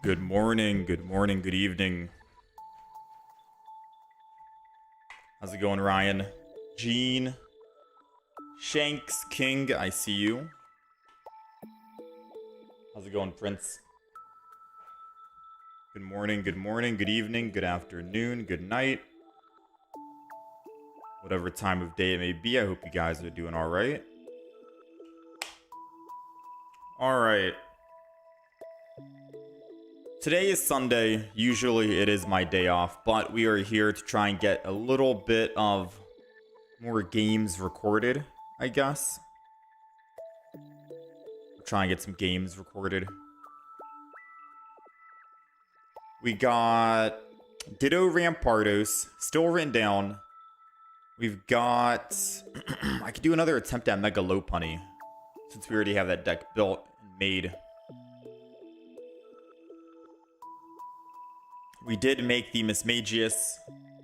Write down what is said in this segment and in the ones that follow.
Good morning, good evening. How's it going, Ryan? Gene, Shanks, King, I see you. How's it going, Prince? Good morning, good evening, good afternoon, good night. Whatever time of day it may be, I hope you guys are doing all right. All right. Today is Sunday. Usually it is my day off, but we are here to try and get a little bit of more games recorded, I guess. We'll try and get some games recorded. We got Ditto Rampardos still written down. We've got I could do another attempt at Mega Lopunny since we already have that deck built and made. We did make the Mismagius,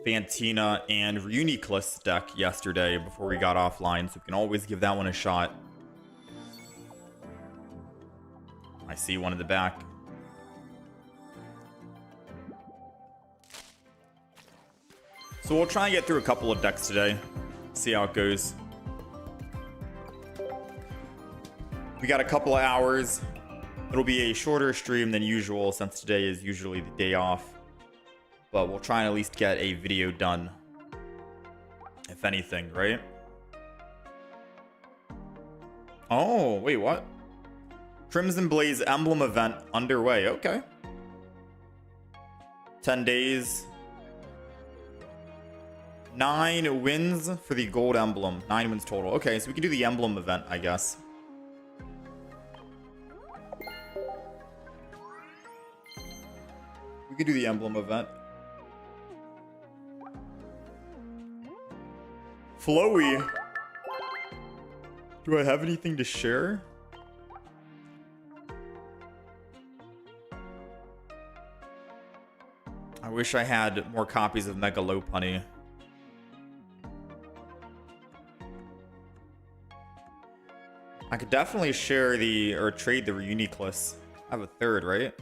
Fantina, and Reuniclus deck yesterday before we got offline, so we can always give that one a shot. I see one in the back. So we'll try and get through a couple of decks today, see how it goes. We got a couple of hours. It'll be a shorter stream than usual since today is usually the day off. But we'll try and at least get a video done, if anything, right? Oh, wait, what? Crimson Blaze Emblem event underway. Okay. 10 days. 9 wins for the gold emblem. 9 wins total. Okay, so we can do the emblem event, I guess. We can do the emblem event. Flowy. Do I have anything to share? I wish I had more copies of Mega Lopunny. I could definitely share or trade the Reuniclus. I have a third, right?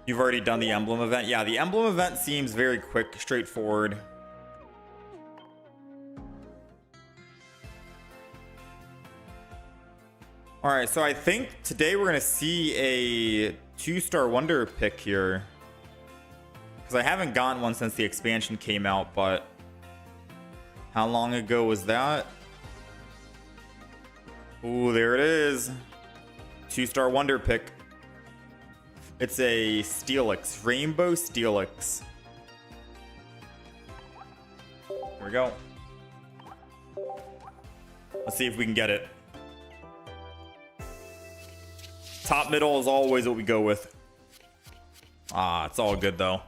You've already done the emblem event? Yeah, the emblem event seems very quick, straightforward. Alright, so I think today we're going to see a 2-star wonder pick here. Because I haven't gotten one since the expansion came out, but how long ago was that? Ooh, there it is. 2-star wonder pick. It's a Steelix, Rainbow Steelix. Here we go. Let's see if we can get it. Top middle is always what we go with. Ah, it's all good though.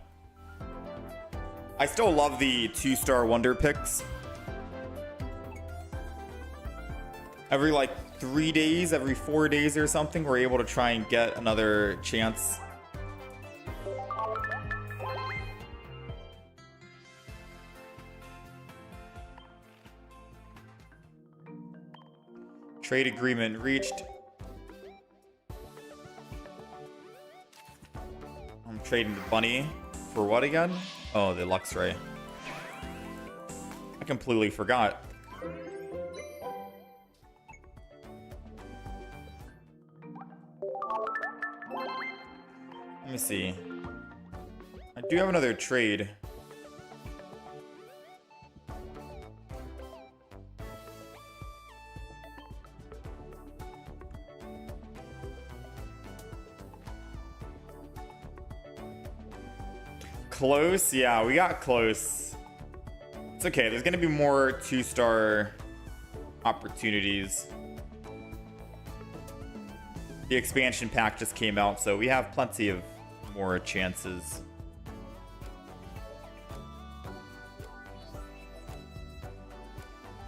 I still love the 2-star wonder picks. Every like 3 days, every 4 days or something, we're able to try and get another chance. Trade agreement reached. I'm trading the bunny for what again? Oh, the Luxray. I completely forgot. Let me see. I do have another trade. Close? Yeah, we got close. It's okay. There's going to be more 2-star opportunities. The expansion pack just came out, so we have plenty of more chances.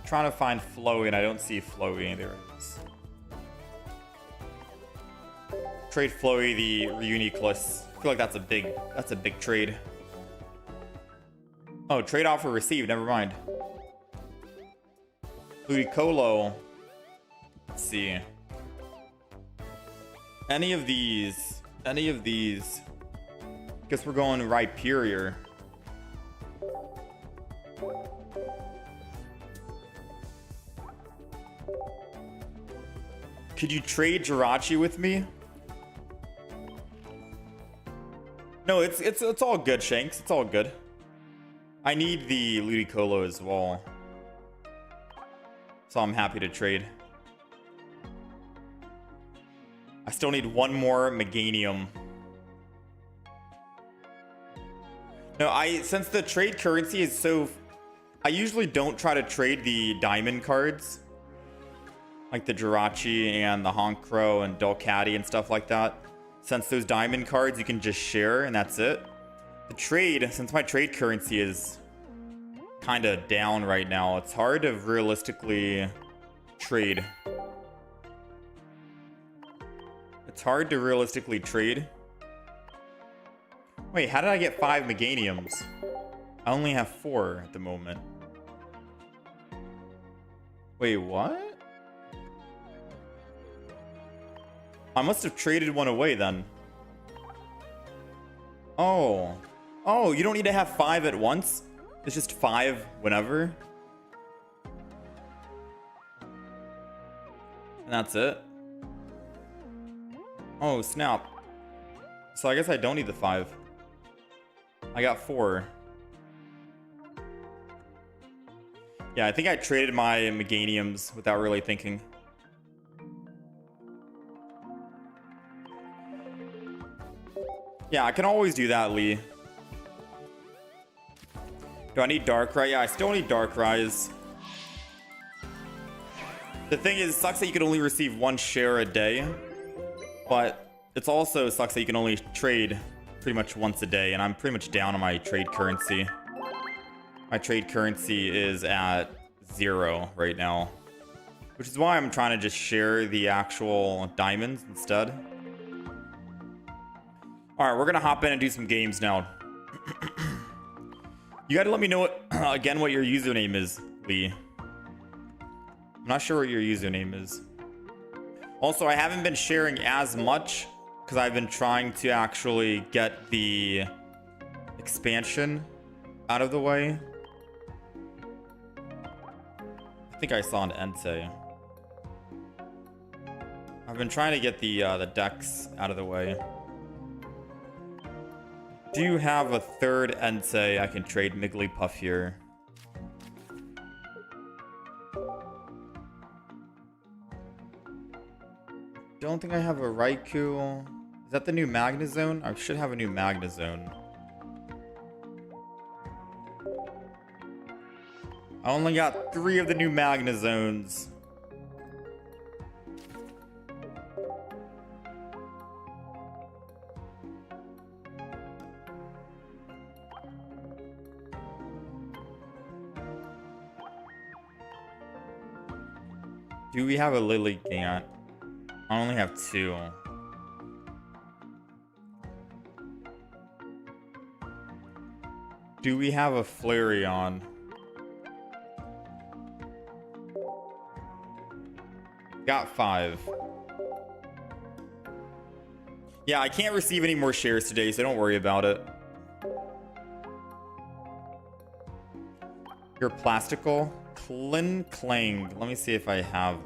Trying to find Flowy, and I don't see Flowy. There it is. Trade Flowy, the Reuniclus. I feel like that's a big trade. Oh, trade offer received. Never mind. Ludicolo. Let's see. Any of these. Guess we're going Rhyperior. Could you trade Jirachi with me? No, it's all good, Shanks. It's all good. I need the Ludicolo as well, so I'm happy to trade. I still need one more Meganium. No, since the trade currency is so, I usually don't try to trade the diamond cards, like the Jirachi and the Honchkrow and Delcatty and stuff like that. Since those diamond cards you can just share and that's it. The trade, since my trade currency is kind of down right now, it's hard to realistically trade. It's hard to realistically trade. Wait, how did I get 5 Meganiums? I only have 4 at the moment. Wait, what? I must have traded one away then. Oh. Oh, you don't need to have 5 at once? It's just 5 whenever? And that's it? Oh, snap. So I guess I don't need the 5. I got 4. Yeah, I think I traded my Meganiums without really thinking. Yeah, I can always do that, Lee. Do I need Darkrai? Yeah, I still need Darkrai's. The thing is, it sucks that you can only receive 1 share a day. But it also sucks that you can only trade pretty much once a day. And I'm pretty much down on my trade currency. My trade currency is at 0 right now. Which is why I'm trying to just share the actual diamonds instead. Alright, we're gonna hop in and do some games now. You gotta let me know again what your username is, Lee. I'm not sure what your username is. Also, I haven't been sharing as much because I've been trying to actually get the expansion out of the way. I think I saw an Entei. I've been trying to get the decks out of the way. Do you have a third Entei? I can trade Migglypuff here. Don't think I have a Raikou. Is that the new Magnezone? I should have a new Magnezone. I only got 3 of the new Magnezones. Do we have a Lilligant? I only have 2. Do we have a Flareon? Got 5. Yeah, I can't receive any more shares today, so don't worry about it. Your Plastical? Clang. Let me see if I have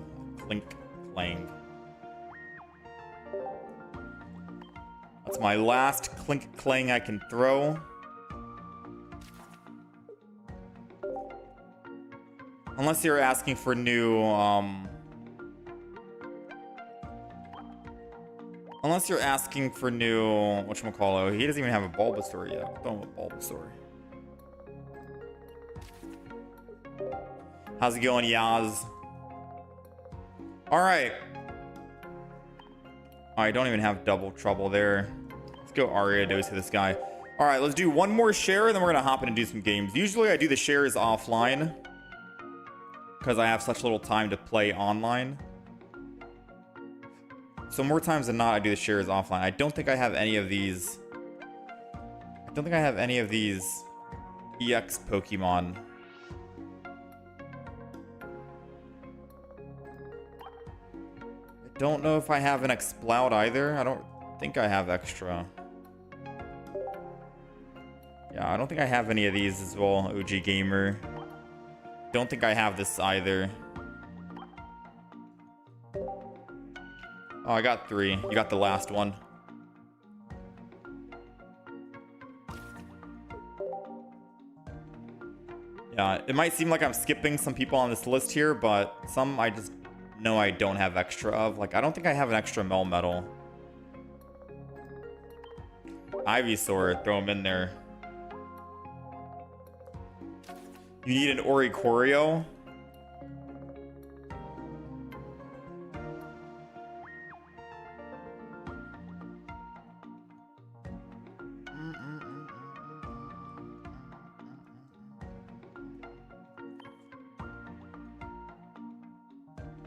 Clang. That's my last Clang I can throw. Unless you're asking for new, unless you're asking for new, whatchamacallit, he doesn't even have a Bulbasaur yet. I'm done with Bulbasaur. How's it going, Yaz? Alright. I don't even have double trouble there. Let's go Ariados to this guy. All right, let's do one more share, and then we're going to hop in and do some games. Usually I do the shares offline because I have such little time to play online. So more times than not, I do the shares offline. I don't think I have any of these. I don't think I have any of these EX Pokemon. I don't know if I have an Exploud either. I don't think I have extra. Yeah, I don't think I have any of these as well, OG Gamer. Don't think I have this either. Oh, I got 3. You got the last one. Yeah, it might seem like I'm skipping some people on this list here, but some I just know I don't have extra of. Like, I don't think I have an extra Melmetal. Ivysaur, throw him in there. You need an Oricorio?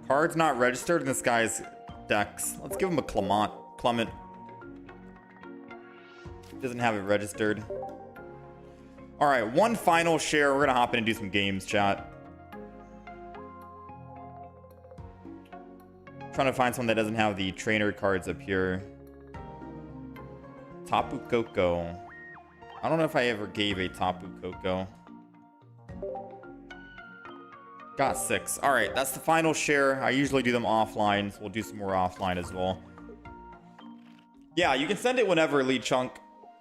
Card's not registered in this guy's decks. Let's give him a Clement. Doesn't have it registered. All right, one final share. We're gonna hop in and do some games, chat. Trying to find someone that doesn't have the trainer cards up here. Tapu Koko. I don't know if I ever gave a Tapu Koko. Got 6. All right, that's the final share. I usually do them offline, so we'll do some more offline as well. Yeah, you can send it whenever, Lee Chunk.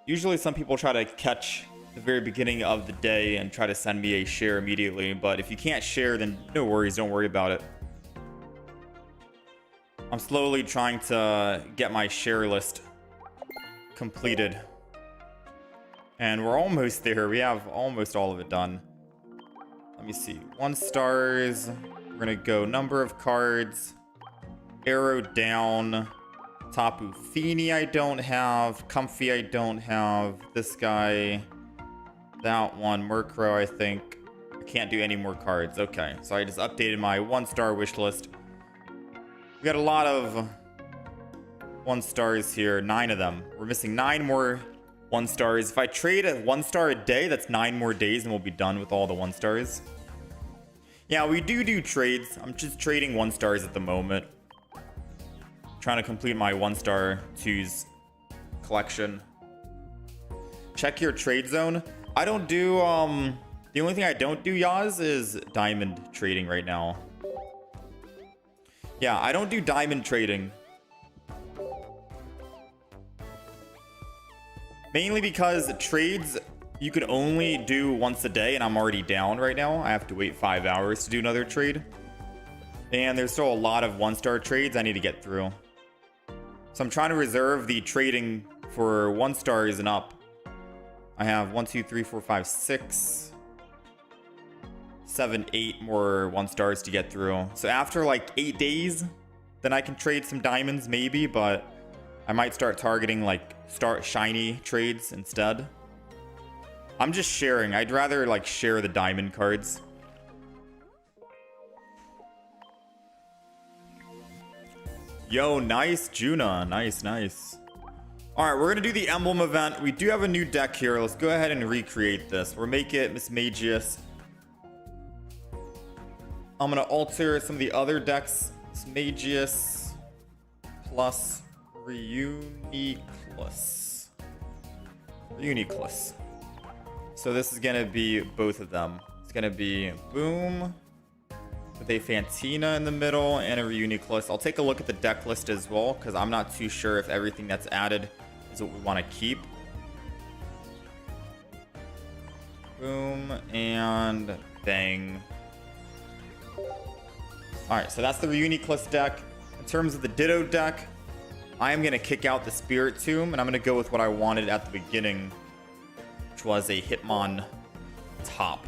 Usually some people try to catch the very beginning of the day and try to send me a share immediately, but if you can't share, then no worries, don't worry about it. I'm slowly trying to get my share list completed. And we're almost there. We have almost all of it done. Let me see. 1 stars. We're gonna go number of cards. Arrow down. Tapu Fini I don't have. Comfy I don't have. This guy. That one. Murkrow I think. I can't do any more cards. Okay. So I just updated my 1-star wish list. We got a lot of 1 stars here. 9 of them. We're missing 9 more 1 stars. If I trade a 1 star a day, that's 9 more days and we'll be done with all the 1 stars. Yeah, we do trades. I'm just trading 1 stars at the moment. Trying to complete my 1-star 2s collection. Check your trade zone. I don't do, the only thing I don't do, Yaz, is diamond trading right now. Yeah, I don't do diamond trading. Mainly because trades you can only do once a day, and I'm already down right now. I have to wait 5 hours to do another trade. And there's still a lot of 1-star trades I need to get through. So I'm trying to reserve the trading for 1 stars and up. I have 1, 2, 3, 4, 5, 6, 7, 8 more 1 stars to get through. So after like 8 days, then I can trade some diamonds maybe, but I might start targeting like shiny trades instead. I'm just sharing. I'd rather like share the diamond cards. Yo, nice, Juna. Nice. All right, we're going to do the emblem event. We do have a new deck here. Let's go ahead and recreate this. We'll make it Mismagius. I'm going to alter some of the other decks. Mismagius plus Reuniclus. So this is going to be both of them. It's going to be Boom with a Fantina in the middle and a Reuniclus. I'll take a look at the deck list as well because I'm not too sure if everything that's added is what we want to keep. Boom and bang. Alright, so that's the Reuniclus deck. In terms of the Ditto deck, I am going to kick out the Spirit Tomb, and I'm going to go with what I wanted at the beginning, which was a Hitmon top.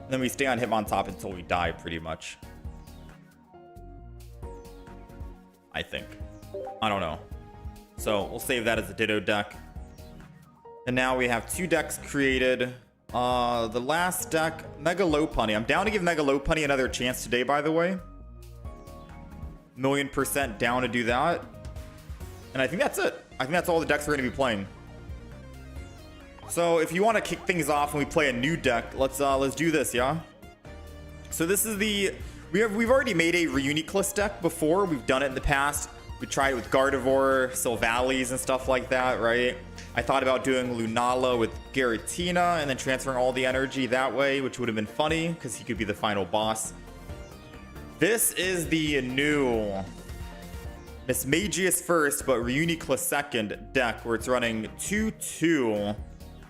And then we stay on Hitmontop until we die, pretty much. I think. I don't know. So we'll save that as a Ditto deck. And now we have 2 decks created. The last deck, Mega Lopunny. I'm down to give Mega Lopunny another chance today, by the way. 1,000,000% down to do that. And I think that's it. I think that's all the decks we're going to be playing. So if you want to kick things off and we play a new deck, let's do this, yeah? So this is the... We've already made a Reuniclus deck before. We've done it in the past. We tried it with Gardevoir, Sylvallies, and stuff like that, right? I thought about doing Lunala with Giratina and then transferring all the energy that way, which would have been funny because he could be the final boss. This is the new Mismagius first, but Reuniclus second deck where it's running 2/2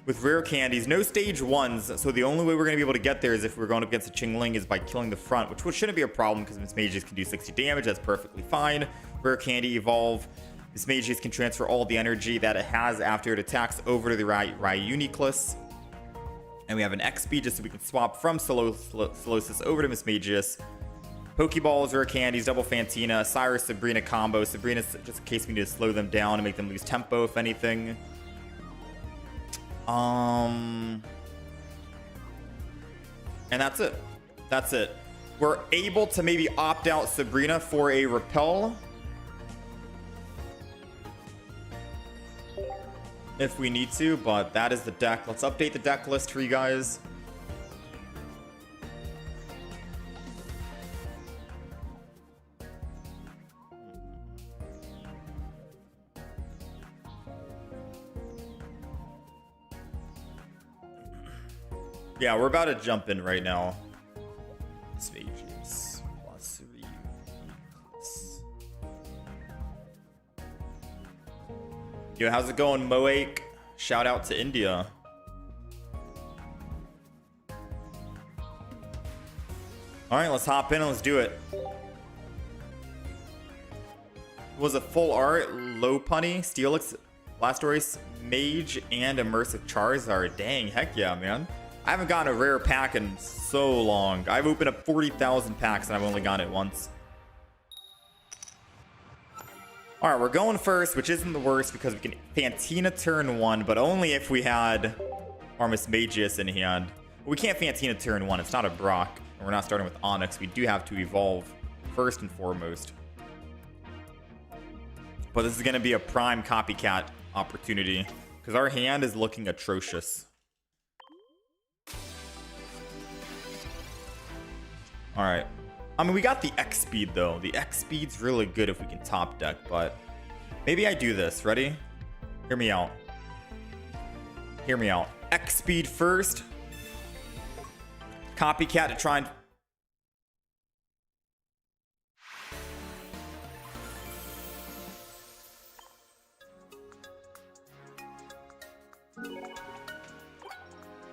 with rare candies, no stage 1s. So the only way we're going to be able to get there is if we're going up against a Qingling is by killing the front, which shouldn't be a problem because Mismagius can do 60 damage. That's perfectly fine. Rare candy evolve. Mismagius can transfer all the energy that it has after it attacks over to the Reuniclus. And we have an X speed just so we can swap from Solosis over to Mismagius. Pokeballs, rare candies, double Fantina, Cyrus, Sabrina combo. Sabrina just in case we need to slow them down and make them lose tempo, if anything. And that's it. That's it. We're able to maybe opt out Sabrina for a Repel if we need to, but that is the deck. Let's update the deck list for you guys. Yeah, we're about to jump in right now. Mismagius plus Reuniclus. Yo, how's it going, Moake? Shout out to India. Alright, let's hop in and let's do it. Was a full art, Lopunny, Steelix, Blastoise, Mage, and Immersive Charizard. Dang, heck yeah, man. I haven't gotten a rare pack in so long. I've opened up 40,000 packs and I've only gotten it once. Alright, we're going first, which isn't the worst because we can Fantina turn 1, but only if we had our Mismagius in hand. We can't Fantina turn 1, it's not a Brock. And we're not starting with Onyx. We do have to evolve first and foremost. But this is going to be a prime copycat opportunity because our hand is looking atrocious. Alright. I mean, we got the X speed though. The X speed's really good if we can top deck, but maybe I do this. Ready? Hear me out. Hear me out. X speed first. Copycat to try and...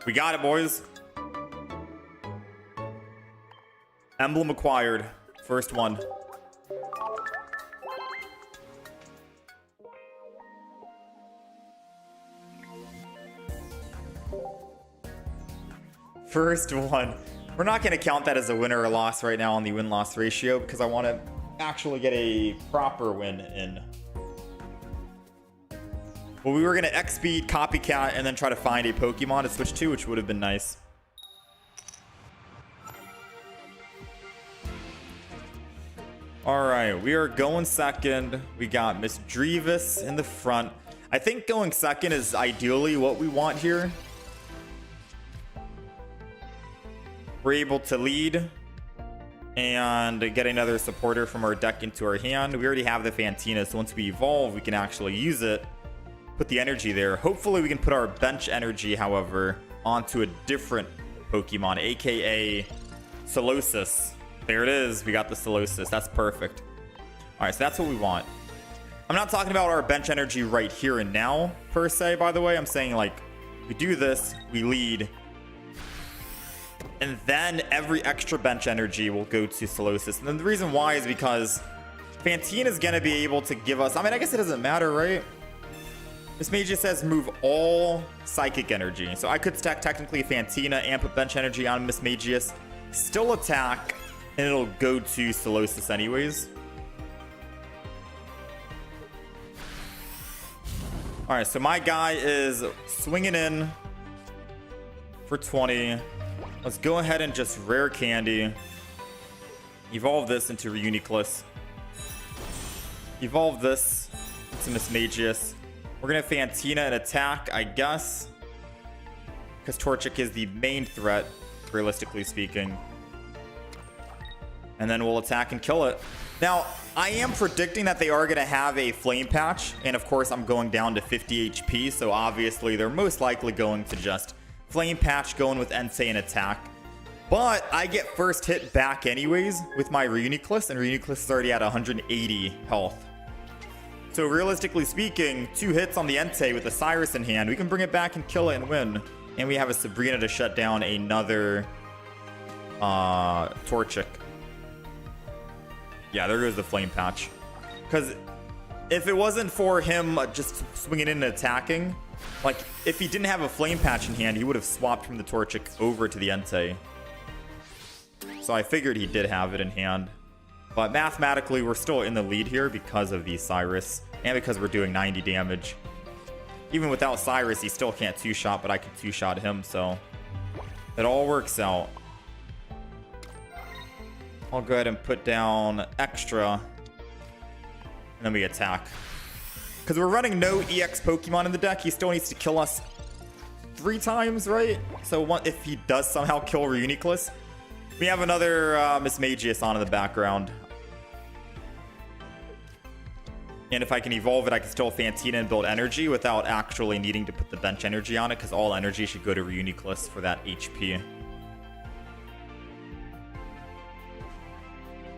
We got it, boys. Emblem acquired. First one. First one. We're not going to count that as a win or a loss right now on the win-loss ratio because I want to actually get a proper win in. Well, we were going to X-Speed, Copycat, and then try to find a Pokemon to switch to, which would have been nice. Alright, we are going second. We got Miss Drevis in the front. I think going second is ideally what we want here. We're able to lead and get another supporter from our deck into our hand. We already have the Fantina, so once we evolve, we can actually use it. Put the energy there. Hopefully we can put our bench energy, however, onto a different Pokemon, aka Solosis. There it is. We got the Solosis. That's perfect. All right, so that's what we want. I'm not talking about our bench energy right here and now, per se, by the way. I'm saying, like, we do this, we lead, and then every extra bench energy will go to Solosis. And then the reason why is because Fantina is going to be able to give us... I mean, I guess it doesn't matter, right? Mismagius says move all psychic energy. So I could stack technically Fantina and put bench energy on Mismagius, still attack, and it'll go to Solosis anyways. All right, so my guy is swinging in for 20. Let's go ahead and just rare candy. Evolve this into Reuniclus. Evolve this into Mismagius. We're gonna Fantina and attack, I guess, because Torchic is the main threat, realistically speaking. And then we'll attack and kill it. Now, I am predicting that they are gonna have a flame patch, and of course I'm going down to 50 HP, so obviously they're most likely going to just flame patch, going with Entei and attack. But I get first hit back anyways with my Reuniclus, and Reuniclus is already at 180 health. So realistically speaking, 2 hits on the Entei with the Cyrus in hand, we can bring it back and kill it and win. And we have a Sabrina to shut down another Torchic. Yeah, there goes the flame patch. Because if it wasn't for him just swinging in and attacking, like if he didn't have a flame patch in hand, he would have swapped from the Torchic over to the Entei. So I figured he did have it in hand. But mathematically, we're still in the lead here because of the Cyrus and because we're doing 90 damage. Even without Cyrus, he still can't 2-shot, but I can 2-shot him, so it all works out. I'll go ahead and put down extra, and then we attack. Because we're running no EX Pokemon in the deck, he still needs to kill us 3 times, right? So if he does somehow kill Reuniclus, we have another Mismagius on in the background. And if I can evolve it, I can still Fantina and build energy without actually needing to put the bench energy on it, because all energy should go to Reuniclus for that HP.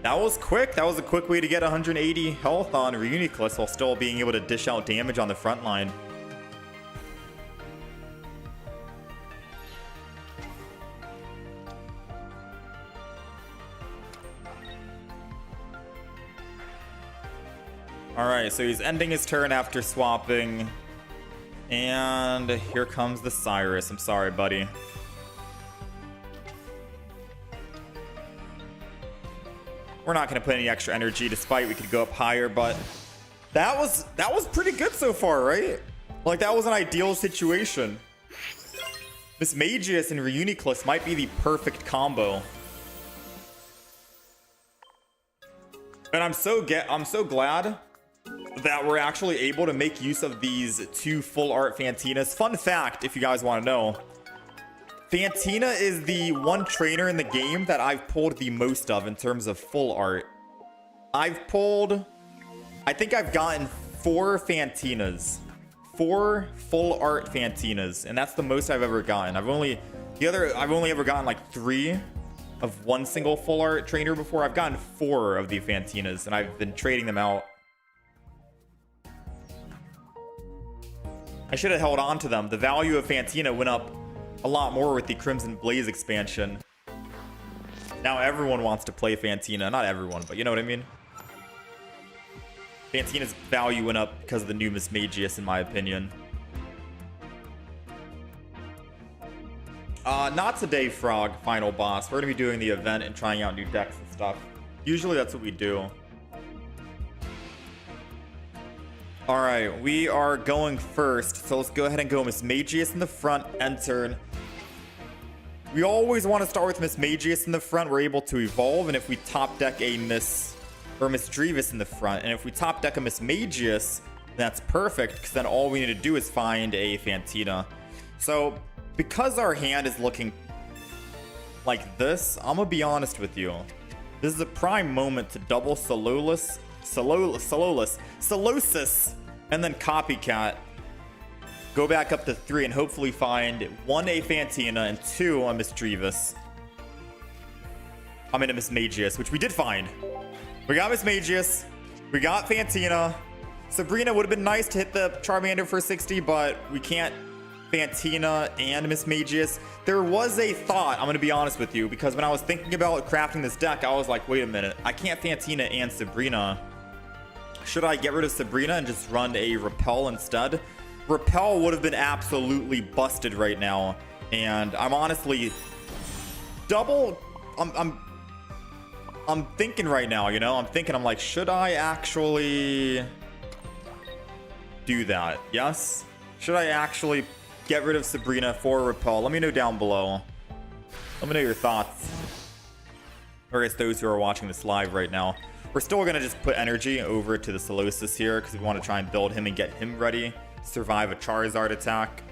That was quick. That was a quick way to get 180 health on Reuniclus while still being able to dish out damage on the front line. Alright, so he's ending his turn after swapping. And here comes the Cyrus. I'm sorry, buddy. We're not going to put any extra energy, despite we could go up higher, but that was pretty good so far, right? Like, that was an ideal situation. Mismagius and Reuniclus might be the perfect combo. And I'm so glad that we're actually able to make use of these 2 full art Fantinas. Fun fact, if you guys want to know, Fantina is the one trainer in the game that I've pulled the most of in terms of full art. I think I've gotten 4 Fantinas. 4 full art Fantinas, and that's the most I've ever gotten. I've only ever gotten like 3 of one single full art trainer before. I've gotten 4 of the Fantinas, and I've been trading them out. I should have held on to them. The value of Fantina went up a lot more with the Crimson Blaze expansion. Now everyone wants to play Fantina. Not everyone, but you know what I mean? Fantina's value went up because of the new Mismagius, in my opinion. Not today, Frog, final boss. We're going to be doing the event and trying out new decks and stuff. Usually that's what we do. Alright, we are going first. So let's go ahead and go Mismagius in the front, end turn. We always want to start with Mismagius in the front. We're able to evolve, and if we top deck a Misdreavus in the front, and if we top deck a Mismagius, that's perfect, because then all we need to do is find a Fantina. So, because our hand is looking like this, I'm gonna be honest with you. This is a prime moment to double Solosis, and then Copycat. Go back up to 3 and hopefully find 1 a Fantina and 2 a Misdreavus. I mean a Mismagius, which we did find. We got Mismagius. We got Fantina. Sabrina would have been nice to hit the Charmander for 60, but we can't Fantina and Mismagius. There was a thought, I'm going to be honest with you, because when I was thinking about crafting this deck, I was like, wait a minute. I can't Fantina and Sabrina. Should I get rid of Sabrina and just run a Repel instead? Repel would have been absolutely busted right now. And I'm honestly I'm thinking right now, you know? I'm like, should I actually do that? Yes? Should I actually get rid of Sabrina for Repel? Let me know down below. Let me know your thoughts. Or I guess those who are watching this live right now. We're still going to just put energy over to the Solosis here because we want to try and build him and get him ready to survive a Charizard attack.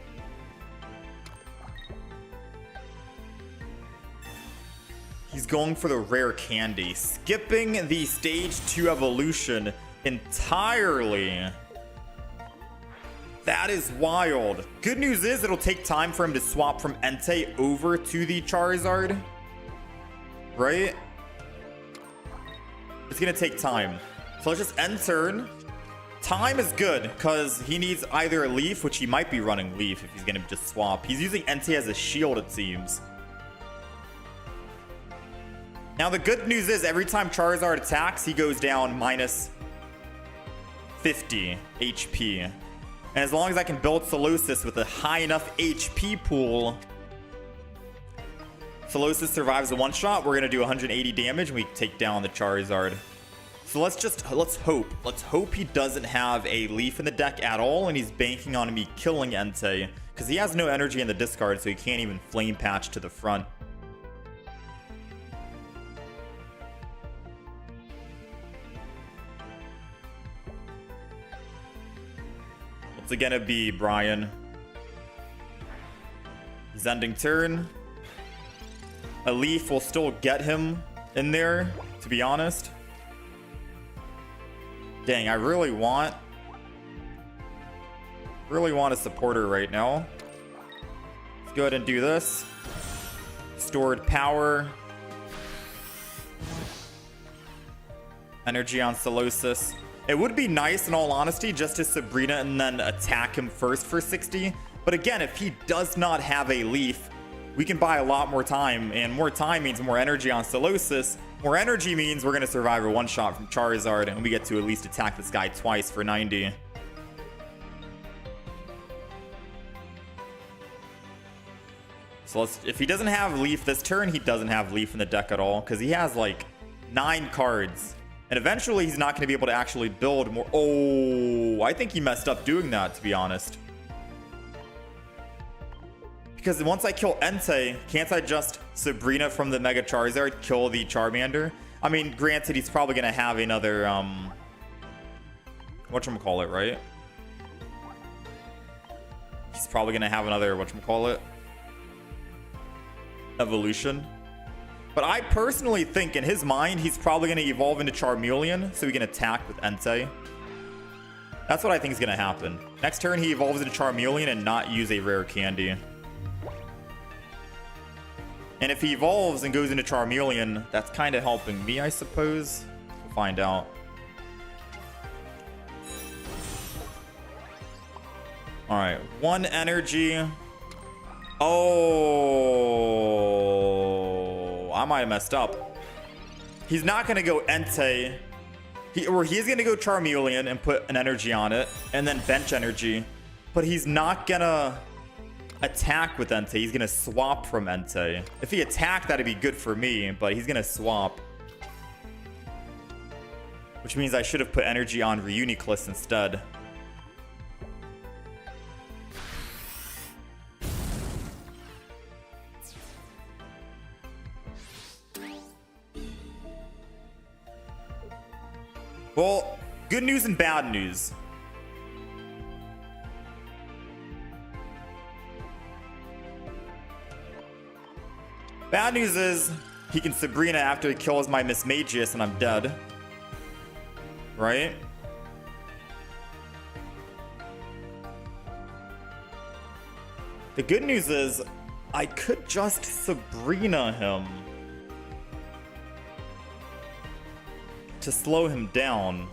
He's going for the rare candy, skipping the stage 2 evolution entirely. That is wild. Good news is it'll take time for him to swap from Entei over to the Charizard. Right? It's going to take time. So let's just end turn. Time is good because he needs either a Leaf, which he might be running Leaf if he's going to just swap. He's using Entei as a shield, it seems. Now, the good news is every time Charizard attacks, he goes down minus 50 HP. And as long as I can build Solosis with a high enough HP pool, Solosis survives a one-shot. We're going to do 180 damage and we take down the Charizard. So let's hope. Let's hope he doesn't have a Leaf in the deck at all and he's banking on me killing Entei because he has no energy in the discard, so he can't even Flame Patch to the front. It's gonna be Brian. He's ending turn. A Leaf will still get him in there, to be honest. Dang, I really want a supporter right now. Let's go ahead and do this. Stored power. Energy on Solosis. It would be nice, in all honesty, just to Sabrina and then attack him first for 60. But again, if he does not have a Leaf, we can buy a lot more time. And more time means more energy on Solosis. More energy means we're going to survive a one-shot from Charizard. And we get to at least attack this guy twice for 90. So if he doesn't have Leaf this turn, he doesn't have Leaf in the deck at all. Because he has like 9 cards. And eventually, he's not going to be able to actually build more. Oh, I think he messed up doing that, to be honest. Because once I kill Entei, can't I just Sabrina from the Mega Charizard kill the Charmander? I mean, granted, he's probably going to have another, whatchamacallit, right? He's probably going to have another, whatchamacallit, evolution. But I personally think in his mind, he's probably going to evolve into Charmeleon so he can attack with Entei. That's what I think is going to happen. Next turn, he evolves into Charmeleon and not use a rare candy. And if he evolves and goes into Charmeleon, that's kind of helping me, I suppose. We'll find out. All right, 1 energy. Oh, I might have messed up. He's not going to go Entei. He's going to go Charmeleon and put an energy on it and then bench energy. But he's not going to attack with Entei. He's going to swap from Entei. If he attacked, that'd be good for me, but he's going to swap. Which means I should have put energy on Reuniclus instead. Well, good news and bad news. Bad news is he can Sabrina after he kills my Mismagius and I'm dead. Right? The good news is I could just Sabrina him to slow him down.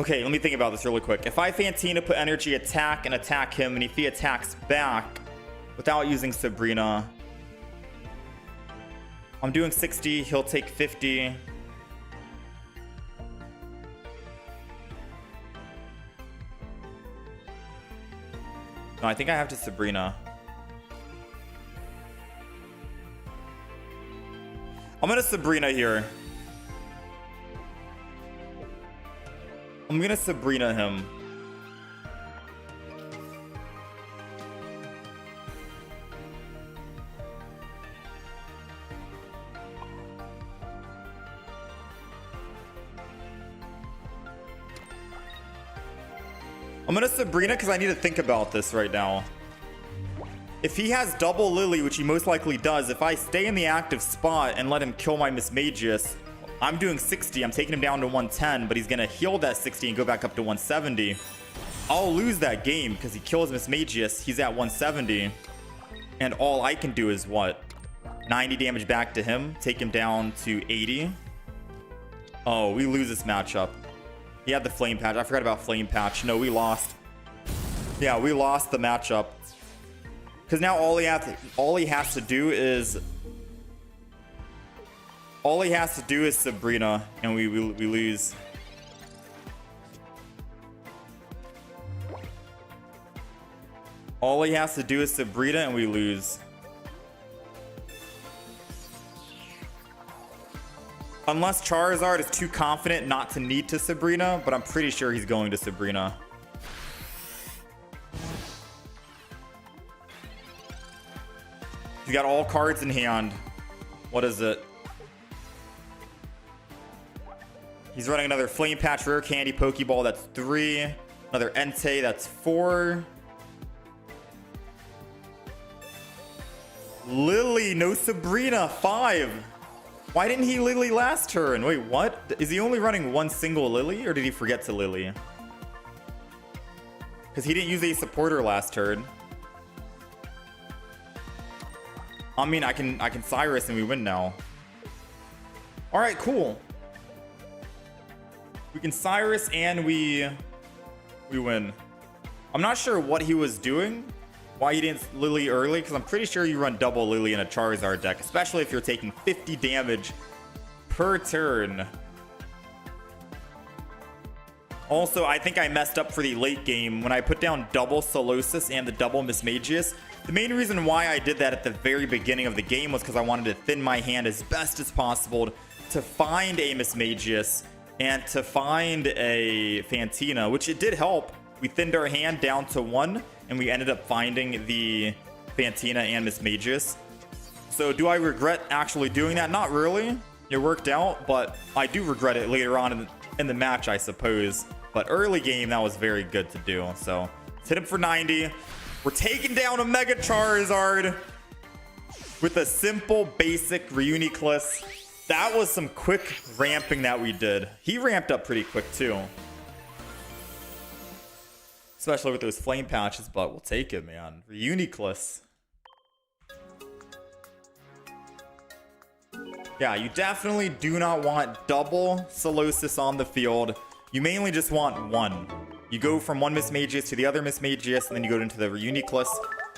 Okay, let me think about this really quick. If I Fantina, put energy, attack, and attack him, and if he attacks back without using Sabrina, I'm doing 60, he'll take 50. No, I think I have to Sabrina. I'm gonna Sabrina here. I'm gonna Sabrina him. I'm gonna Sabrina because I need to think about this right now. If he has double Lily, which he most likely does, if I stay in the active spot and let him kill my Mismagius, I'm doing 60. I'm taking him down to 110, but he's going to heal that 60 and go back up to 170. I'll lose that game because he kills Mismagius. He's at 170. And all I can do is what? 90 damage back to him. Take him down to 80. Oh, we lose this matchup. He had the Flame Patch. I forgot about Flame Patch. No, we lost. Yeah, we lost the matchup. Because now all he has to do is Sabrina, and we lose. All he has to do is Sabrina, and we lose. Unless Charizard is too confident not to need to Sabrina, but I'm pretty sure he's going to Sabrina. He's got all cards in hand. What is it? He's running another Flame Patch, Rare Candy, Pokeball. That's 3. Another Entei. That's 4. Lily, no Sabrina. 5. Why didn't he Lily last turn? Wait, what? Is he only running one single Lily, or did he forget to Lily? Because he didn't use a supporter last turn. I mean, I can Cyrus and we win now. All right, cool. We can Cyrus and we win. I'm not sure what he was doing, why he didn't Lily early, because I'm pretty sure you run double Lily in a Charizard deck, especially if you're taking 50 damage per turn. Also, I think I messed up for the late game when I put down double Solosis and the double Mismagius. The main reason why I did that at the very beginning of the game was because I wanted to thin my hand as best as possible to find a Mismagius and to find a Fantina, which it did help. We thinned our hand down to 1, and we ended up finding the Fantina and Mismagius. So do I regret actually doing that? Not really. It worked out, but I do regret it later on in the match, I suppose. But early game, that was very good to do. So let's hit him for 90. We're taking down a Mega Charizard with a simple, basic Reuniclus. That was some quick ramping that we did. He ramped up pretty quick, too. Especially with those Flame Patches, but we'll take it, man. Reuniclus. Yeah, you definitely do not want double Solosis on the field. You mainly just want one. You go from one Mismagius to the other Mismagius, and then you go into the Reuniclus.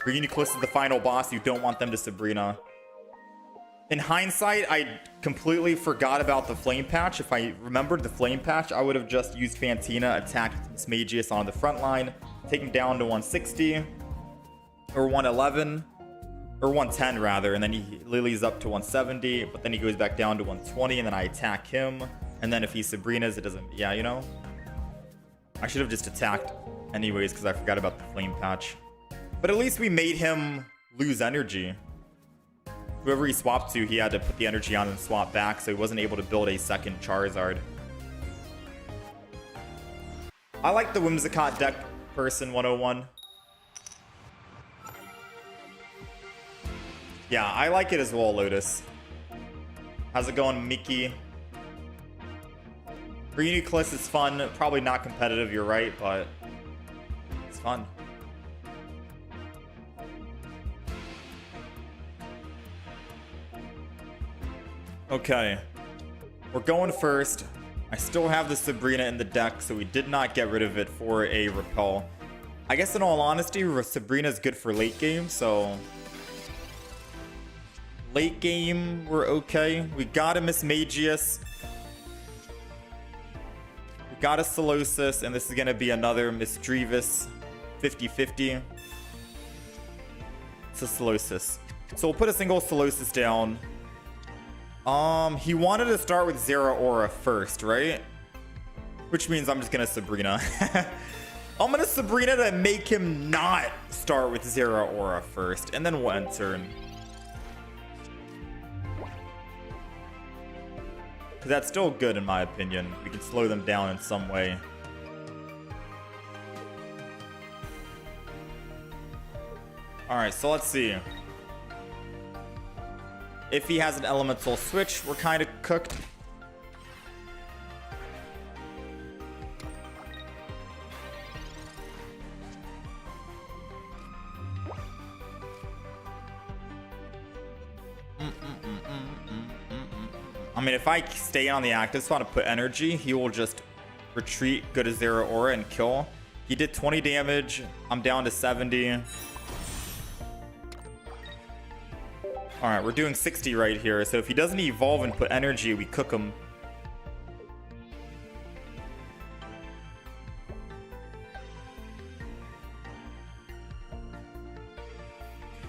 Reuniclus is the final boss. You don't want them to Sabrina. In hindsight, I completely forgot about the Flame Patch. If I remembered the Flame Patch, I would have just used Fantina, attacked Mismagius on the front line, take him down to 160, or 111, or 110 rather, and then he Lily's up to 170, but then he goes back down to 120, and then I attack him, and then if he Sabrina's, it doesn't, yeah, you know? I should have just attacked anyways because I forgot about the Flame Patch. But at least we made him lose energy. Whoever he swapped to, he had to put the energy on and swap back, so he wasn't able to build a second Charizard. I like the Whimsicott deck person 101. Yeah, I like it as well, Lotus. How's it going, Mickey? Reuniclus is fun. Probably not competitive, you're right, but it's fun. Okay. We're going first. I still have the Sabrina in the deck, so we did not get rid of it for a repel. I guess in all honesty, Sabrina is good for late game, so late game we're okay. We got a Mismagius, we got a Solosis, and this is gonna be another Misdreavus 50-50. It's a Solosis, so we'll put a single Solosis down. He wanted to start with Zeraora first, right? Which means I'm just gonna Sabrina. I'm gonna Sabrina to make him not start with Zeraora first, and then we'll end turn. Because that's still good in my opinion. We can slow them down in some way. Alright, so let's see. If he has an elemental switch, we're kind of cooked. I mean, if I stay on the active spot and put energy, he will just retreat, go to Zeraora, and kill. He did 20 damage. I'm down to 70. Alright, we're doing 60 right here. So if he doesn't evolve and put energy, we cook him.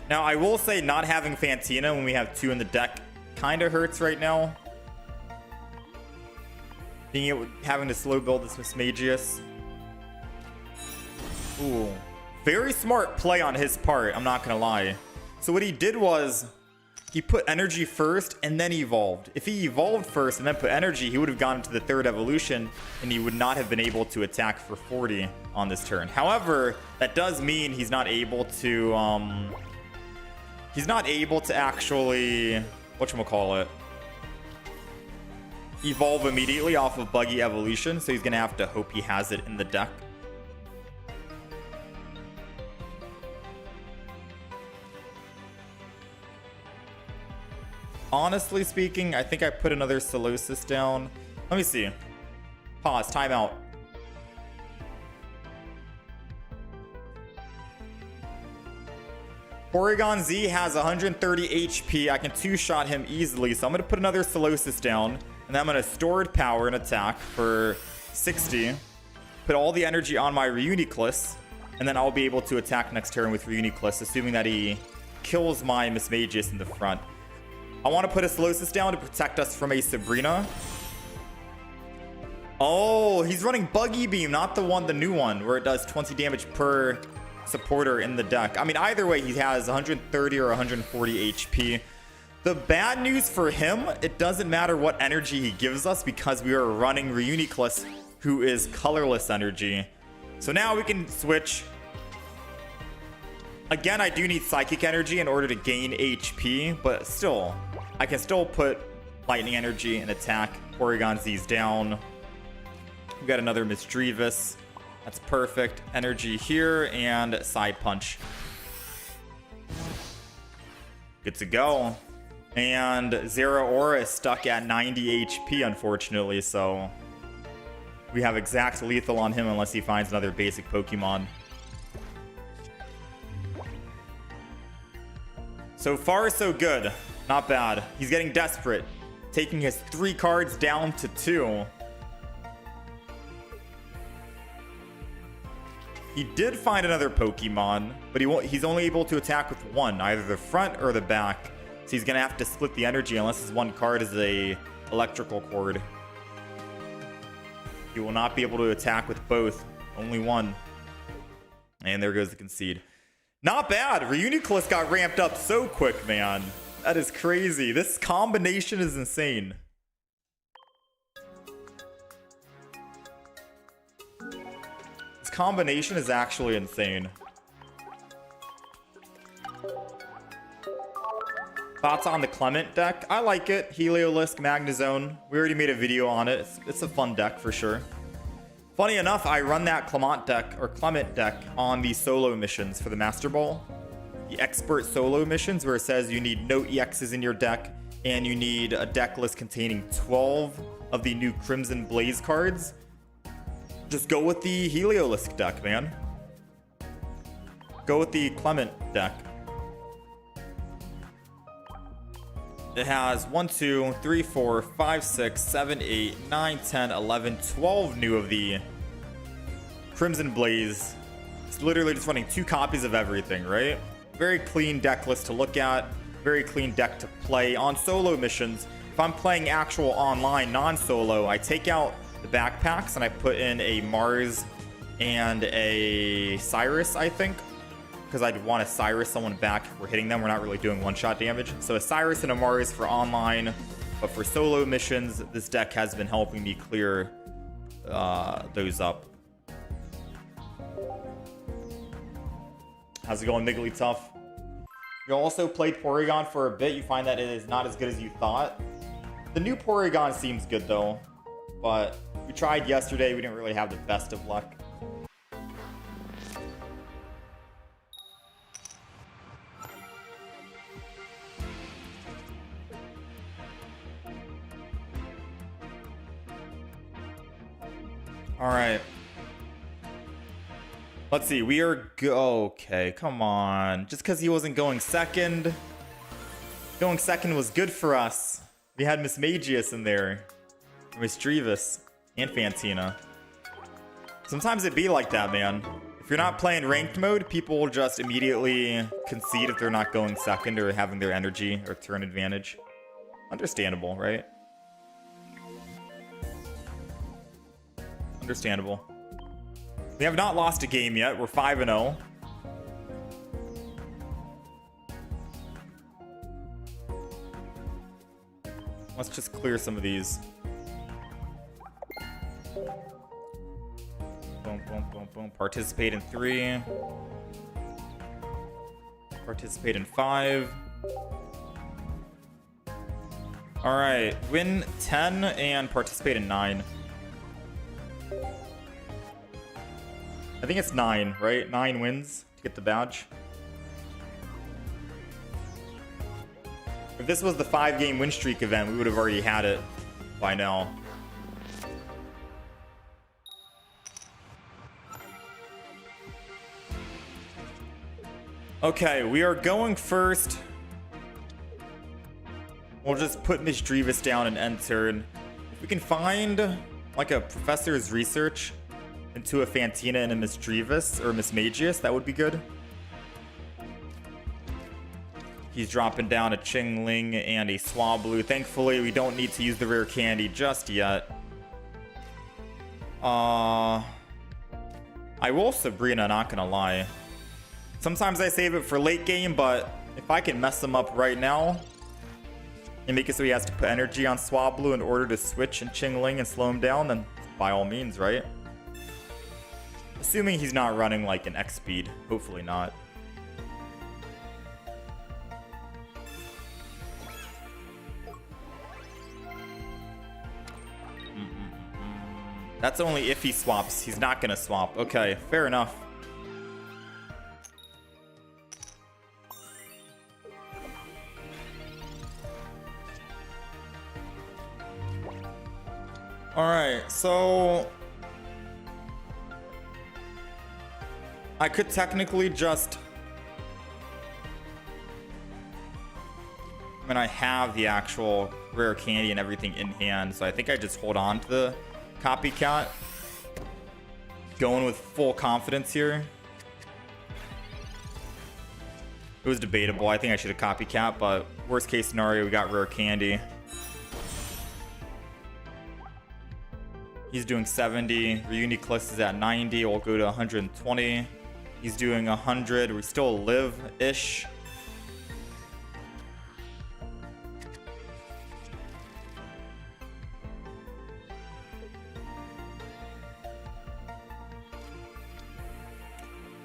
Now, I will say not having Fantina when we have 2 in the deck kind of hurts right now. Having to slow build this Mismagius. Ooh. Very smart play on his part, I'm not gonna lie. So what he did was, he put energy first and then evolved. If he evolved first and then put energy, he would have gone into the 3rd evolution and he would not have been able to attack for 40 on this turn. However, that does mean he's not able to actually, whatchamacallit, evolve immediately off of Buggy Evolution, so he's gonna have to hope he has it in the deck. Honestly speaking, I think I put another Solosis down. Let me see. Pause, timeout. Porygon Z has 130 HP. I can 2-shot him easily, so I'm going to put another Solosis down. And then I'm going to Stored Power and attack for 60. Put all the energy on my Reuniclus. And then I'll be able to attack next turn with Reuniclus, assuming that he kills my Mismagius in the front. I want to put a Solosis down to protect us from a Sabrina. Oh, he's running Buggy Beam, not the new one, where it does 20 damage per supporter in the deck. I mean, either way, he has 130 or 140 HP. The bad news for him, it doesn't matter what energy he gives us because we are running Reuniclus, who is colorless energy. So now we can switch. Again, I do need Psychic Energy in order to gain HP, but still, I can still put Lightning Energy and attack. Porygon Z's down. We got another Misdreavus. That's perfect. Energy here and Side Punch. Good to go. And Zeraora is stuck at 90 HP, unfortunately, so we have exact lethal on him unless he finds another basic Pokemon. So far, so good. Not bad. He's getting desperate, taking his 3 cards down to 2. He did find another Pokemon, but he's only able to attack with 1, either the front or the back. So he's going to have to split the energy unless his 1 card is a electrical cord. He will not be able to attack with both, only 1. And there goes the concede. Not bad. Reuniclus got ramped up so quick, man. That is crazy. This combination is insane. This combination is actually insane. Thoughts on the Clement deck? I like it. Heliolisk, Magnezone. We already made a video on it. It's a fun deck for sure. Funny enough, I run that Clement deck on the solo missions for the Master Ball. The expert solo missions where it says you need no EXs in your deck and you need a deck list containing 12 of the new Crimson Blaze cards, just go with the Heliolisk deck, man. Go with the Clement deck. It has 1, 2, 3, 4, 5, 6, 7, 8, 9, 10, 11, 12 new of the Crimson Blaze. It's literally just running 2 copies of everything, right? Very clean deck list to look at. Very clean deck to play on solo missions. If I'm playing actual online non-solo, I take out the backpacks and I put in a Mars and a Cyrus, I think. Because I'd want to Cyrus someone back if we're hitting them. We're not really doing one-shot damage. So a Cyrus and a Mars for online. But for solo missions, this deck has been helping me clear those up. How's it going, Nigglytuff? You also played Porygon for a bit. You find that it is not as good as you thought. The new Porygon seems good, though. But we tried yesterday. We didn't really have the best of luck. All right. Let's see. We are okay. Come on. Just because he wasn't going second. Going second was good for us. We had Mismagius in there. Misdreavus. And Fantina. Sometimes it be like that, man. If you're not playing ranked mode, people will just immediately concede if they're not going second or having their energy or turn advantage. Understandable, right? Understandable. We have not lost a game yet. We're 5-0. Let's just clear some of these. Boom, boom, boom, boom. Participate in 3. Participate in 5. All right. Win 10 and participate in 9. I think it's 9, right? 9 wins to get the badge. If this was the 5-game win streak event, we would have already had it by now. Okay, we are going first. We'll just put Misdreavus down and end turn. If we can find like a professor's research into a Fantina and a Misdreavus or Mismagius, that would be good. He's dropping down a Chingling and a Swablu. Thankfully, we don't need to use the rare candy just yet. I will Sabrina, not gonna lie. Sometimes I save it for late game, but if I can mess him up right now and make it so he has to put energy on Swablu in order to switch and Chingling and slow him down, then by all means, right? Assuming he's not running like an X speed. Hopefully not. That's only if he swaps. He's not gonna swap. Okay, fair enough. Alright, so I could technically just, I mean, I have the actual rare candy and everything in hand, so I think I just hold on to the copycat. Going with full confidence here. It was debatable. I think I should have copycat, but worst case scenario, we got rare candy. He's doing 70. Reuniclus is at 90. We'll go to 120. He's doing 100. We still live-ish.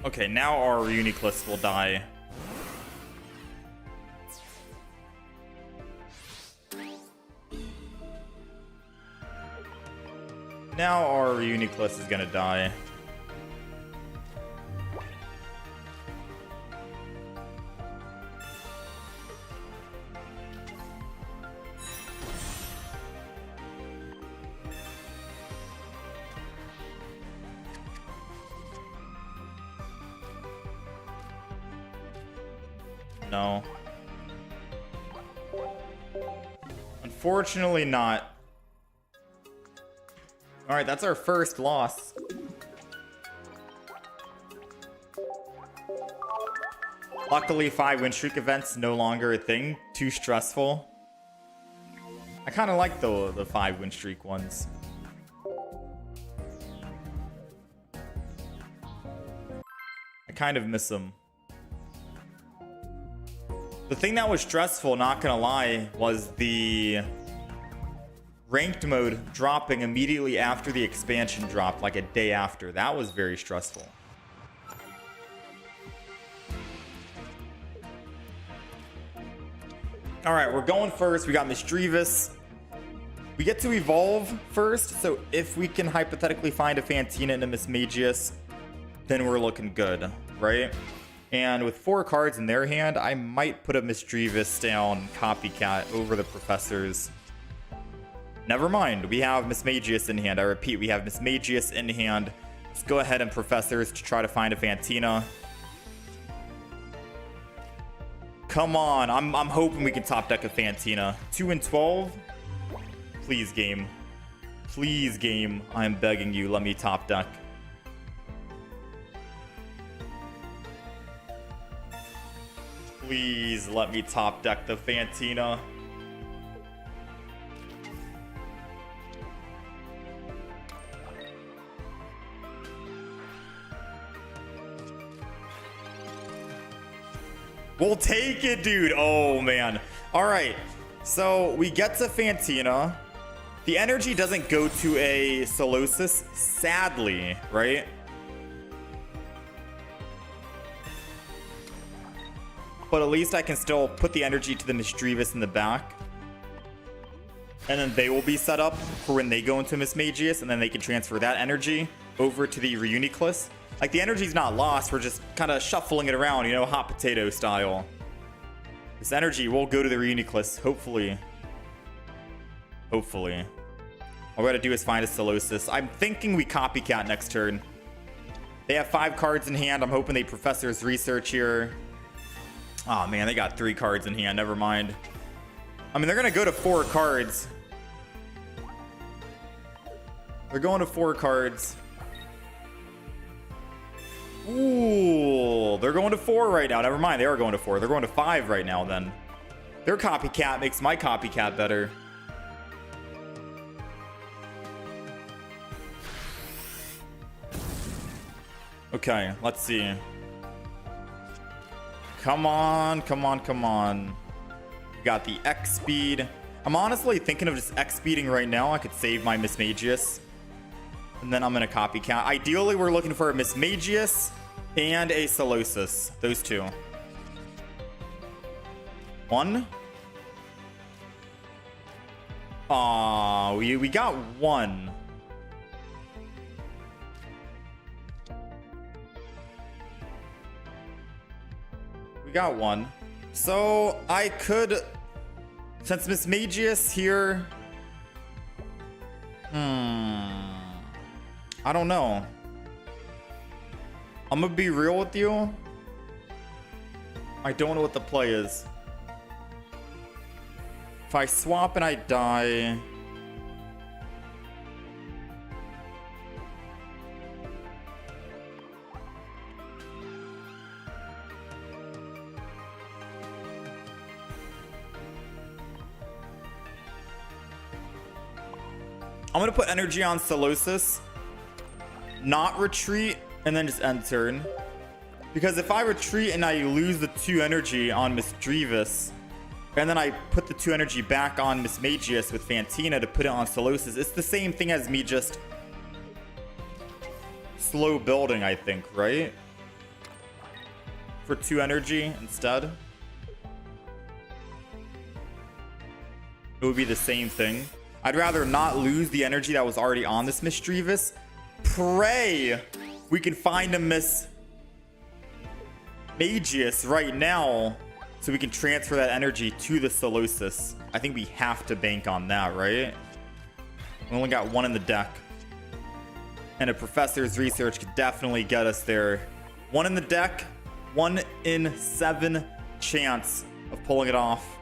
Okay, now our Reuniclus will die. Now our Reuniclus is gonna die. No. Unfortunately not. Alright, that's our first loss. Luckily, 5 win streak events no longer a thing. Too stressful. I kind of like the 5 win streak ones. I kind of miss them. The thing that was stressful, not gonna lie, was the ranked mode dropping immediately after the expansion dropped, like a day after. That was very stressful. All right, we're going first. We got Mismagius. We get to evolve first, so if we can hypothetically find a Fantina and a Mismagius, then we're looking good, right? And with 4 cards in their hand, I might put a Mismagius down Copycat over the Professors. Never mind, we have Mismagius in hand. I repeat, we have Mismagius in hand. Let's go ahead and Professors to try to find a Fantina. Come on, I'm hoping we can top deck a Fantina. 2 and 12. Please, game. Please, game. I am begging you, let me top deck. Please let me top deck the Fantina. We'll take it, dude. Oh, man. All right. So we get to Fantina. The energy doesn't go to a Solosis, sadly, right? But at least I can still put the energy to the Mismagius in the back. And then they will be set up for when they go into Mismagius, and then they can transfer that energy over to the Reuniclus. Like, the energy's not lost, we're just kind of shuffling it around, you know, hot potato style. This energy will go to the Reuniclus, hopefully. Hopefully. All we gotta do is find a Solosis. I'm thinking we Copycat next turn. They have 5 cards in hand. I'm hoping they Professor's Research here. Oh man, they got 3 cards in hand, never mind. I mean, they're gonna go to 4 cards. They're going to 4 cards. Ooh, they're going to 4 right now. Never mind, they are going to 4. They're going to 5 right now then. Their Copycat makes my Copycat better. Okay, let's see. Come on, come on, come on. We got the X speed. I'm honestly thinking of just X speeding right now. I could save my Mismagius. And then I'm going to Copycat. Ideally, we're looking for a Mismagius and a Solosis. Those 2. 1. Aw, we got 1. We got 1. So I could, since Mismagius here, I don't know. I'm gonna be real with you. I don't know what the play is. If I swap and I die, I'm gonna put energy on Solosis, not retreat, and then just end turn. Because if I retreat and I lose the 2 energy on Mismagius, and then I put the 2 energy back on Mismagius with Fantina to put it on Solosis, it's the same thing as me just slow building, I think, right? For 2 energy instead. It would be the same thing. I'd rather not lose the energy that was already on this Mismagius. Pray we can find a Mismagius right now so we can transfer that energy to the Solosis. I think we have to bank on that, right? We only got 1 in the deck. And a Professor's Research could definitely get us there. 1 in the deck, 1 in 7 chance of pulling it off.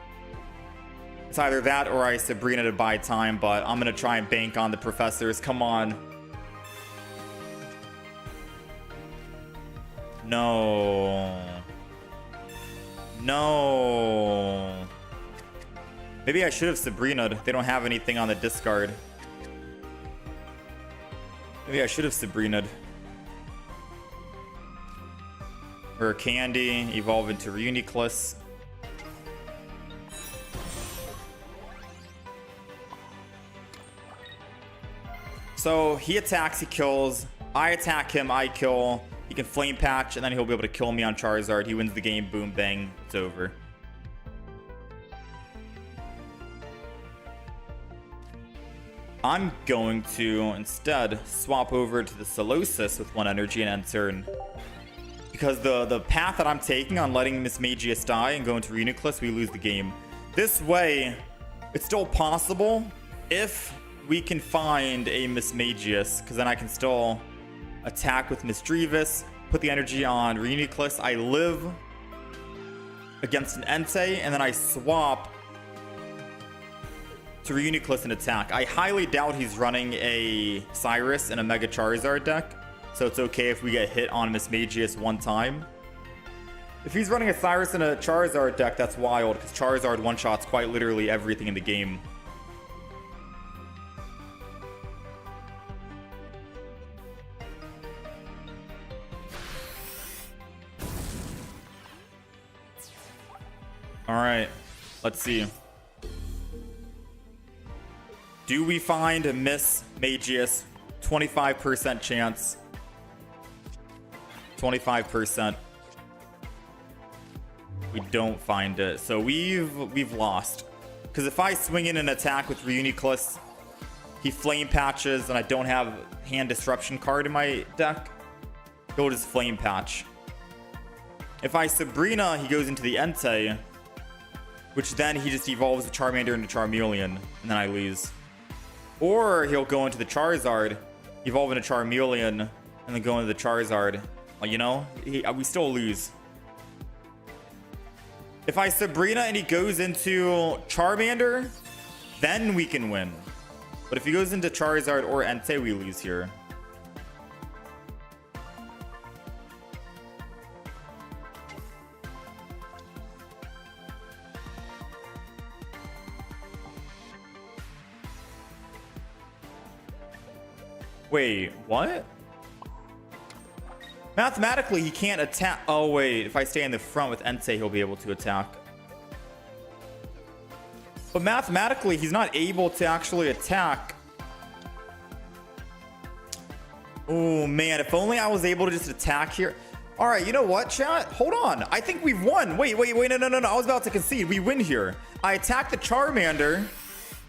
It's either that or I Sabrina to buy time, but I'm going to try and bank on the professors. Come on. No. No. Maybe I should have Sabrina'd. They don't have anything on the discard. Maybe I should have Sabrina'd. Or Candy, evolve into Reuniclus. So he attacks, he kills. I attack him, I kill. He can flame patch, and then he'll be able to kill me on Charizard. He wins the game, boom, bang, it's over. I'm going to instead swap over to the Solosis with 1 energy and end turn. Because the path that I'm taking on letting Mismagius die and go into Reuniclus, we lose the game. This way, it's still possible if we can find a Mismagius, because then I can still attack with Misdreavus, put the energy on Reuniclus. I live against an Entei, and then I swap to Reuniclus and attack. I highly doubt he's running a Cyrus in a Mega Charizard deck, so it's okay if we get hit on Mismagius one time. If he's running a Cyrus in a Charizard deck, that's wild, because Charizard one-shots quite literally everything in the game. Alright, let's see. Do we find a Mismagius? 25% chance. 25%. We don't find it. So we've lost. Because if I swing in an attack with Reuniclus, he flame patches and I don't have hand disruption card in my deck, he'll just flame patch. If I Sabrina, he goes into the Entei, which then he just evolves the Charmander into Charmeleon, and then I lose. Or he'll go into the Charizard, evolve into Charmeleon, and then go into the Charizard. Well, you know, we still lose. If I Sabrina and he goes into Charmander, then we can win. But if he goes into Charizard or Entei, we lose here. Wait, what? Mathematically, he can't attack. Oh, wait. If I stay in the front with Entei, he'll be able to attack. But mathematically, he's not able to actually attack. Oh, man. If only I was able to just attack here. All right, you know what, chat? Hold on. I think we've won. Wait. No. I was about to concede. We win here. I attacked the Charmander.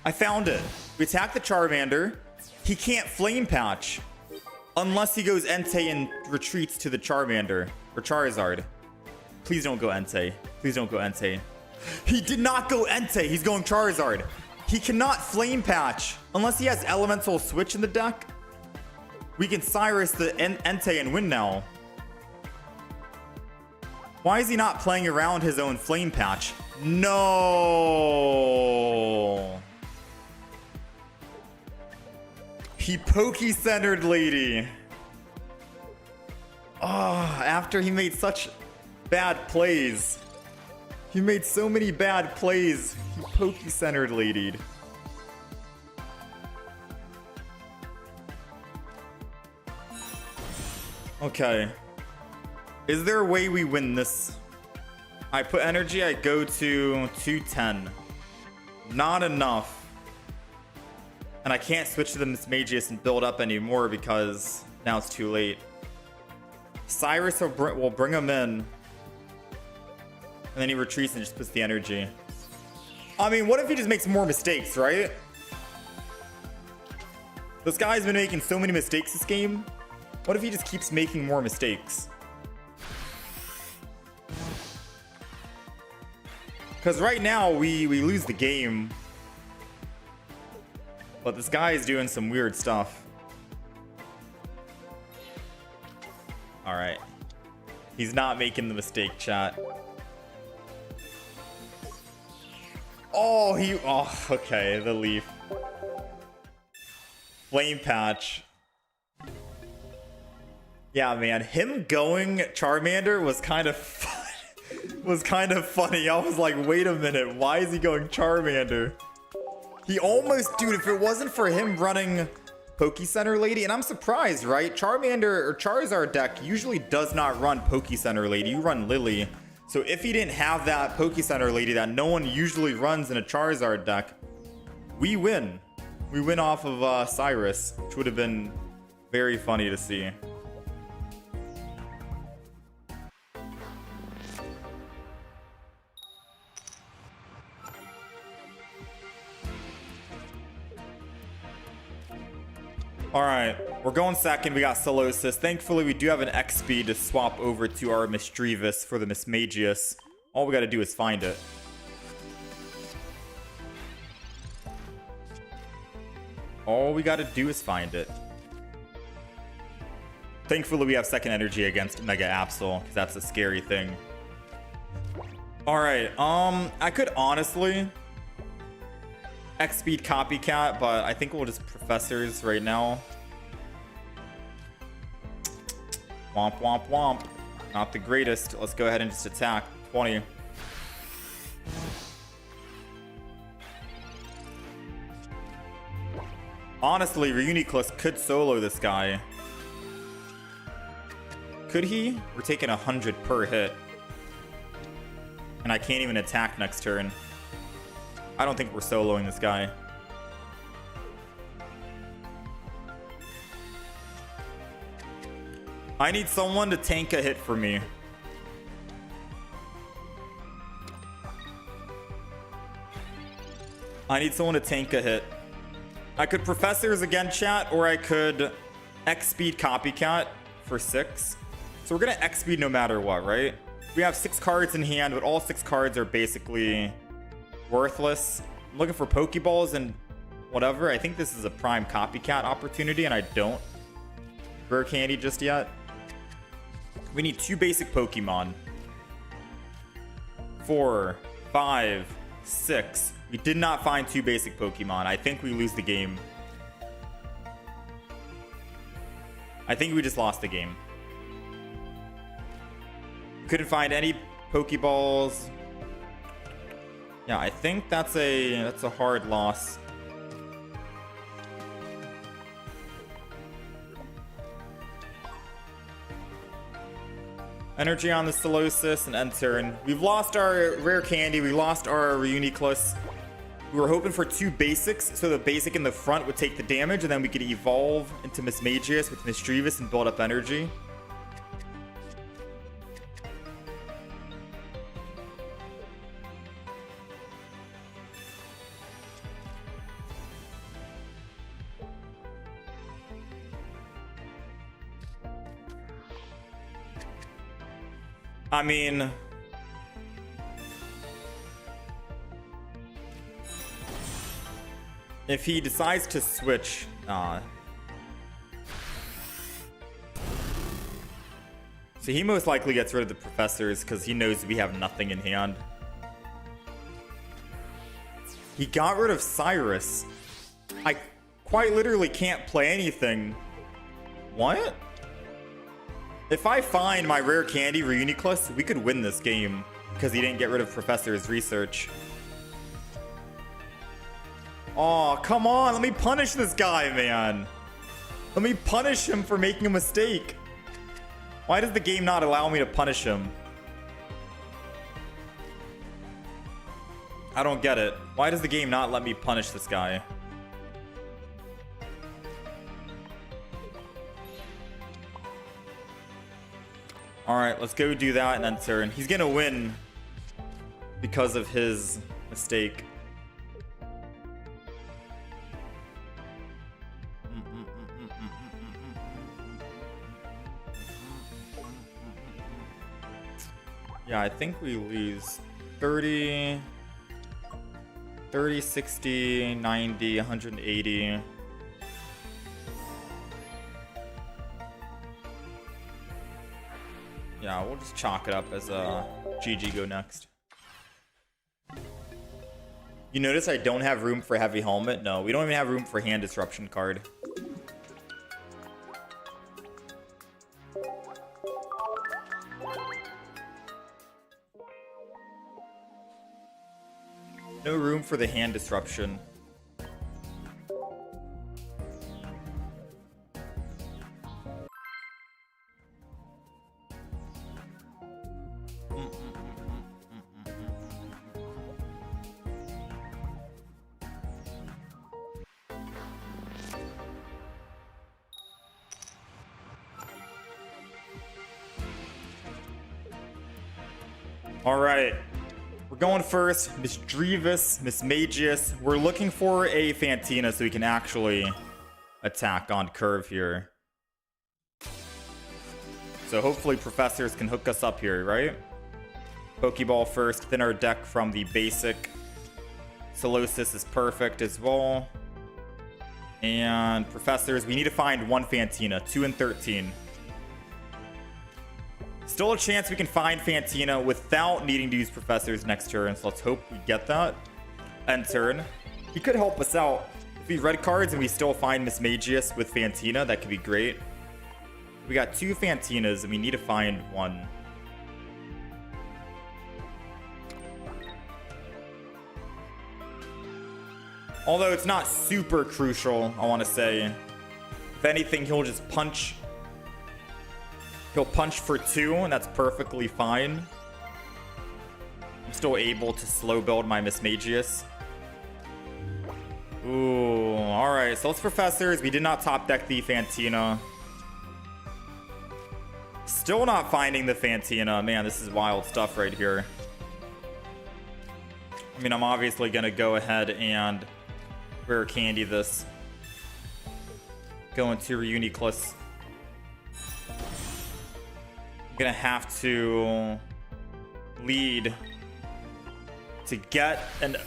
I found it. We attacked the Charmander. He can't flame patch unless he goes Entei and retreats to the Charmander or Charizard. Please don't go Entei. Please don't go Entei. He did not go Entei. He's going Charizard. He cannot flame patch unless he has Elemental Switch in the deck. We can Cyrus the Entei and win now. Why is he not playing around his own flame patch? No. He Poke-centered lady. Oh, after he made such bad plays. He made so many bad plays. He Poke-centered ladied. Okay. Is there a way we win this? I put energy, I go to 210. Not enough. And I can't switch to the Mismagius and build up anymore because now it's too late. Cyrus will bring him in. And then he retreats and just puts the energy. I mean, what if he just makes more mistakes, right? This guy's been making so many mistakes this game. What if he just keeps making more mistakes? Because right now, we lose the game. But this guy is doing some weird stuff. Alright. He's not making the mistake, chat. Oh, okay, the leaf. Flame Patch. Yeah, man, him going Charmander was kind of funny. I was like, wait a minute, why is he going Charmander? He almost, dude, if it wasn't for him running Poke Center Lady, and I'm surprised, right? Charmander or Charizard deck usually does not run Poke Center Lady. You run Lily. So if he didn't have that Poke Center Lady that no one usually runs in a Charizard deck, we win. We win off of Cyrus, which would have been very funny to see. All right, we're going second. We got Solosis. Thankfully, we do have an X speed to swap over to our Misdreavus for the Mismagius. All we got to do is find it. All we got to do is find it. Thankfully, we have second energy against Mega Absol, because that's a scary thing. All right, I could honestly X-Speed Copycat, but I think we'll just Professors right now. Womp, womp, womp. Not the greatest. Let's go ahead and just attack. 20. Honestly, Reuniclus could solo this guy. Could he? We're taking 100 per hit. And I can't even attack next turn. I don't think we're soloing this guy. I need someone to tank a hit for me. I need someone to tank a hit. I could Professors again, chat, or I could X-Speed Copycat for 6. So we're going to X-Speed no matter what, right? We have 6 cards in hand, but all 6 cards are basically worthless. I'm looking for Pokeballs and whatever. I think this is a prime Copycat opportunity, and I don't Rare Candy just yet. We need 2 basic Pokemon. 4, 5, 6. We did not find 2 basic Pokemon. I think we lose the game. I think we just lost the game. Couldn't find any Pokeballs. Yeah, I think that's a hard loss. Energy on the Solosis and end turn. We've lost our Rare Candy. We lost our Reuniclus. We were hoping for 2 basics, so the basic in the front would take the damage, and then we could evolve into Mismagius with Misdreavus and build up energy. I mean, if he decides to switch, so he most likely gets rid of the Professors because he knows we have nothing in hand. He got rid of Cyrus. I quite literally can't play anything. What? If I find my Rare Candy Reuniclus, we could win this game because he didn't get rid of Professor's research. Oh, come on. Let me punish this guy, man. Let me punish him for making a mistake. Why does the game not allow me to punish him? I don't get it. Why does the game not let me punish this guy? Alright, let's go do that and then turn. He's gonna win because of his mistake. Yeah, I think we lose 30, 60, 90, 180. Yeah, we'll just chalk it up as a GG go next. You notice I don't have room for Heavy Helmet? No, we don't even have room for Hand Disruption card. No room for the Hand Disruption. All right, we're going first. Mismagius. We're looking for a Fantina so we can actually attack on curve here. So hopefully professors can hook us up here, right? Pokeball first, thin our deck from the basic. Solosis is perfect as well. And professors, we need to find one Fantina, 2 and 13. Still a chance we can find Fantina without needing to use professors next turn, so let's hope we get that. End turn. He could help us out. If we red cards and we still find Mismagius with Fantina, that could be great. We got 2 Fantinas and we need to find one. Although it's not super crucial, I want to say. If anything, he'll just punch. He'll punch for 2, and that's perfectly fine. I'm still able to slow build my Mismagius. Ooh, alright. So let's professors. We did not top deck the Fantina. Still not finding the Fantina. Man, this is wild stuff right here. I mean, I'm obviously going to go ahead and rare candy this. Go into Reuniclus. Gonna have to lead to get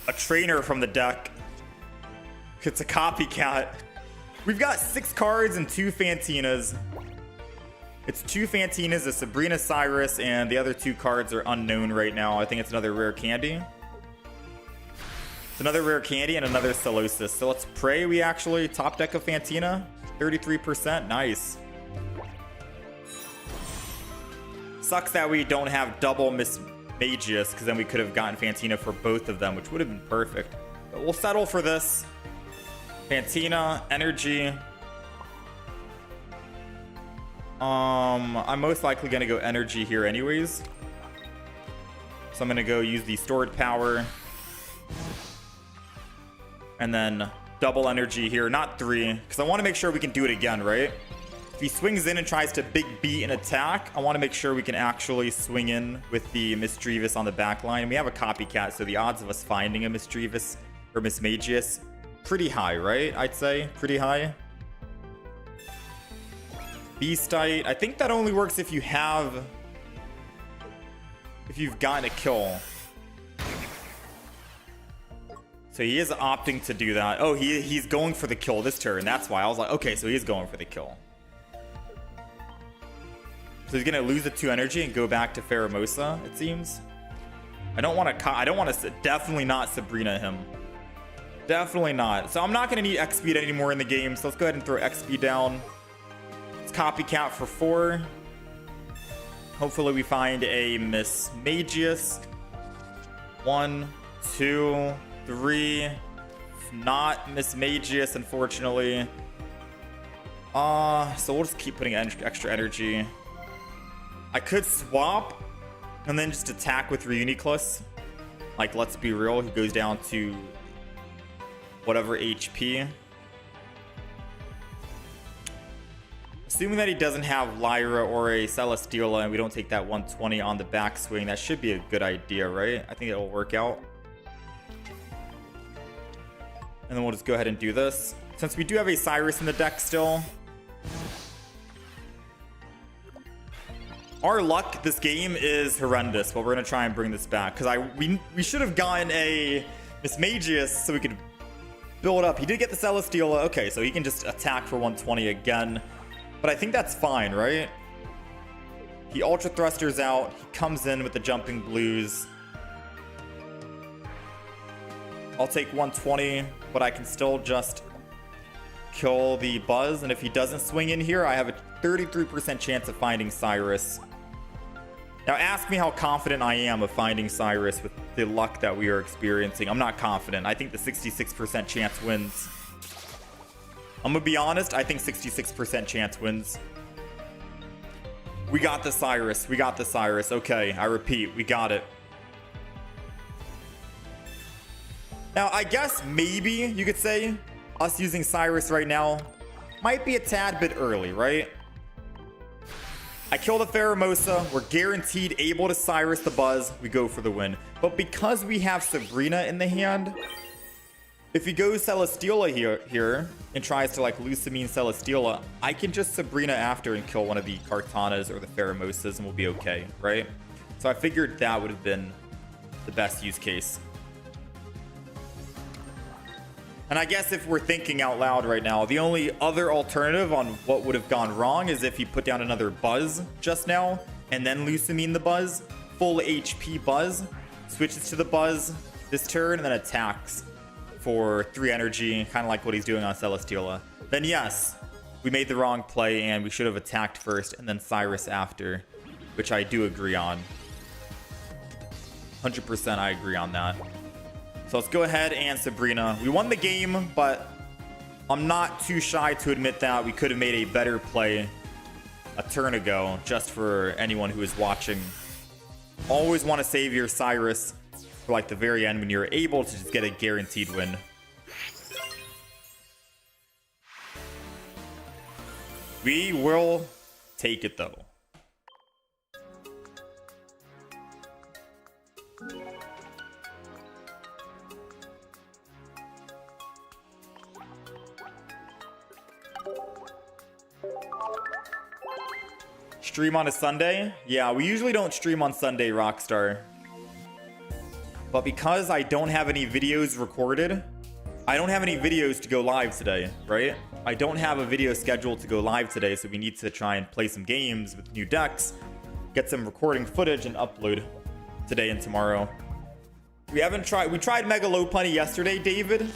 a trainer from the deck. It's a copycat. We've got 6 cards and 2 Fantinas. It's 2 Fantinas, a Sabrina Cyrus, and the other 2 cards are unknown right now. I think it's another rare candy. It's another rare candy and another Solosis. So let's pray we actually top deck a Fantina. 33%, nice. Sucks that we don't have double Mismagius, because then we could have gotten Fantina for both of them, which would have been perfect. But we'll settle for this. Fantina, energy. I'm most likely going to go energy here anyways. So I'm going to go use the stored power. And then double energy here, not 3, because I want to make sure we can do it again, right? If he swings in and tries to big beat and attack, I want to make sure we can actually swing in with the Misdreavus on the back line. We have a copycat, so the odds of us finding a Misdreavus or Mismagius, pretty high, right? I'd say pretty high. Beastite, I think that only works if you've gotten a kill. So he is opting to do that. Oh, he's going for the kill this turn. That's why I was like, okay, so he is going for the kill. So he's gonna lose the 2 energy and go back to Pheromosa, it seems. I don't want to definitely not Sabrina him. Definitely not. So I'm not gonna need X speed anymore in the game. So let's go ahead and throw X speed down. Let's copycat for 4. Hopefully we find a Mismagius. 1, 2, 3. Not Mismagius, unfortunately. So we'll just keep putting extra energy. I could swap and then just attack with Reuniclus. Like, let's be real, he goes down to whatever HP. Assuming that he doesn't have Lyra or a Celesteela and we don't take that 120 on the backswing, that should be a good idea, right? I think it'll work out. And then we'll just go ahead and do this. Since we do have a Cyrus in the deck still, our luck this game is horrendous, but we're gonna try and bring this back because we should have gotten a Mismagius so we could build up. He did get the Celesteela. Okay, so he can just attack for 120 again, but I think that's fine, right? He Ultra Thrusters out. He comes in with the Jumping Blues. I'll take 120, but I can still just kill the Buzz. And if he doesn't swing in here, I have a 33% chance of finding Cyrus. Now ask me how confident I am of finding Cyrus with the luck that we are experiencing. I'm not confident. I think the 66% chance wins. I'm gonna be honest, I think 66% chance wins. We got the Cyrus. We got the Cyrus. Okay, I repeat, we got it. Now, I guess maybe you could say us using Cyrus right now might be a tad bit early, right? I kill the Pheromosa. We're guaranteed able to Cyrus the Buzz. We go for the win. But because we have Sabrina in the hand, if he goes Celesteela here and tries to like Lusamine Celesteela, I can just Sabrina after and kill one of the Kartanas or the Pheromosas and we'll be okay, right? So I figured that would have been the best use case. And I guess if we're thinking out loud right now, the only other alternative on what would have gone wrong is if he put down another Buzz just now and then Lusamine the Buzz, full HP Buzz, switches to the Buzz this turn and then attacks for 3 energy, kind of like what he's doing on Celesteela. Then yes, we made the wrong play and we should have attacked first and then Cyrus after, which I do agree on. 100% I agree on that. So let's go ahead and Sabrina. We won the game, but I'm not too shy to admit that we could have made a better play a turn ago, just for anyone who is watching. Always want to save your Cyrus for like the very end when you're able to just get a guaranteed win. We will take it though. Stream on a Sunday? Yeah, we usually don't stream on Sunday, Rockstar. But because I don't have any videos recorded, I don't have any videos to go live today, right? I don't have a video scheduled to go live today, so we need to try and play some games with new decks, get some recording footage, and upload today and tomorrow. We tried Mega Lopunny yesterday, David.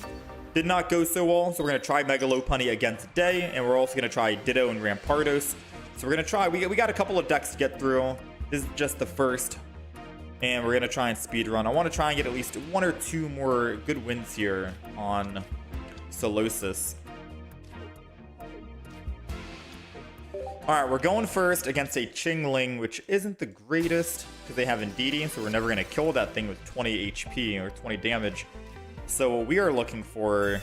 Did not go so well, so we're going to try Mega Lopunny again today, and we're also going to try Ditto and Rampardos. So we're going to try, we got a couple of decks to get through. This is just the first. And we're going to try and speed run. I want to try and get at least 1 or 2 more good wins here on Solosis. Alright, we're going first against a Chingling, which isn't the greatest because they have Indeedee, so we're never going to kill that thing with 20 HP or 20 damage. So what we are looking for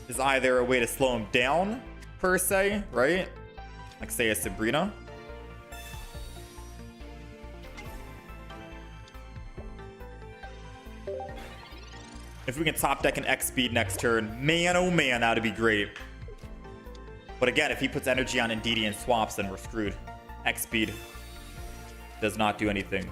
is either a way to slow him down, per se, right? Like say a Sabrina. If we can top deck an X speed next turn, man oh man, that'd be great. But again, if he puts energy on Indeedee and swaps, then we're screwed. X speed does not do anything.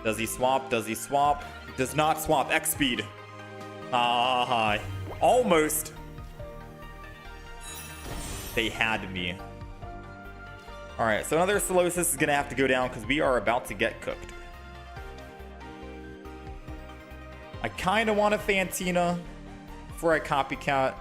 Does he swap? Does he swap? Does not swap. X speed. Ah, almost. They had me. All right, so another Solosis is gonna have to go down because we are about to get cooked. I kind of want a Fantina before I copycat.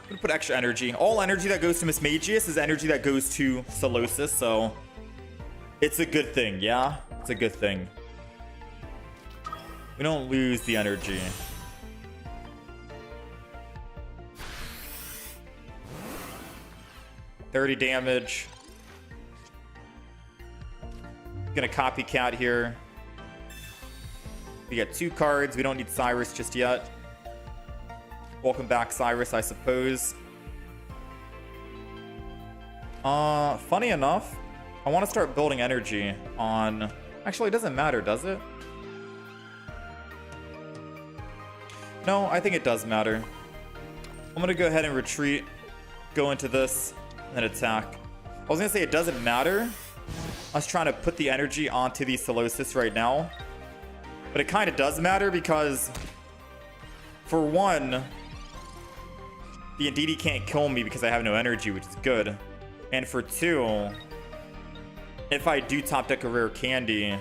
I'm gonna put extra energy. All energy that goes to Mismagius is energy that goes to Solosis, so it's a good thing, yeah? It's a good thing. We don't lose the energy. $30 damage. Gonna copycat here. We got 2 cards. We don't need Cyrus just yet. Welcome back, Cyrus, I suppose. Funny enough, I want to start building energy on... Actually, it doesn't matter, does it? No, I think it does matter. I'm gonna go ahead and retreat, go into this, and then attack. I was gonna say it doesn't matter. I was trying to put the energy onto the Solosis right now. But it kind of does matter because For one, the Indeedee can't kill me because I have no energy, which is good. And for two, if I do top deck a rare candy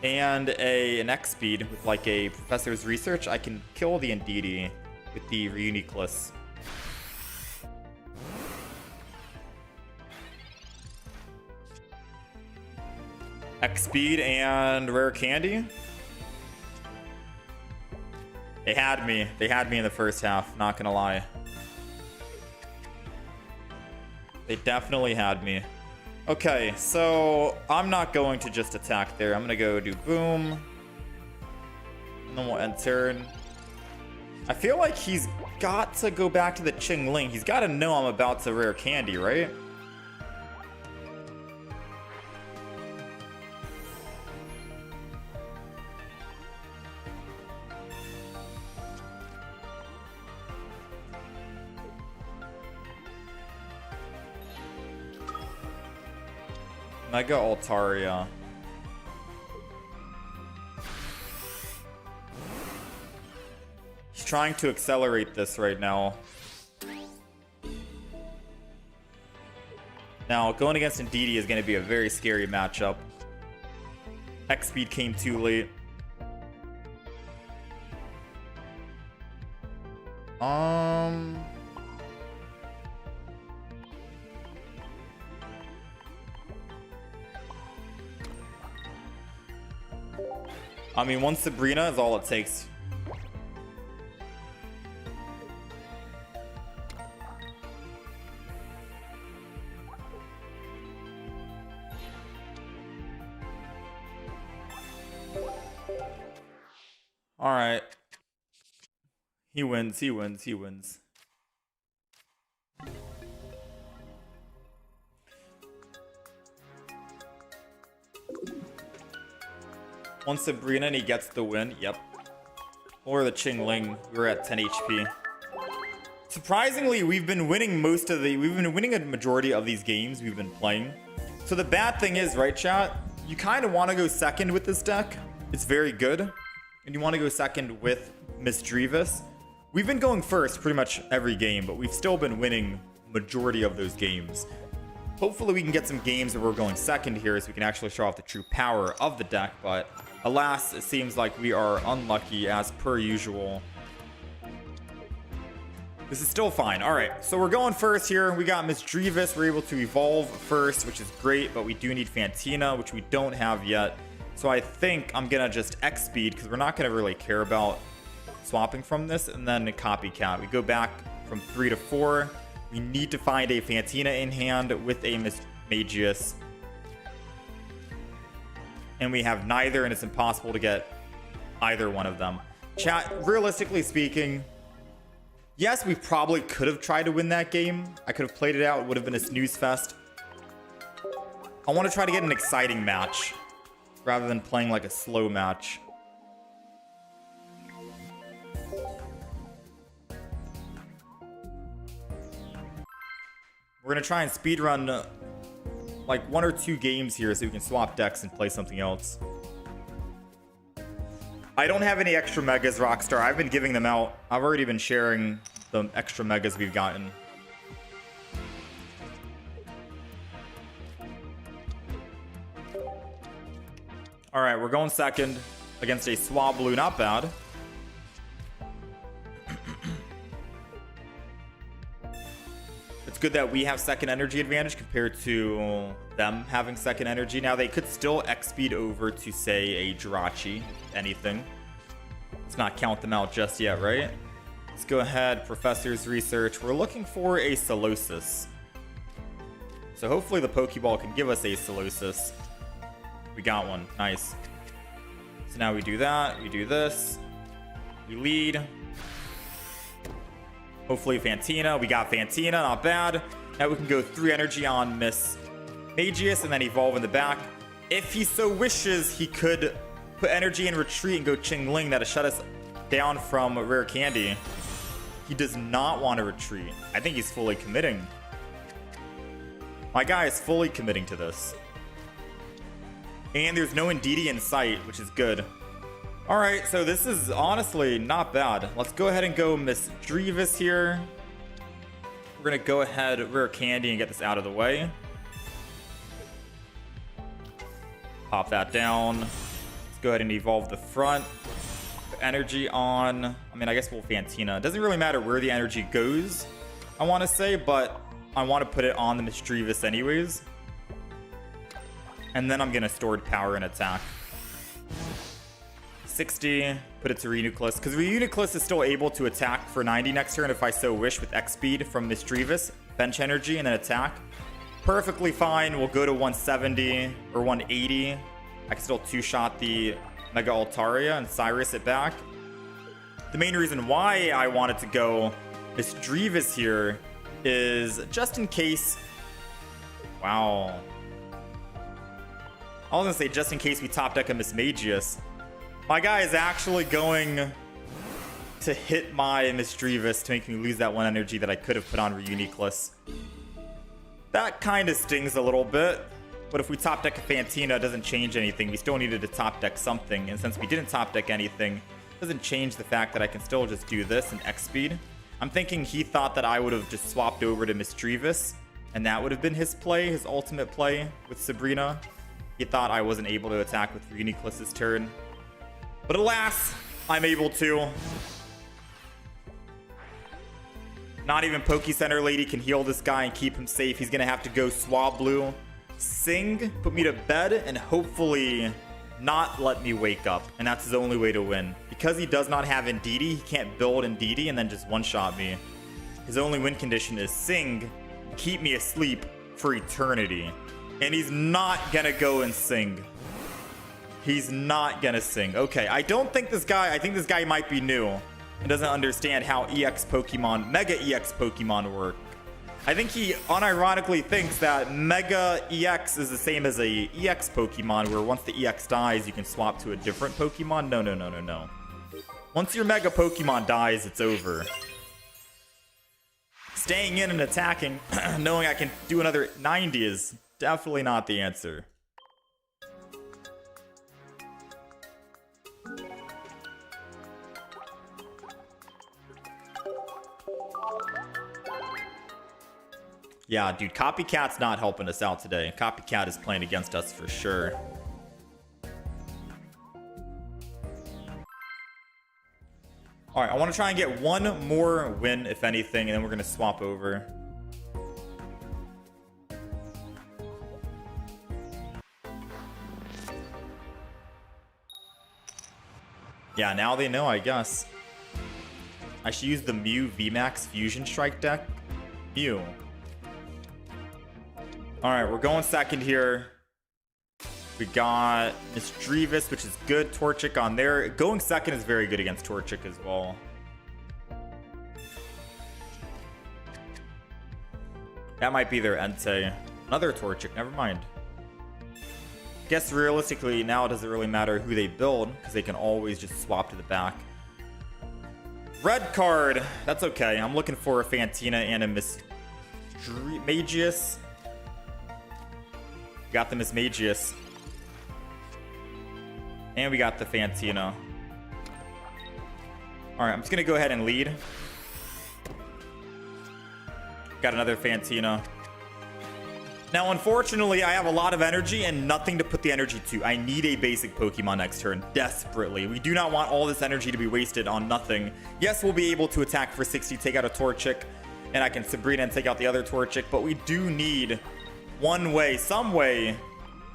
and an X speed with like a Professor's Research, I can kill the Indeedee with the Reuniclus. X speed and rare candy. They had me. They had me in the first half, not gonna lie. They definitely had me. Okay, so I'm not going to just attack there. I'm gonna go do boom. And then we'll end turn. I feel like he's got to go back to the Qingling. He's got to know I'm about to rare candy, right? Mega Altaria. He's trying to accelerate this right now. Now, going against Indeedee is going to be a very scary matchup. X speed came too late. I mean, one Sabrina is all it takes. All right. He wins, he wins, he wins. One Sabrina and he gets the win. Yep. Or the Qingling. We were at 10 HP. Surprisingly, we've been winning a majority of these games we've been playing. So the bad thing is, right, chat? You kind of want to go second with this deck. It's very good. And you want to go second with Mismagius. We've been going first pretty much every game, but we've still been winning majority of those games. Hopefully we can get some games where we're going second here so we can actually show off the true power of the deck, but alas, it seems like we are unlucky as per usual. This is still fine. All right, so we're going first here. We got Mismagius. We're able to evolve first, which is great, but we do need Fantina, which we don't have yet. So I think I'm gonna just X speed because we're not gonna really care about swapping from this, and then a copycat. We go back from 3 to 4. We need to find a Fantina in hand with a Mismagius. And we have neither, and it's impossible to get either one of them. Chat, realistically speaking, yes, we probably could have tried to win that game. I could have played it out. It would have been a snooze fest. I want to try to get an exciting match rather than playing like a slow match. We're going to try and speedrun like 1 or 2 games here so we can swap decks and play something else. I don't have any extra megas, Rockstar. I've been giving them out. I've already been sharing the extra megas we've gotten. All right, we're going second against a Swablu. Not bad. It's good that we have second energy advantage compared to them having second energy. Now, they could still X speed over to, say, a Jirachi, anything. Let's not count them out just yet, right? Let's go ahead, Professor's Research. We're looking for a Solosis. So hopefully the Pokeball can give us a Solosis. We got one. Nice. So now we do that. We do this. We lead. Hopefully Fantina. We got Fantina. Not bad. Now we can go 3 energy on Mismagius and then evolve in the back. If he so wishes, he could put energy in retreat and go Qingling. That'll shut us down from rare candy. He does not want to retreat. I think he's fully committing. My guy is fully committing to this. And there's no Indeedee in sight, which is good. All right, so this is honestly not bad. Let's go ahead and go Mismagius here. We're gonna go ahead, Rare Candy, and get this out of the way. Pop that down. Let's go ahead and evolve the front. Put energy on. I mean, I guess we'll Fantina. It doesn't really matter where the energy goes, I want to say, but I want to put it on the Mismagius anyways. And then I'm gonna stored power and attack. 60, put it to Reuniclus, because Reuniclus is still able to attack for 90 next turn if I so wish with X speed from Mismagius, bench energy, and then attack. Perfectly fine. We'll go to 170 or 180. I can still two-shot the Mega Altaria and Cyrus it back. The main reason why I wanted to go Mismagius here is just in case... Wow. I was going to say just in case we top deck a Mismagius. My guy is actually going to hit my Mismagius to make me lose that one energy that I could have put on Reuniclus. That kind of stings a little bit, but if we top deck a Fantina, it doesn't change anything. We still needed to top deck something, and since we didn't top deck anything, it doesn't change the fact that I can still just do this and X speed. I'm thinking he thought that I would have just swapped over to Mismagius, and that would have been his play, his ultimate play with Sabrina. He thought I wasn't able to attack with Reuniclus's turn. But alas, I'm able to. Not even Poke Center Lady can heal this guy and keep him safe. He's going to have to go Swablu, Sing, put me to bed, and hopefully not let me wake up. And that's his only way to win. Because he does not have Indeedee, he can't build Indeedee and then just one-shot me. His only win condition is Sing, keep me asleep for eternity. And he's not going to go and Sing. He's not gonna Sing. Okay, I don't think this guy... I think this guy might be new and doesn't understand how EX Pokemon, Mega EX Pokemon work. I think he unironically thinks that Mega EX is the same as a EX Pokemon, where once the EX dies, you can swap to a different Pokemon. No, no, no, no, no. Once your Mega Pokemon dies, it's over. Staying in and attacking, knowing I can do another 90 is definitely not the answer. Yeah, dude, Copycat's not helping us out today. Copycat is playing against us for sure. All right, I want to try and get one more win, if anything, and then we're going to swap over. Yeah, now they know, I guess. I should use the Mew VMAX Fusion Strike deck. Mew. Alright, we're going second here. We got Mismagius, which is good. Torchic on there. Going second is very good against Torchic as well. That might be their Entei. Another Torchic, never mind. Guess realistically, now it doesn't really matter who they build, because they can always just swap to the back. Red card. That's okay. I'm looking for a Fantina and a Mismagius. Got the Mismagius. And we got the Fantina. Alright, I'm just going to go ahead and lead. Got another Fantina. Now, unfortunately, I have a lot of energy and nothing to put the energy to. I need a basic Pokemon next turn, desperately. We do not want all this energy to be wasted on nothing. Yes, we'll be able to attack for 60, take out a Torchic, and I can Sabrina and take out the other Torchic, but we do need one way, some way,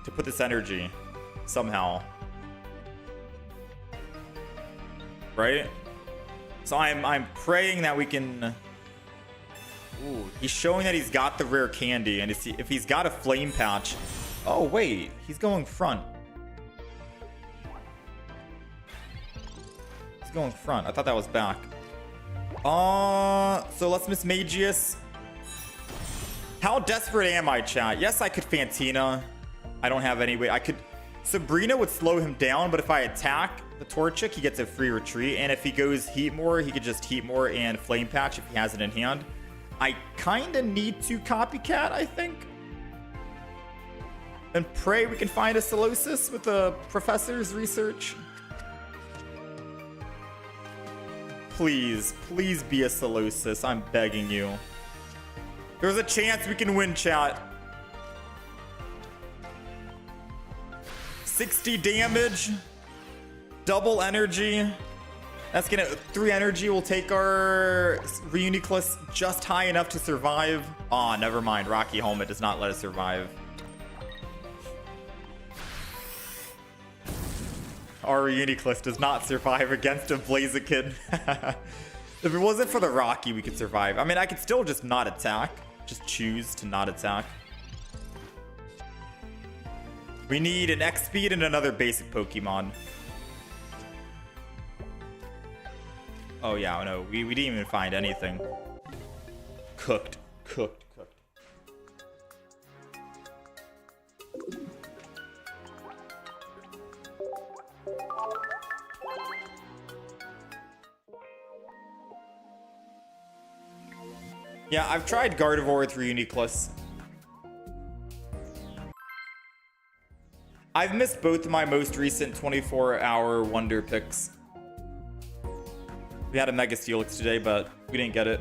to put this energy. Somehow. Right? So I'm praying that we can... Ooh, he's showing that he's got the rare candy, and if he's got a flame patch... Oh, wait. He's going front. He's going front. I thought that was back. So let's Mismagius. How desperate am I, chat? Yes, I could Fantina. I don't have any way. I could... Sabrina would slow him down, but if I attack the Torchic, he gets a free retreat. And if he goes Heat More, he could just Heat More and Flame Patch if he has it in hand. I kind of need to Copycat, I think. And pray we can find a Solosis with the professor's research. please. Please be a Solosis. I'm begging you. There's a chance we can win, chat. 60 damage. Double energy. That's gonna 3 energy will take our Reuniclus just high enough to survive. Aw, never mind. Rocky Helmet does not let us survive. Our Reuniclus does not survive against a Blaziken. If it wasn't for the Rocky, we could survive. I mean, I could still just not attack. Just choose to not attack. We need an X speed and another basic Pokemon. Oh yeah, no, we didn't even find anything. Cooked. Yeah, I've tried Gardevoir with Reuniclus. I've missed both of my most recent 24-hour Wonder picks. We had a Mega Steelix today, but we didn't get it.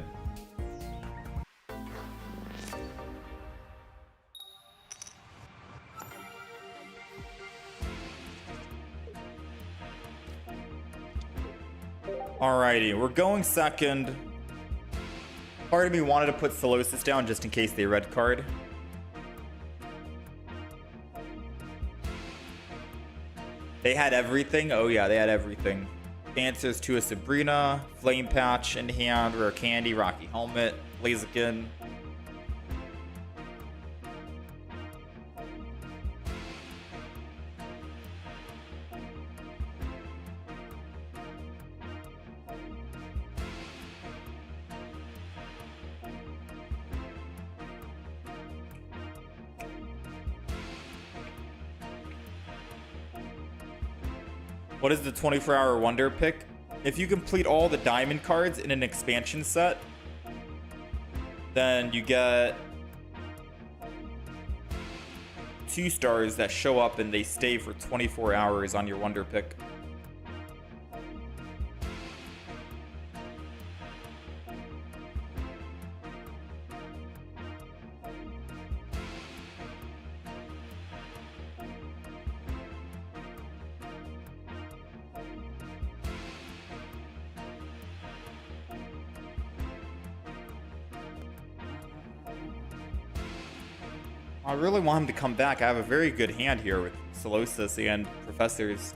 Alrighty, we're going second. Part of me wanted to put Solosis down just in case they red card. They had everything? Oh yeah, they had everything. Answers to a Sabrina, Flame Patch in hand, Rare Candy, Rocky Helmet, Blaziken. What is the 24-hour Wonder pick? If you complete all the diamond cards in an expansion set, then you get 2 stars that show up and they stay for 24 hours on your Wonder pick. I really want him to come back. I have a very good hand here with Solosis and Professors.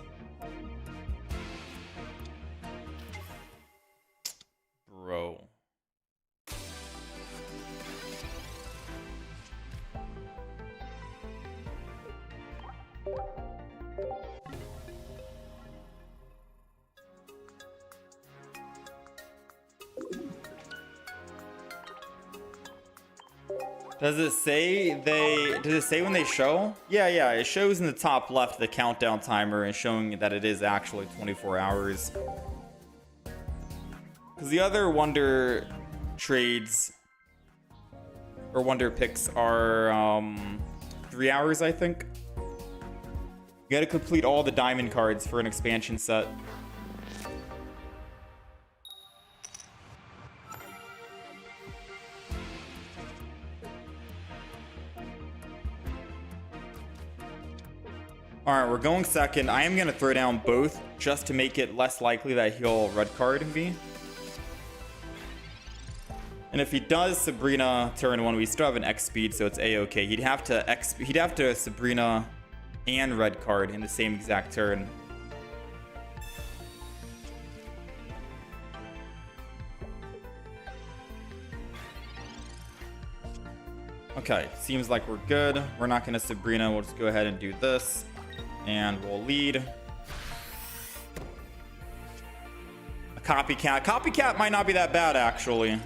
Bro. Does it say when they show? Yeah, it shows in the top left the countdown timer and showing that it is actually 24 hours. Because the other Wonder trades or Wonder picks are 3 hours, I think. You gotta complete all the diamond cards for an expansion set. Alright, we're going second. I am going to throw down both just to make it less likely that he'll red card me. And if he does Sabrina turn 1, we still have an X speed, so it's A-okay. He'd have to Sabrina and red card in the same exact turn. Okay, seems like we're good. We're not going to Sabrina. We'll just go ahead and do this. And we'll lead. A Copycat. Copycat might not be that bad, actually.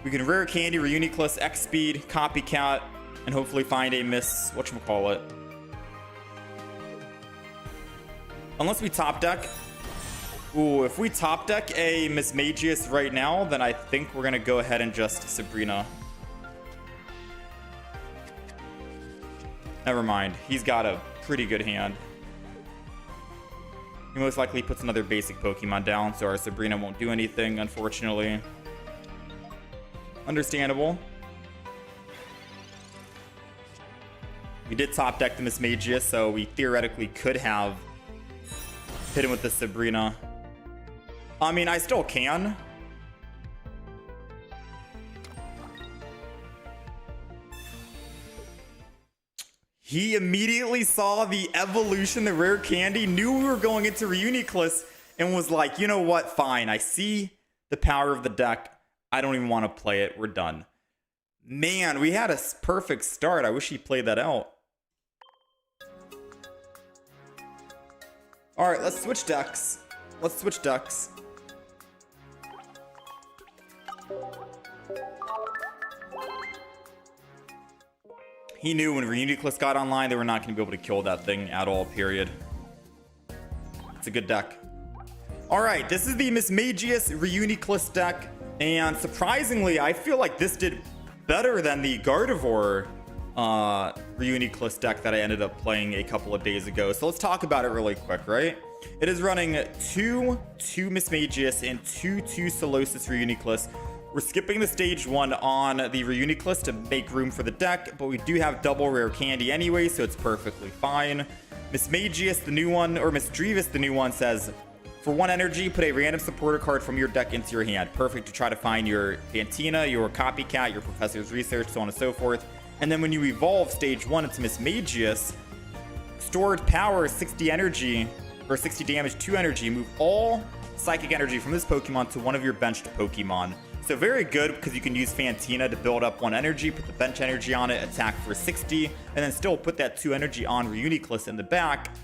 We can Rare Candy, Reuniclus, X Speed, Copycat, and hopefully find a whatchamacallit. Unless we top deck. Ooh, if we top deck a Mismagius right now, then I think we're going to go ahead and just Sabrina. Never mind. He's got a pretty good hand. He most likely puts another basic Pokemon down, so our Sabrina won't do anything, unfortunately. Understandable. We did top deck the Mismagius, so we theoretically could have hit him with the Sabrina. I mean, I still can. He immediately saw the evolution, the rare candy, knew we were going into Reuniclus, and was like, you know what? Fine. I see the power of the deck. I don't even want to play it. We're done. Man, we had a perfect start. I wish he played that out. All right, let's switch decks. Let's switch decks. He knew when Reuniclus got online, they were not going to be able to kill that thing at all, period. It's a good deck. All right, this is the Mismagius Reuniclus deck. And surprisingly, I feel like this did better than the Gardevoir Reuniclus deck that I ended up playing a couple of days ago. So let's talk about it really quick, right? It is running two Mismagius and two Solosis Reuniclus. We're skipping the stage 1 on the Reuniclus to make room for the deck, but we do have double rare candy anyway, so it's perfectly fine. Mismagius, the new one, or Misdreavus, the new one, says, for 1 energy, put a random supporter card from your deck into your hand. Perfect to try to find your Fantina, your Copycat, your Professor's Research, so on and so forth. And then when you evolve stage 1 into Mismagius, stored power 60 energy, or 60 damage 2 energy, move all psychic energy from this Pokemon to one of your benched Pokemon. So very good because you can use Fantina to build up 1 energy, put the bench energy on it, attack for 60, and then still put that 2 energy on Reuniclus in the back.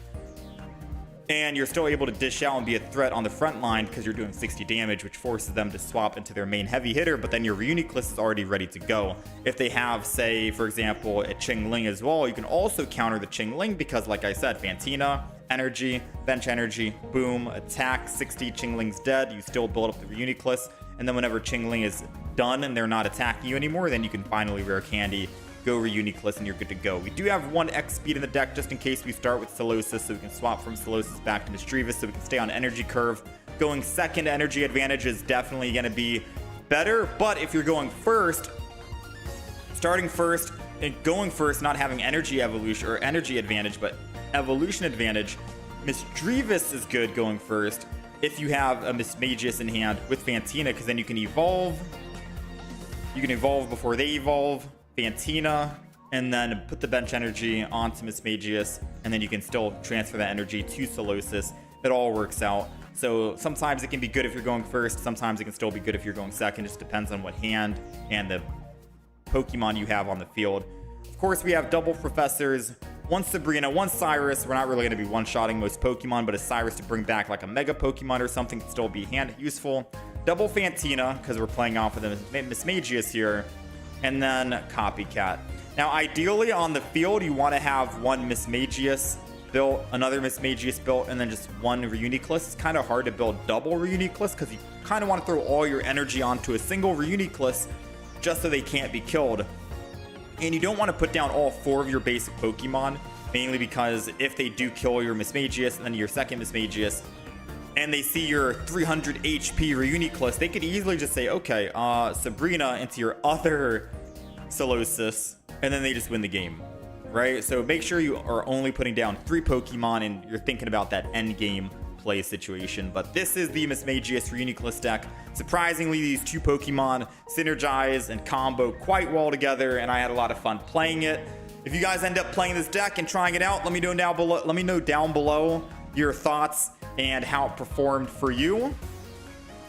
And you're still able to dish out and be a threat on the front line because you're doing 60 damage, which forces them to swap into their main heavy hitter, but then your Reuniclus is already ready to go. If they have, say, for example, a Chingling as well, you can also counter the Chingling because, like I said, Fantina, energy, bench energy, boom, attack, 60, Chingling's dead, you still build up the Reuniclus. And then whenever Chingling is done and they're not attacking you anymore, then you can finally rare candy, go Reuniclus, and you're good to go. We do have 1 X speed in the deck just in case we start with Solosis, so we can swap from Solosis back to Misdreavus so we can stay on energy curve. Going second energy advantage is definitely going to be better, but if you're going first, starting first and going first, not having energy evolution or energy advantage, but evolution advantage, Misdreavus is good going first. If you have a Mismagius in hand with Fantina, because then you can evolve. You can evolve before they evolve, Fantina, and then put the bench energy onto Mismagius, and then you can still transfer that energy to Solosis. It all works out. So sometimes it can be good if you're going first, sometimes it can still be good if you're going second. It just depends on what hand and the Pokemon you have on the field. Of course, we have double Professors, 1 Sabrina, 1 Cyrus. We're not really going to be one-shotting most Pokemon, but a Cyrus to bring back like a Mega Pokemon or something can still be useful. Double Fantina, because we're playing off of the Mismagius here. And then Copycat. Now, ideally on the field, you want to have 1 Mismagius built, another Mismagius built, and then just 1 Reuniclus. It's kind of hard to build double Reuniclus because you kind of want to throw all your energy onto a single Reuniclus just so they can't be killed. And you don't want to put down all 4 of your basic Pokemon, mainly because if they do kill your Mismagius and then your second Mismagius, and they see your 300 HP Reuniclus, they could easily just say, okay, Sabrina into your other Solosis, and then they just win the game, right? So make sure you are only putting down 3 Pokemon and you're thinking about that end game play situation. But this is the Mismagius Reuniclus deck. Surprisingly, these 2 Pokemon synergize and combo quite well together, and I had a lot of fun playing it. If you guys end up playing this deck and trying it out, let me know down below. Let me know down below your thoughts and how it performed for you.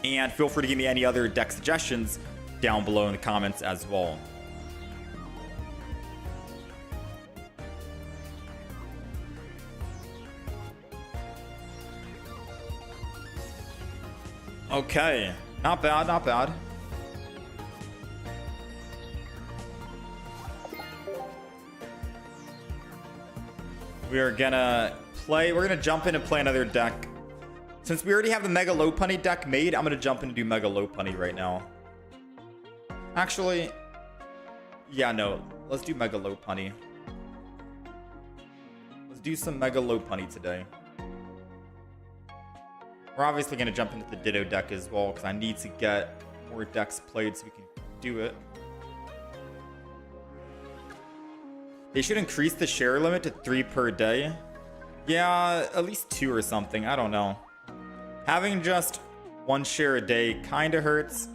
And feel free to give me any other deck suggestions down below in the comments as well. Okay, not bad, not bad. We are gonna play, we're gonna jump in and play another deck. Since we already have the Mega Lopunny deck made, I'm gonna jump in and do Mega Lopunny right now. Actually, yeah, no, let's do Mega Lopunny. Let's do some Mega Lopunny today. We're obviously going to jump into the Ditto deck as well because I need to get more decks played so we can do it. They should increase the share limit to 3 per day. Yeah, at least 2 or something. I don't know. Having just 1 share a day kind of hurts.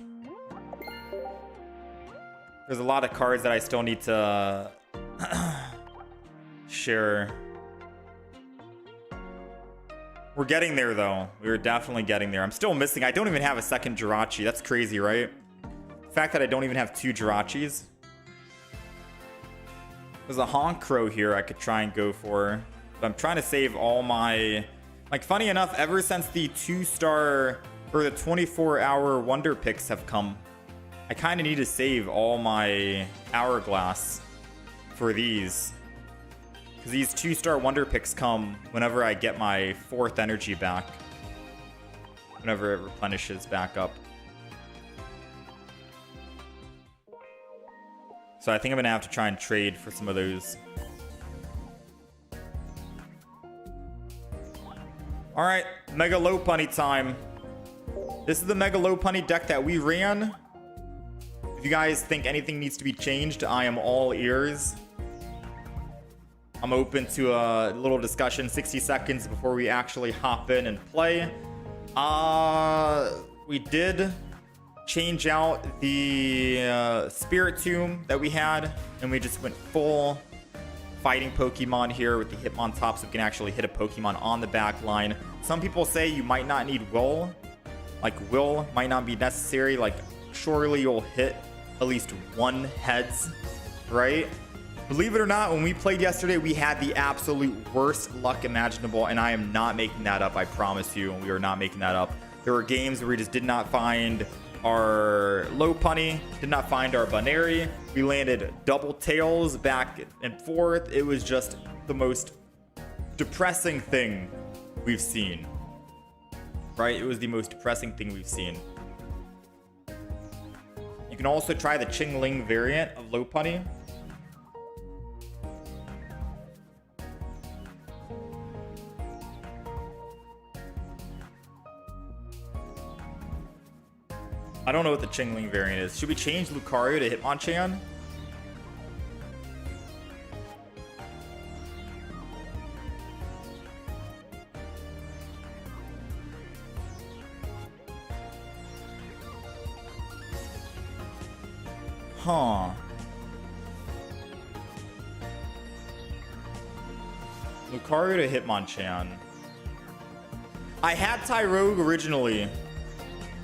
There's a lot of cards that I still need to share. We're getting there, though. We're definitely getting there. I'm still missing. I don't even have a second Jirachi. That's crazy, right? The fact that I don't even have 2 Jirachis. There's a Honk Crow here I could try and go for. But I'm trying to save all my... Like, funny enough, ever since the 2-star or the 24-hour Wonder Picks have come, I kind of need to save all my Hourglass for these. Because these 2-star Wonder Picks come whenever I get my 4th energy back. Whenever it replenishes back up. So I think I'm going to have to try and trade for some of those. Alright, Mega Lopunny time. This is the Mega Lopunny deck that we ran. If you guys think anything needs to be changed, I am all ears. I'm open to a little discussion, 60 seconds before we actually hop in and play. We did change out the Spirit Tomb that we had, and we just went full fighting Pokemon here with the Hitmontop, so we can actually hit a Pokemon on the back line. Some people say you might not need Will. Like, Will might not be necessary. Like, surely you'll hit at least 1 heads, right? Believe it or not, when we played yesterday, we had the absolute worst luck imaginable, and I am not making that up, I promise you. We are not making that up. There were games where we just did not find our Lopunny, did not find our Baneri. We landed double tails back and forth. It was just the most depressing thing we've seen. Right? It was the most depressing thing we've seen. You can also try the Qingling variant of Lopunny. I don't know what the Qingling variant is. Should we change Lucario to Hitmonchan? Huh. Lucario to Hitmonchan. I had Tyrogue originally,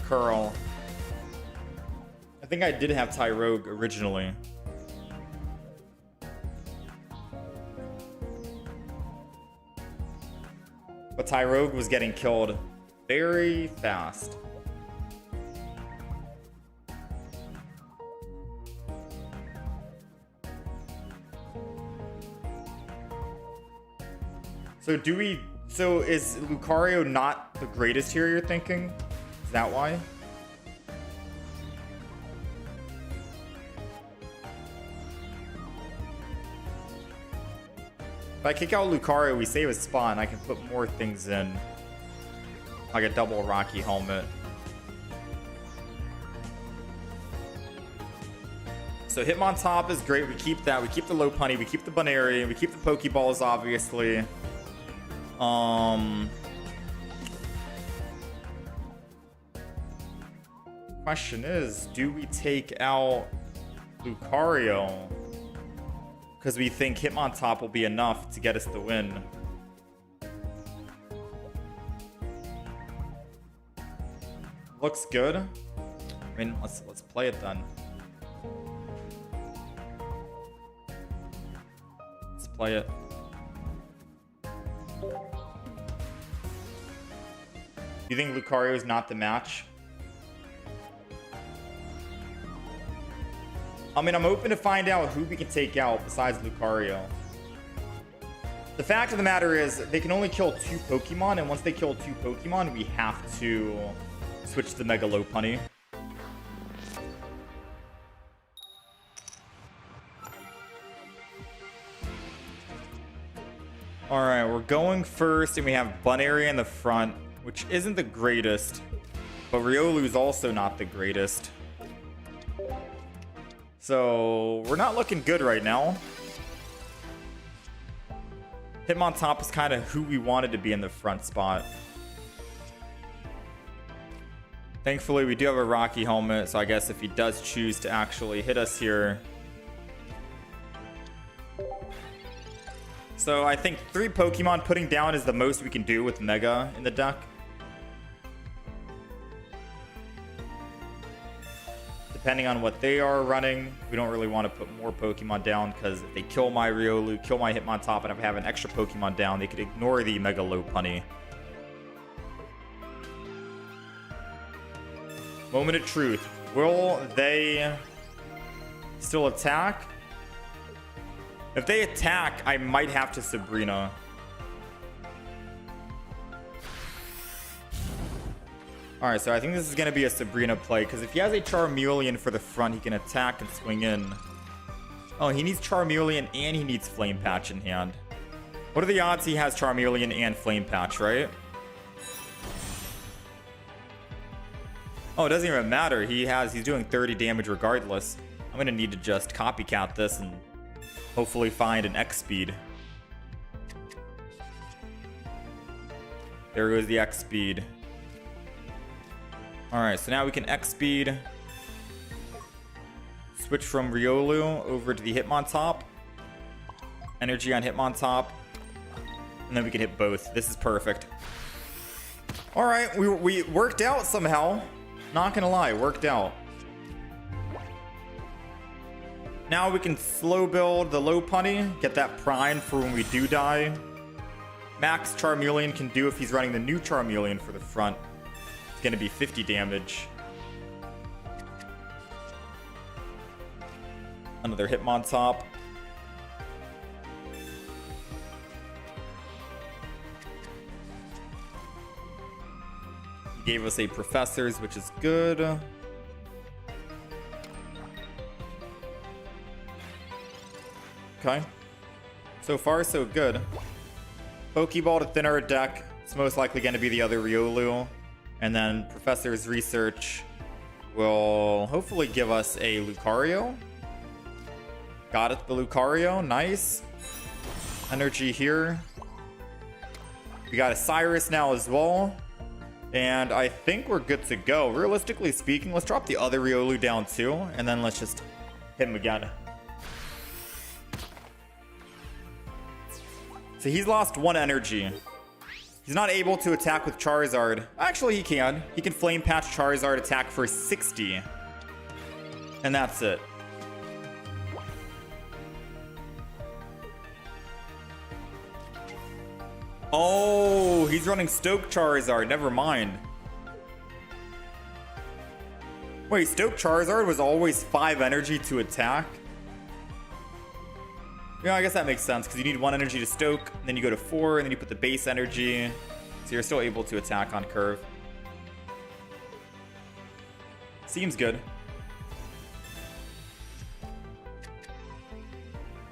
Curl. I think I did have Tyrogue originally. But Tyrogue was getting killed very fast. So is Lucario not the greatest here, you're thinking? Is that why? If I kick out Lucario, we save a spot, and I can put more things in. Like a double Rocky Helmet. So Hitmontop is great. We keep that. We keep the Lopunny. We keep the Baneri. We keep the Pokeballs, obviously. Question is, do we take out Lucario? Because we think Hitmontop will be enough to get us the win. Looks good. I mean, let's play it then. Let's play it. You think Lucario is not the match? I mean, I'm open to find out who we can take out besides Lucario. The fact of the matter is, they can only kill 2 Pokemon, and once they kill 2 Pokemon, we have to switch to the Mega Lopunny. Alright, we're going first, and we have Baneri in the front. which isn't the greatest. But Riolu's also not the greatest. So we're not looking good right now. Hitmontop is kind of who we wanted to be in the front spot. Thankfully, we do have a Rocky helmet, so I guess if he does choose to actually hit us here. So I think 3 Pokemon putting down is the most we can do with Mega in the deck. Depending on what they are running, we don't really want to put more Pokemon down, because if they kill my Riolu, kill my Hitmontop, and if I have an extra Pokemon down, they could ignore the Mega Lopunny. Moment of truth. Will they still attack? If they attack, I might have to Sabrina. Alright, so I think this is going to be a Sabrina play, because if he has a Charmeleon for the front, he can attack and swing in. Oh, he needs Charmeleon and he needs Flame Patch in hand. What are the odds he has Charmeleon and Flame Patch, right? Oh, it doesn't even matter. He's doing 30 damage regardless. I'm going to need to just copycat this and hopefully find an X speed. There goes the X speed. Alright, so now we can X speed. Switch from Riolu over to the Hitmontop. Energy on Hitmontop. And then we can hit both. This is perfect. Alright, we worked out somehow. Not gonna lie, worked out. Now we can slow build the Lopunny, get that prime for when we do die. Max Charmeleon can do if he's running the new Charmeleon for the front. It's gonna be 50 damage. Another Hitmontop. He gave us a Professors, which is good. Okay. So far, so good. Pokeball to thin our deck. It's most likely going to be the other Riolu. And then Professor's Research will hopefully give us a Lucario. Got it, the Lucario. Nice. Energy here. We got a Cyrus now as well. And I think we're good to go. Realistically speaking, let's drop the other Riolu down too. And then let's just hit him again. So he's lost 1 energy. He's not able to attack with Charizard. Actually, he can. He can Flame Patch Charizard, attack for 60. And that's it. Oh, he's running Stoke Charizard. Never mind. Wait, Stoke Charizard was always 5 energy to attack? Yeah, I guess that makes sense, because you need 1 energy to Stoke, and then you go to 4, and then you put the base energy. So you're still able to attack on curve. Seems good.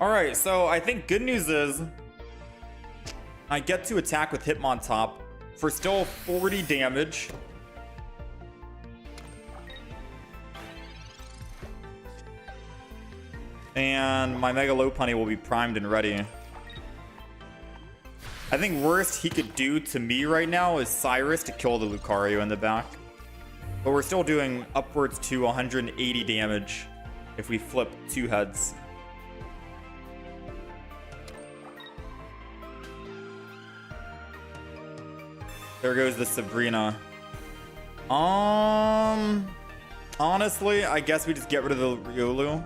Alright, so I think good news is I get to attack with Hitmontop for still 40 damage. And my Mega Lopunny will be primed and ready. I think worst he could do to me right now is Cyrus to kill the Lucario in the back. But we're still doing upwards to 180 damage if we flip 2 heads. There goes the Sabrina. Honestly, I guess we just get rid of the Riolu.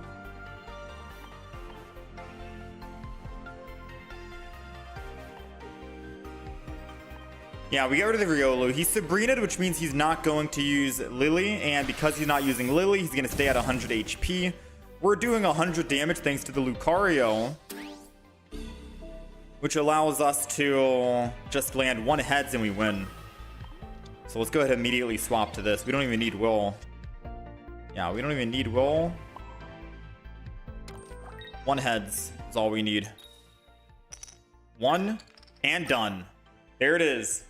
Yeah, we get rid of the Riolu. He's Sabrinaed, which means he's not going to use Lily, and because he's not using Lily, he's going to stay at 100 HP. We're doing 100 damage thanks to the Lucario, which allows us to just land 1 heads and we win. So let's go ahead and immediately swap to this. We don't even need Will. Yeah, we don't even need Will. 1 heads is all we need. 1 and done. There it is.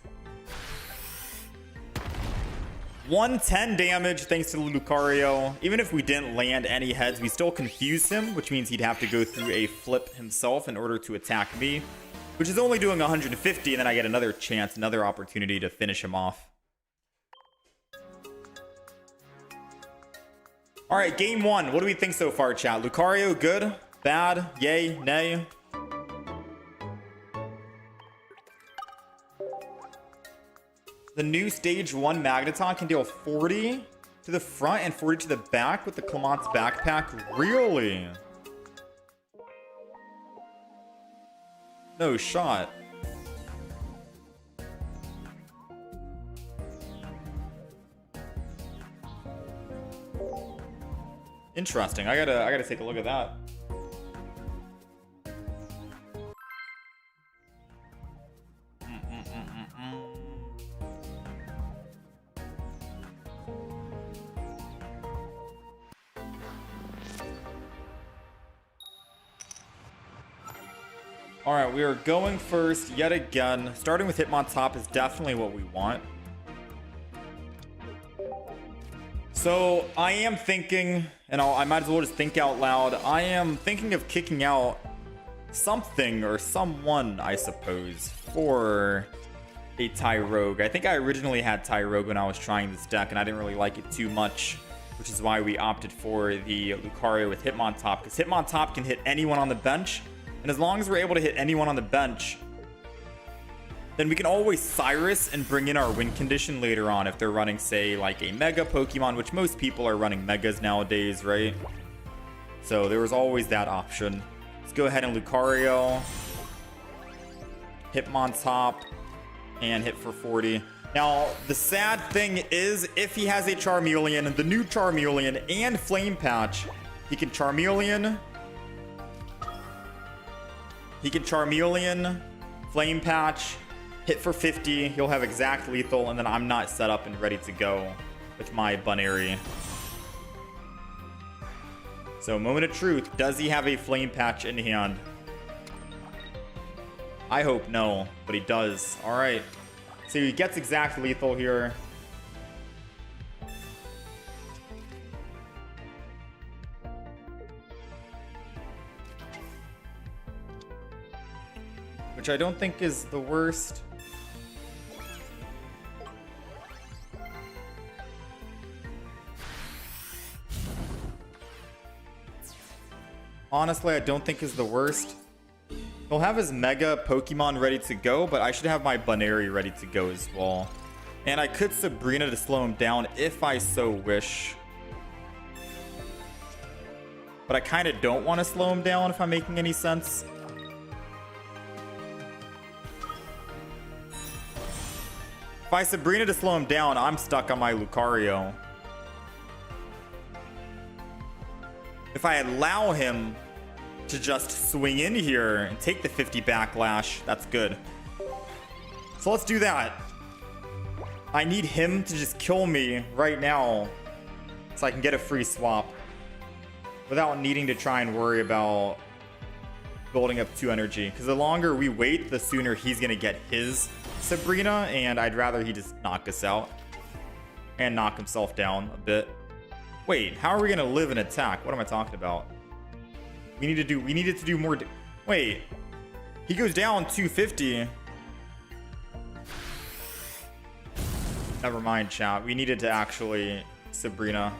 110 damage thanks to Lucario. Even if we didn't land any heads, we still confused him, which means he'd have to go through a flip himself in order to attack me, which is only doing 150, and then I get another chance, another opportunity to finish him off. All right, game one. What do we think so far, chat? Lucario, good? Bad? Yay? Nay? The new stage 1 Magneton can deal 40 to the front and 40 to the back with the Clement's backpack. Really? No shot. Interesting. I gotta take a look at that. Alright, we are going first yet again. Starting with Hitmontop is definitely what we want. So, I am thinking, and I might as well just think out loud, I am thinking of kicking out something or someone, I suppose, for a Tyrogue. I think I originally had Tyrogue when I was trying this deck, and I didn't really like it too much, which is why we opted for the Lucario with Hitmontop, because Hitmontop can hit anyone on the bench. And as long as we're able to hit anyone on the bench, then we can always Cyrus and bring in our win condition later on if they're running, say, like a Mega Pokemon, which most people are running Megas nowadays, right? So there was always that option. Let's go ahead and Lucario, Hitmontop, and hit for 40. Now, the sad thing is, if he has a Charmeleon, the new Charmeleon, and Flame Patch, he can Charmeleon, Flame Patch, hit for 50, he'll have exact lethal, and then I'm not set up and ready to go with my Bunary. So, moment of truth, does he have a Flame Patch in hand? I hope no, but he does. Alright, so he gets exact lethal here. Which I don't think is the worst. Honestly, I don't think is the worst. He'll have his Mega Pokemon ready to go, but I should have my Bunary ready to go as well. And I could Sabrina to slow him down if I so wish. But I kind of don't want to slow him down if I'm making any sense. If I Sabrina to slow him down, I'm stuck on my Lucario. If I allow him to just swing in here and take the 50 backlash, that's good. So let's do that. I need him to just kill me right now so I can get a free swap without needing to try and worry about building up 2 energy. Because the longer we wait, the sooner he's going to get his Sabrina, and I'd rather he just knock us out and knock himself down a bit. Wait, how are we going to live and attack? What am I talking about? We needed to do more. Wait, he goes down 250. Never mind, chat. We needed to actually Sabrina.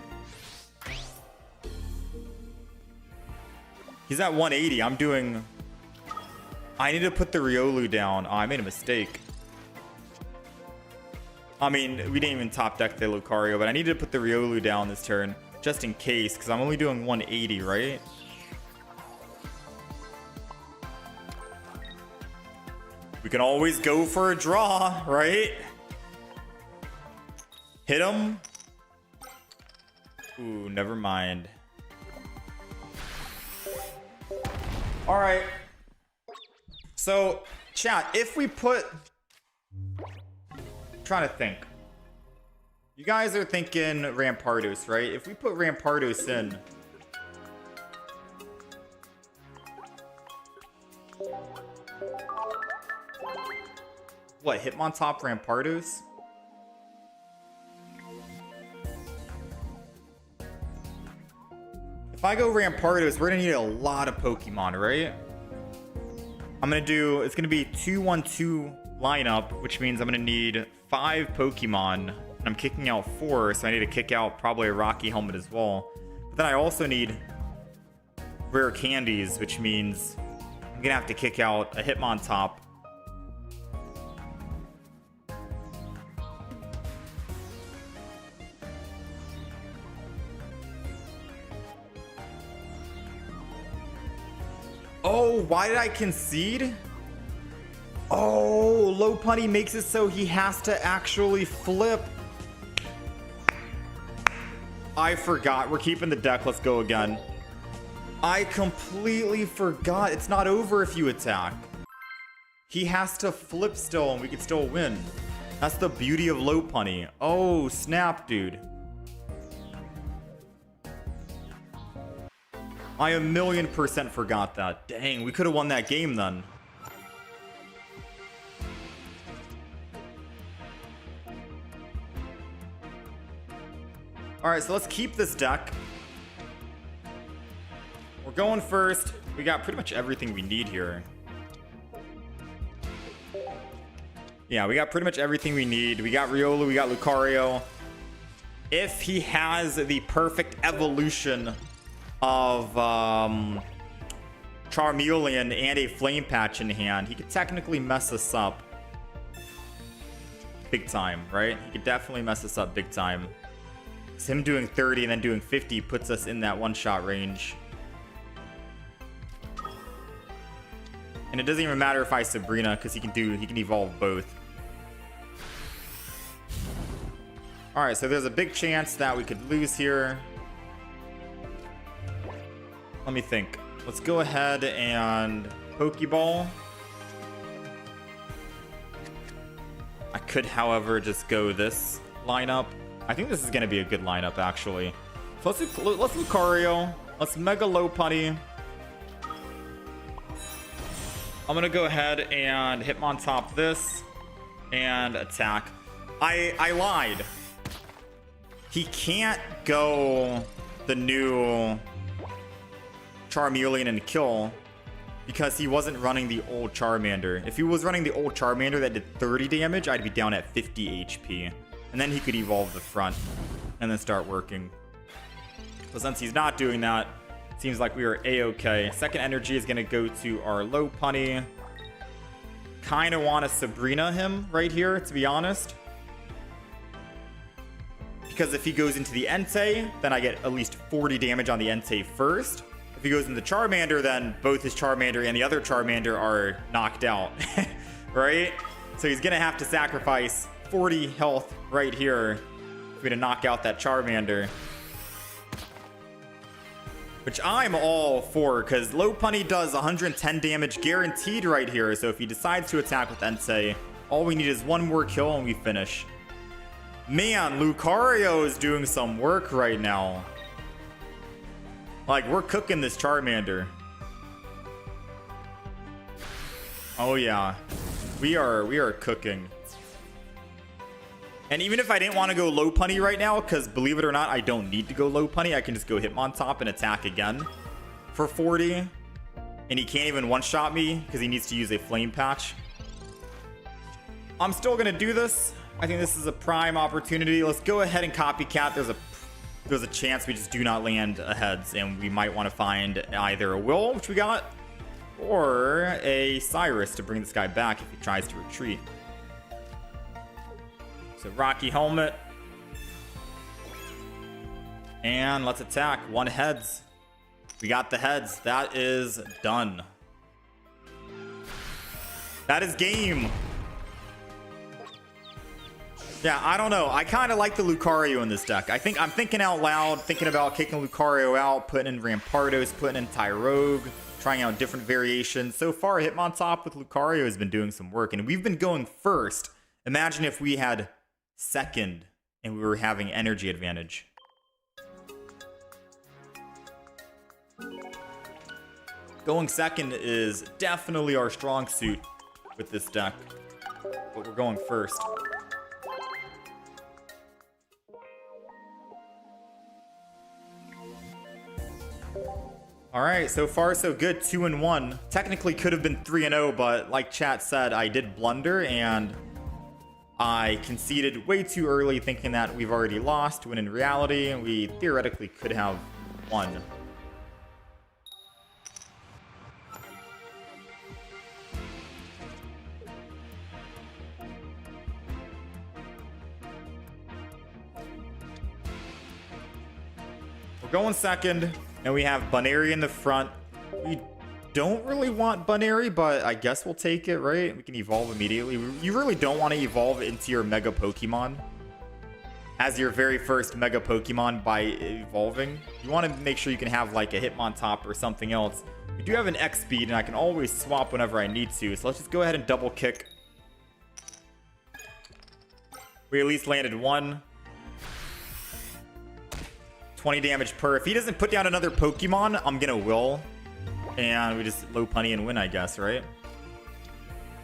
He's at 180. I need to put the Riolu down. Oh, I made a mistake. I mean, we didn't even top deck the Lucario, but I needed to put the Riolu down this turn just in case, because I'm only doing 180, right? We can always go for a draw, right? Hit him. Ooh, never mind. All right. So, chat, if we put... trying to think. You guys are thinking Rampardos, right? If we put Rampardos in... what, Hitmontop Rampardos? If I go Rampardos, we're gonna need a lot of Pokemon, right? It's gonna be 2-1-2 lineup, which means I'm gonna need 5 Pokemon. And I'm kicking out 4, so I need to kick out probably a Rocky Helmet as well. But then I also need rare candies, which means I'm gonna have to kick out a Hitmontop. Oh, why did I concede? Oh, Lopunny makes it so he has to actually flip. I forgot. We're keeping the deck. Let's go again. I completely forgot. It's not over if you attack. He has to flip still and we can still win. That's the beauty of Lopunny. Oh, snap, dude. I 1,000,000% forgot that. Dang, we could have won that game then. Alright, so let's keep this deck. We're going first. We got pretty much everything we need here. Yeah, we got pretty much everything we need. We got Riolu, we got Lucario. If he has the perfect evolution of Charmeleon and a Flame Patch in hand, he could technically mess us up big time, right? He could definitely mess us up big time. So him doing 30 and then doing 50 puts us in that one-shot range. And it doesn't even matter if I Sabrina, because he can evolve both. Alright, so there's a big chance that we could lose here. Let me think. Let's go ahead and Pokeball. I could, however, just go this lineup. I think this is going to be a good lineup, actually. So let's Lucario. Let's Mega Lopunny. I'm going to go ahead and Hitmontop this and attack. I lied. He can't go the new Charmeleon and kill because he wasn't running the old Charmander. If he was running the old Charmander that did 30 damage, I'd be down at 50 HP. And then he could evolve the front and then start working. So since he's not doing that, it seems like we are A-okay. Second energy is going to go to our Lopunny. Kind of want to Sabrina him right here, to be honest. Because if he goes into the Entei, then I get at least 40 damage on the Entei first. If he goes into the Charmander, then both his Charmander and the other Charmander are knocked out. Right? So he's going to have to sacrifice 40 health right here for me to knock out that Charmander. Which I'm all for, because Lopunny does 110 damage guaranteed right here. So if he decides to attack with Entei, all we need is one more kill and we finish. Man, Lucario is doing some work right now. Like, we're cooking this Charmander. Oh yeah, we are cooking. And even if I didn't want to go Lopunny right now, because believe it or not, I don't need to go Lopunny. I can just go Hitmontop and attack again for 40. And he can't even one-shot me because he needs to use a Flame Patch. I'm still going to do this. I think this is a prime opportunity. Let's go ahead and copycat. There's a chance we just do not land a heads, and we might want to find either a Will, which we got, or a Cyrus to bring this guy back if he tries to retreat. So Rocky Helmet. And let's attack. One heads. We got the heads. That is done. That is game. Yeah, I don't know. I kind of like the Lucario in this deck. I'm thinking out loud, thinking about kicking Lucario out, putting in Rampardos, putting in Tyrogue, trying out different variations. So far, Hitmontop with Lucario has been doing some work, and we've been going first. Imagine if we had second and we were having energy advantage. Going second is definitely our strong suit with this deck, but we're going first. All right, so far so good. 2-1. Technically could have been 3-0, but like chat said, I did blunder and I conceded way too early, thinking that we've already lost, when in reality we theoretically could have won. We're going second, and we have Bunary in the front. We don't really want Bunary, but I guess we'll take it, right? We can evolve immediately. You really don't want to evolve into your Mega Pokemon as your very first Mega Pokemon by evolving. You want to make sure you can have like a Hitmontop or something else. We do have an X speed, and I can always swap whenever I need to. So let's just go ahead and double kick. We at least landed one. 20 damage per. If he doesn't put down another Pokemon, I'm gonna will. And we just Lopunny and win, I guess, right?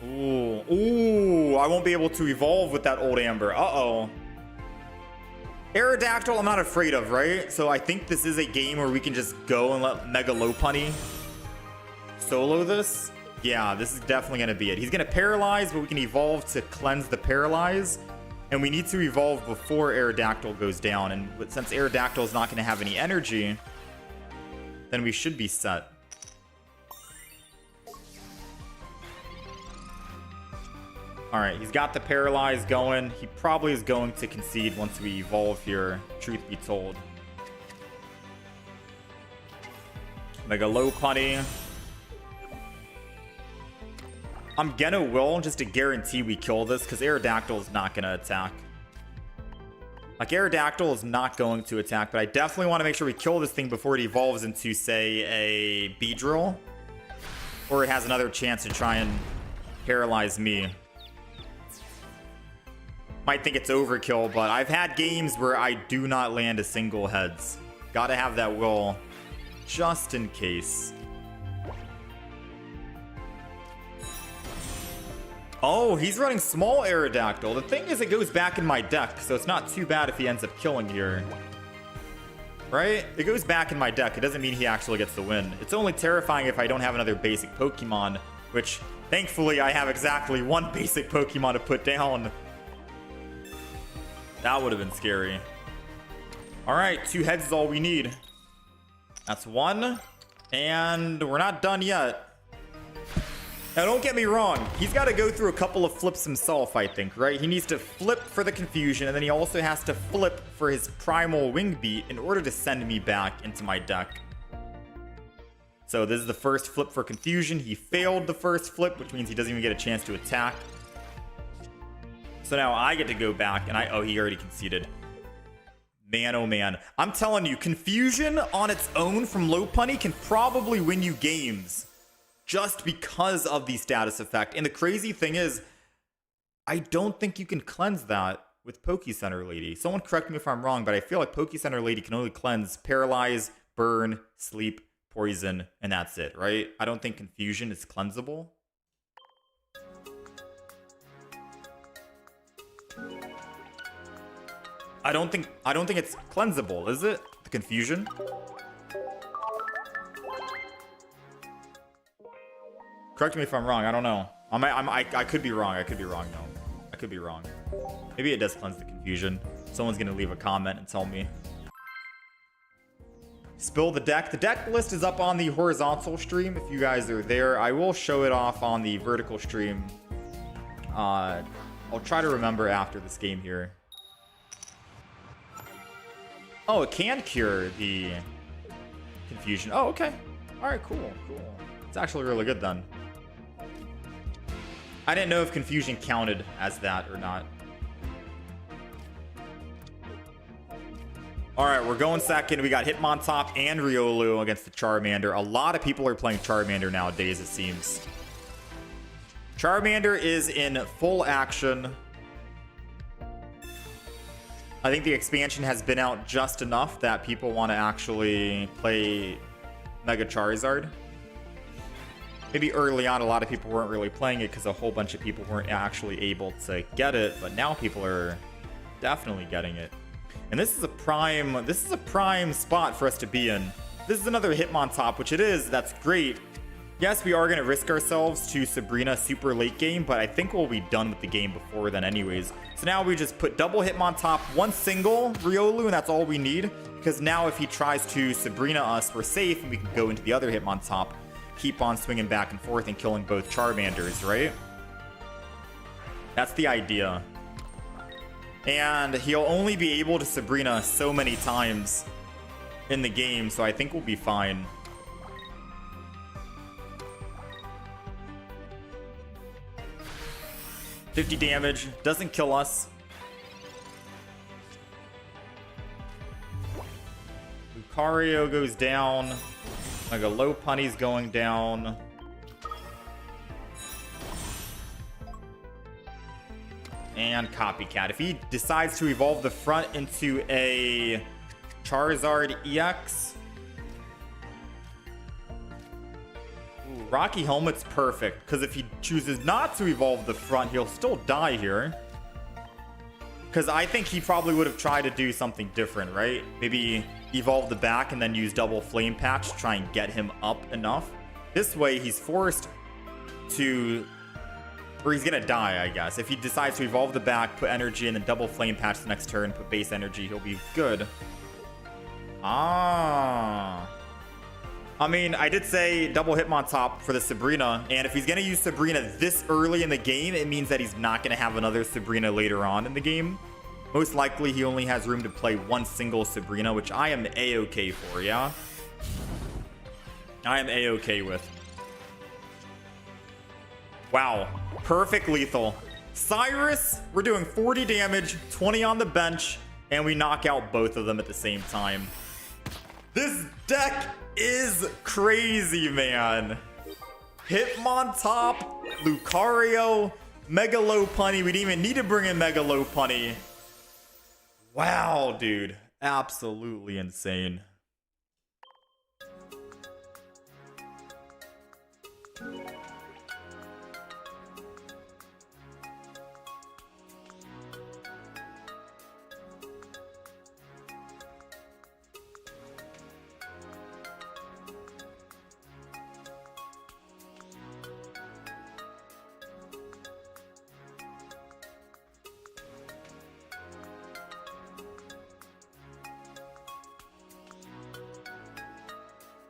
Ooh. Ooh, I won't be able to evolve with that old Amber. Uh-oh. Aerodactyl, I'm not afraid of, right? So I think this is a game where we can just go and let Mega Lopunny solo this. Yeah, this is definitely gonna be it. He's gonna paralyze, but we can evolve to cleanse the paralyze. And we need to evolve before Aerodactyl goes down. And since Aerodactyl is not going to have any energy, then we should be set. Alright, he's got the Paralyze going. He probably is going to concede once we evolve here, truth be told. Mega Lopunny. I'm gonna will just to guarantee we kill this, because Aerodactyl is not gonna attack. Like, Aerodactyl is not going to attack, but I definitely want to make sure we kill this thing before it evolves into, say, a Beedrill. Or it has another chance to try and paralyze me. Might think it's overkill, but I've had games where I do not land a single heads. Gotta have that will, just in case. Oh, he's running small Aerodactyl. The thing is, it goes back in my deck, so it's not too bad if he ends up killing here. Right? It goes back in my deck. It doesn't mean he actually gets the win. It's only terrifying if I don't have another basic Pokemon, which, thankfully, I have exactly one basic Pokemon to put down. That would have been scary. All right, 2 heads is all we need. That's 1, and we're not done yet. Now, don't get me wrong. He's got to go through a couple of flips himself, I think, right? He needs to flip for the confusion, and then he also has to flip for his primal wing beat in order to send me back into my deck. So this is the first flip for confusion. He failed the first flip, which means he doesn't even get a chance to attack. So now I get to go back, and oh, he already conceded. Man, oh man. I'm telling you, confusion on its own from Lopunny can probably win you games. Just because of the status effect. And the crazy thing is, I don't think you can cleanse that with Pokecenter Lady. Someone correct me if I'm wrong, but I feel like Pokecenter Lady can only cleanse Paralyze, Burn, Sleep, Poison, and that's it, right? I don't think Confusion is cleansable. I don't think it's cleansable, is it? The Confusion? Correct me if I'm wrong. I don't know. I could be wrong. I could be wrong, though. I could be wrong. Maybe it does cleanse the confusion. Someone's going to leave a comment and tell me. Spill the deck. The deck list is up on the horizontal stream if you guys are there. I will show it off on the vertical stream. I'll try to remember after this game here. Oh, it can cure the confusion. Oh, okay. All right, cool. It's actually really good then. I didn't know if confusion counted as that or not. All right, we're going second. We got Hitmontop and Riolu against the Charmander. A lot of people are playing Charmander nowadays, it seems. Charmander is in full action. I think the expansion has been out just enough that people want to actually play Mega Charizard. Maybe early on, a lot of people weren't really playing it because a whole bunch of people weren't actually able to get it, but now people are definitely getting it. And this is a prime spot for us to be in. this is another Hitmontop, which it is. That's great. Yes, we are going to risk ourselves to Sabrina super late game, but I think we'll be done with the game before then anyways. So now we just put double Hitmontop, one single Riolu, and that's all we need. Because now if he tries to Sabrina us, we're safe, and we can go into the other Hitmontop, keep on swinging back and forth and killing both Charmanders, right? That's the idea. And he'll only be able to Sabrina so many times in the game, so I think we'll be fine. $50 damage, doesn't kill us. Lucario goes down. Like a Lopunny's going down. And Copycat. If he decides to evolve the front into a Charizard EX. Ooh, Rocky Helmet's perfect. Because if he chooses not to evolve the front, he'll still die here. Because I think he probably would have tried to do something different, right? Maybe evolve the back and then use double Flame Patch to try and get him up enough. This way, he's forced to... Or he's gonna die, I guess. If he decides to evolve the back, put energy, and then double Flame Patch the next turn, put base energy, he'll be good. Ah. I mean, I did say double Hitmontop for the Sabrina, and if he's gonna use Sabrina this early in the game, it means that he's not gonna have another Sabrina later on in the game. Most likely, he only has room to play one single Sabrina, which I am A-okay for, yeah? I am A-okay with. Wow. Perfect lethal. Cyrus, we're doing 40 damage, 20 on the bench, and we knock out both of them at the same time. This deck is crazy, man. Hitmontop, Lucario, Mega Lopunny. We didn't even need to bring in Mega Lopunny. Wow, dude. Absolutely insane.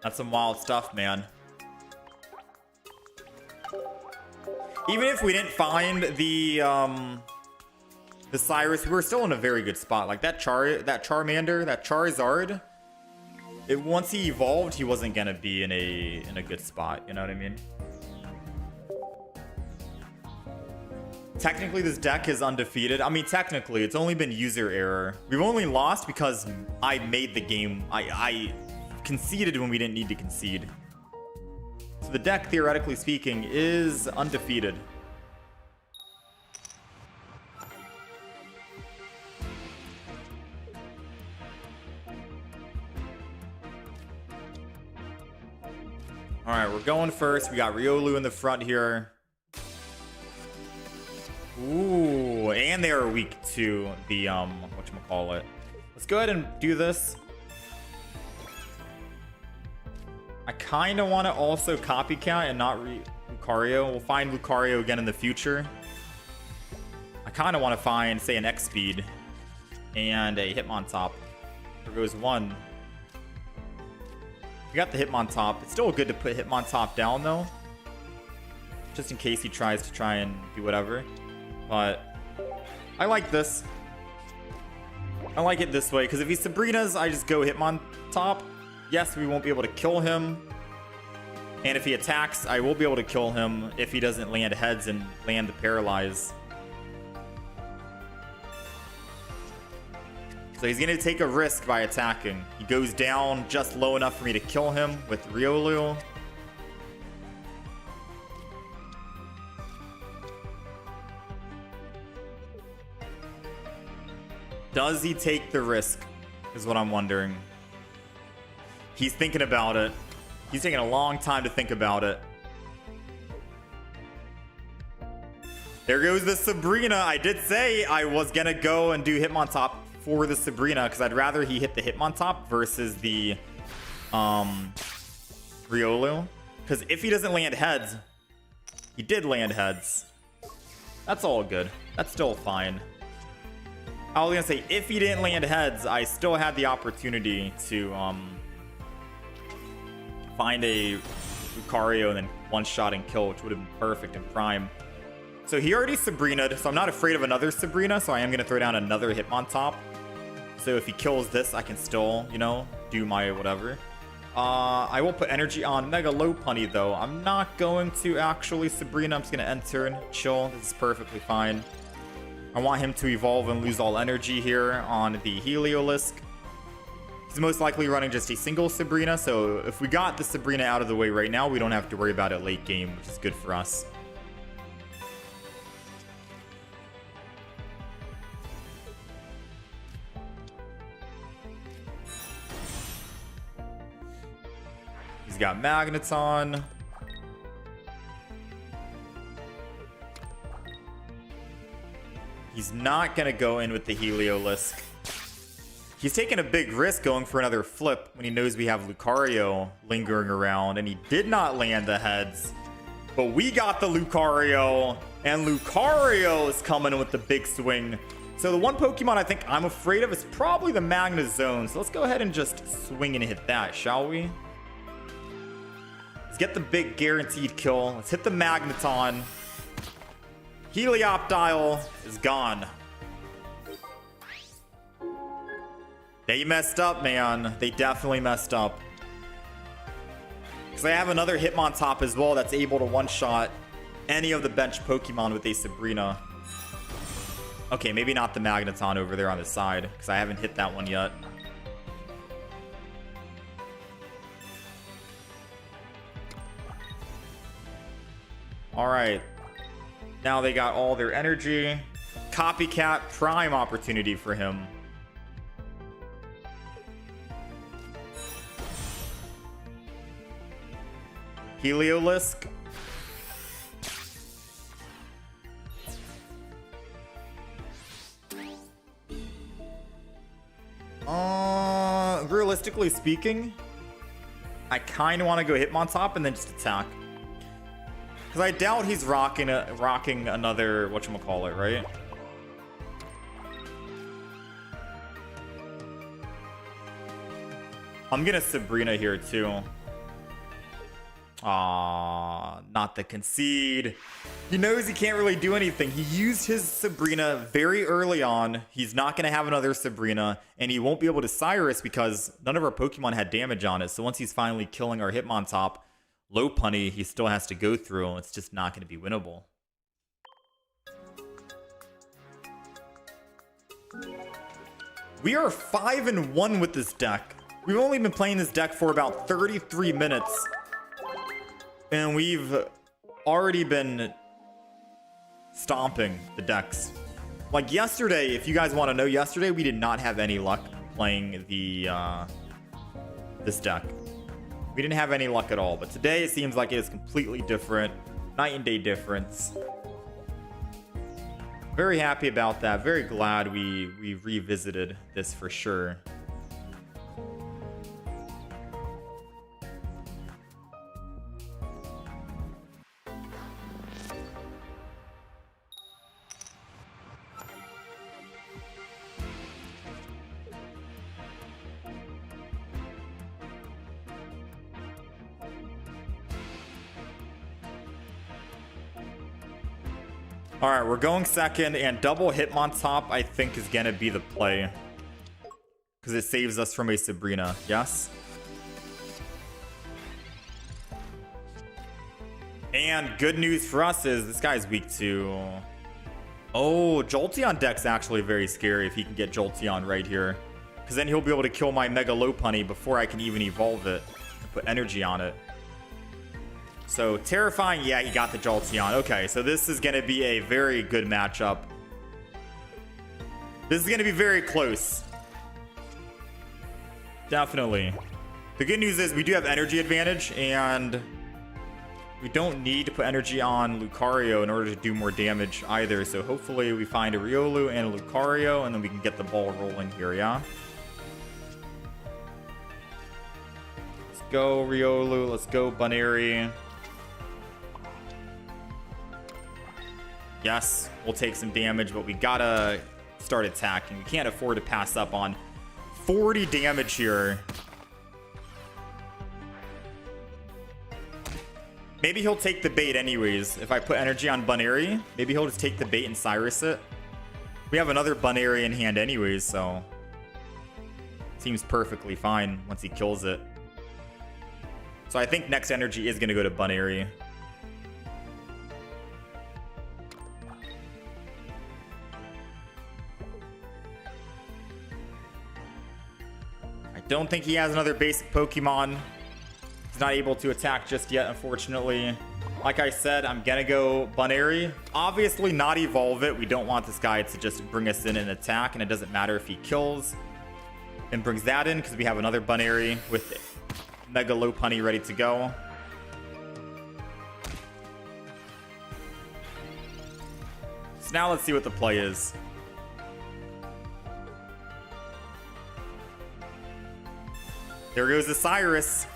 That's some wild stuff, man. Even if we didn't find the Cyrus, we were still in a very good spot. Like that Charmander, that Charizard, once he evolved, he wasn't gonna be in a good spot. You know what I mean? Technically, this deck is undefeated. I mean, technically, it's only been user error. We've only lost because I made the game. I conceded when we didn't need to concede. So the deck, theoretically speaking, is undefeated. All right, we're going first. We got Riolu in the front here. Ooh, and they are weak to the whatchamacallit. Let's go ahead and do this. I kind of want to also Copycat and not Lucario. We'll find Lucario again in the future. I kind of want to find, say, an X-Speed and a Hitmontop. There goes one. We got the Hitmontop. It's still good to put Hitmontop down, though. Just in case he tries to try and do whatever. But I like this. I like it this way, because if he Sabrina's, I just go Hitmontop. Yes, we won't be able to kill him. And if he attacks, I will be able to kill him if he doesn't land heads and land the Paralyze. So he's going to take a risk by attacking. He goes down just low enough for me to kill him with Riolu. Does he take the risk? Is what I'm wondering. He's thinking about it. He's taking a long time to think about it. There goes the Sabrina. I did say I was going to go and do Hitmontop for the Sabrina because I'd rather he hit the Hitmontop versus the Riolu. Because if he doesn't land heads, he did land heads. That's all good. That's still fine. I was gonna say, if he didn't land heads, I still had the opportunity to find a Lucario and then one-shot and kill, which would have been perfect in Prime. So he already Sabrina'd, so I'm not afraid of another Sabrina, so I am gonna throw down another Hitmontop. So if he kills this, I can still, you know, do my whatever. I will put energy on Mega Lopunny, though. I'm not going to actually Sabrina. I'm just going to end turn, chill. This is perfectly fine. I want him to evolve and lose all energy here on the Heliolisk. He's most likely running just a single Sabrina, so if we got the Sabrina out of the way right now, we don't have to worry about it late game, which is good for us. He's got Magneton. He's not going to go in with the Heliolisk. He's taking a big risk going for another flip when he knows we have Lucario lingering around, and he did not land the heads. But we got the Lucario, and Lucario is coming with the big swing. So the one Pokemon I think I'm afraid of is probably the Magnezone. So let's go ahead and just swing and hit that, shall we? Let's get the big guaranteed kill. Let's hit the Magneton. Helioptile is gone. They messed up, man. They definitely messed up. Because I have another Hitmontop as well that's able to one-shot any of the bench Pokemon with a Sabrina. Okay, maybe not the Magneton over there on the side, because I haven't hit that one yet. Alright. Now they got all their energy. Copycat Prime opportunity for him. Heliolisk. Realistically speaking, I kind of want to go Hitmontop and then just attack. Because I doubt he's rocking another whatchamacallit, right? I'm gonna Sabrina here too. Not the concede. He knows he can't really do anything. He used his Sabrina very early on. He's not going to have another Sabrina, and he won't be able to Cyrus because none of our Pokemon had damage on it. So once he's finally killing our Hitmontop, Lopunny, he still has to go through, and it's just not going to be winnable. We are 5-1 with this deck. We've only been playing this deck for about 33 minutes. And we've already been stomping the decks. Like yesterday, if you guys want to know, yesterday we did not have any luck playing the this deck. We didn't have any luck at all. But today it seems like it is completely different. Night and day difference. Very happy about that. Very glad we revisited this for sure. All right, we're going second, and double Hitmontop I think is gonna be the play because it saves us from a Sabrina. Yes. And good news for us is this guy's weak to. Oh, Jolteon deck's actually very scary if he can get Jolteon right here, because then he'll be able to kill my Mega Lopunny before I can even evolve it and put energy on it. So, terrifying. Yeah, he got the Jolteon. Okay, so this is going to be a very good matchup. This is going to be very close. Definitely. The good news is we do have energy advantage, and we don't need to put energy on Lucario in order to do more damage either. So, hopefully we find a Riolu and a Lucario, and then we can get the ball rolling here, yeah? Let's go Riolu. Let's go Bunary. Yes, we'll take some damage, but we gotta start attacking. We can't afford to pass up on 40 damage here. Maybe he'll take the bait anyways. If I put energy on Bunary, maybe he'll just take the bait and Cyrus it. We have another Bunary in hand anyways, so seems perfectly fine once he kills it. So I think next energy is going to go to Bunary. I don't think he has another basic Pokemon. He's not able to attack just yet, unfortunately. Like I said, I'm gonna go Bunary. Obviously not evolve it. We don't want this guy to just bring us in and attack, and it doesn't matter if he kills and brings that in because we have another Bunary with Mega Lopunny ready to go. So now let's see what the play is. There goes the Cyrus.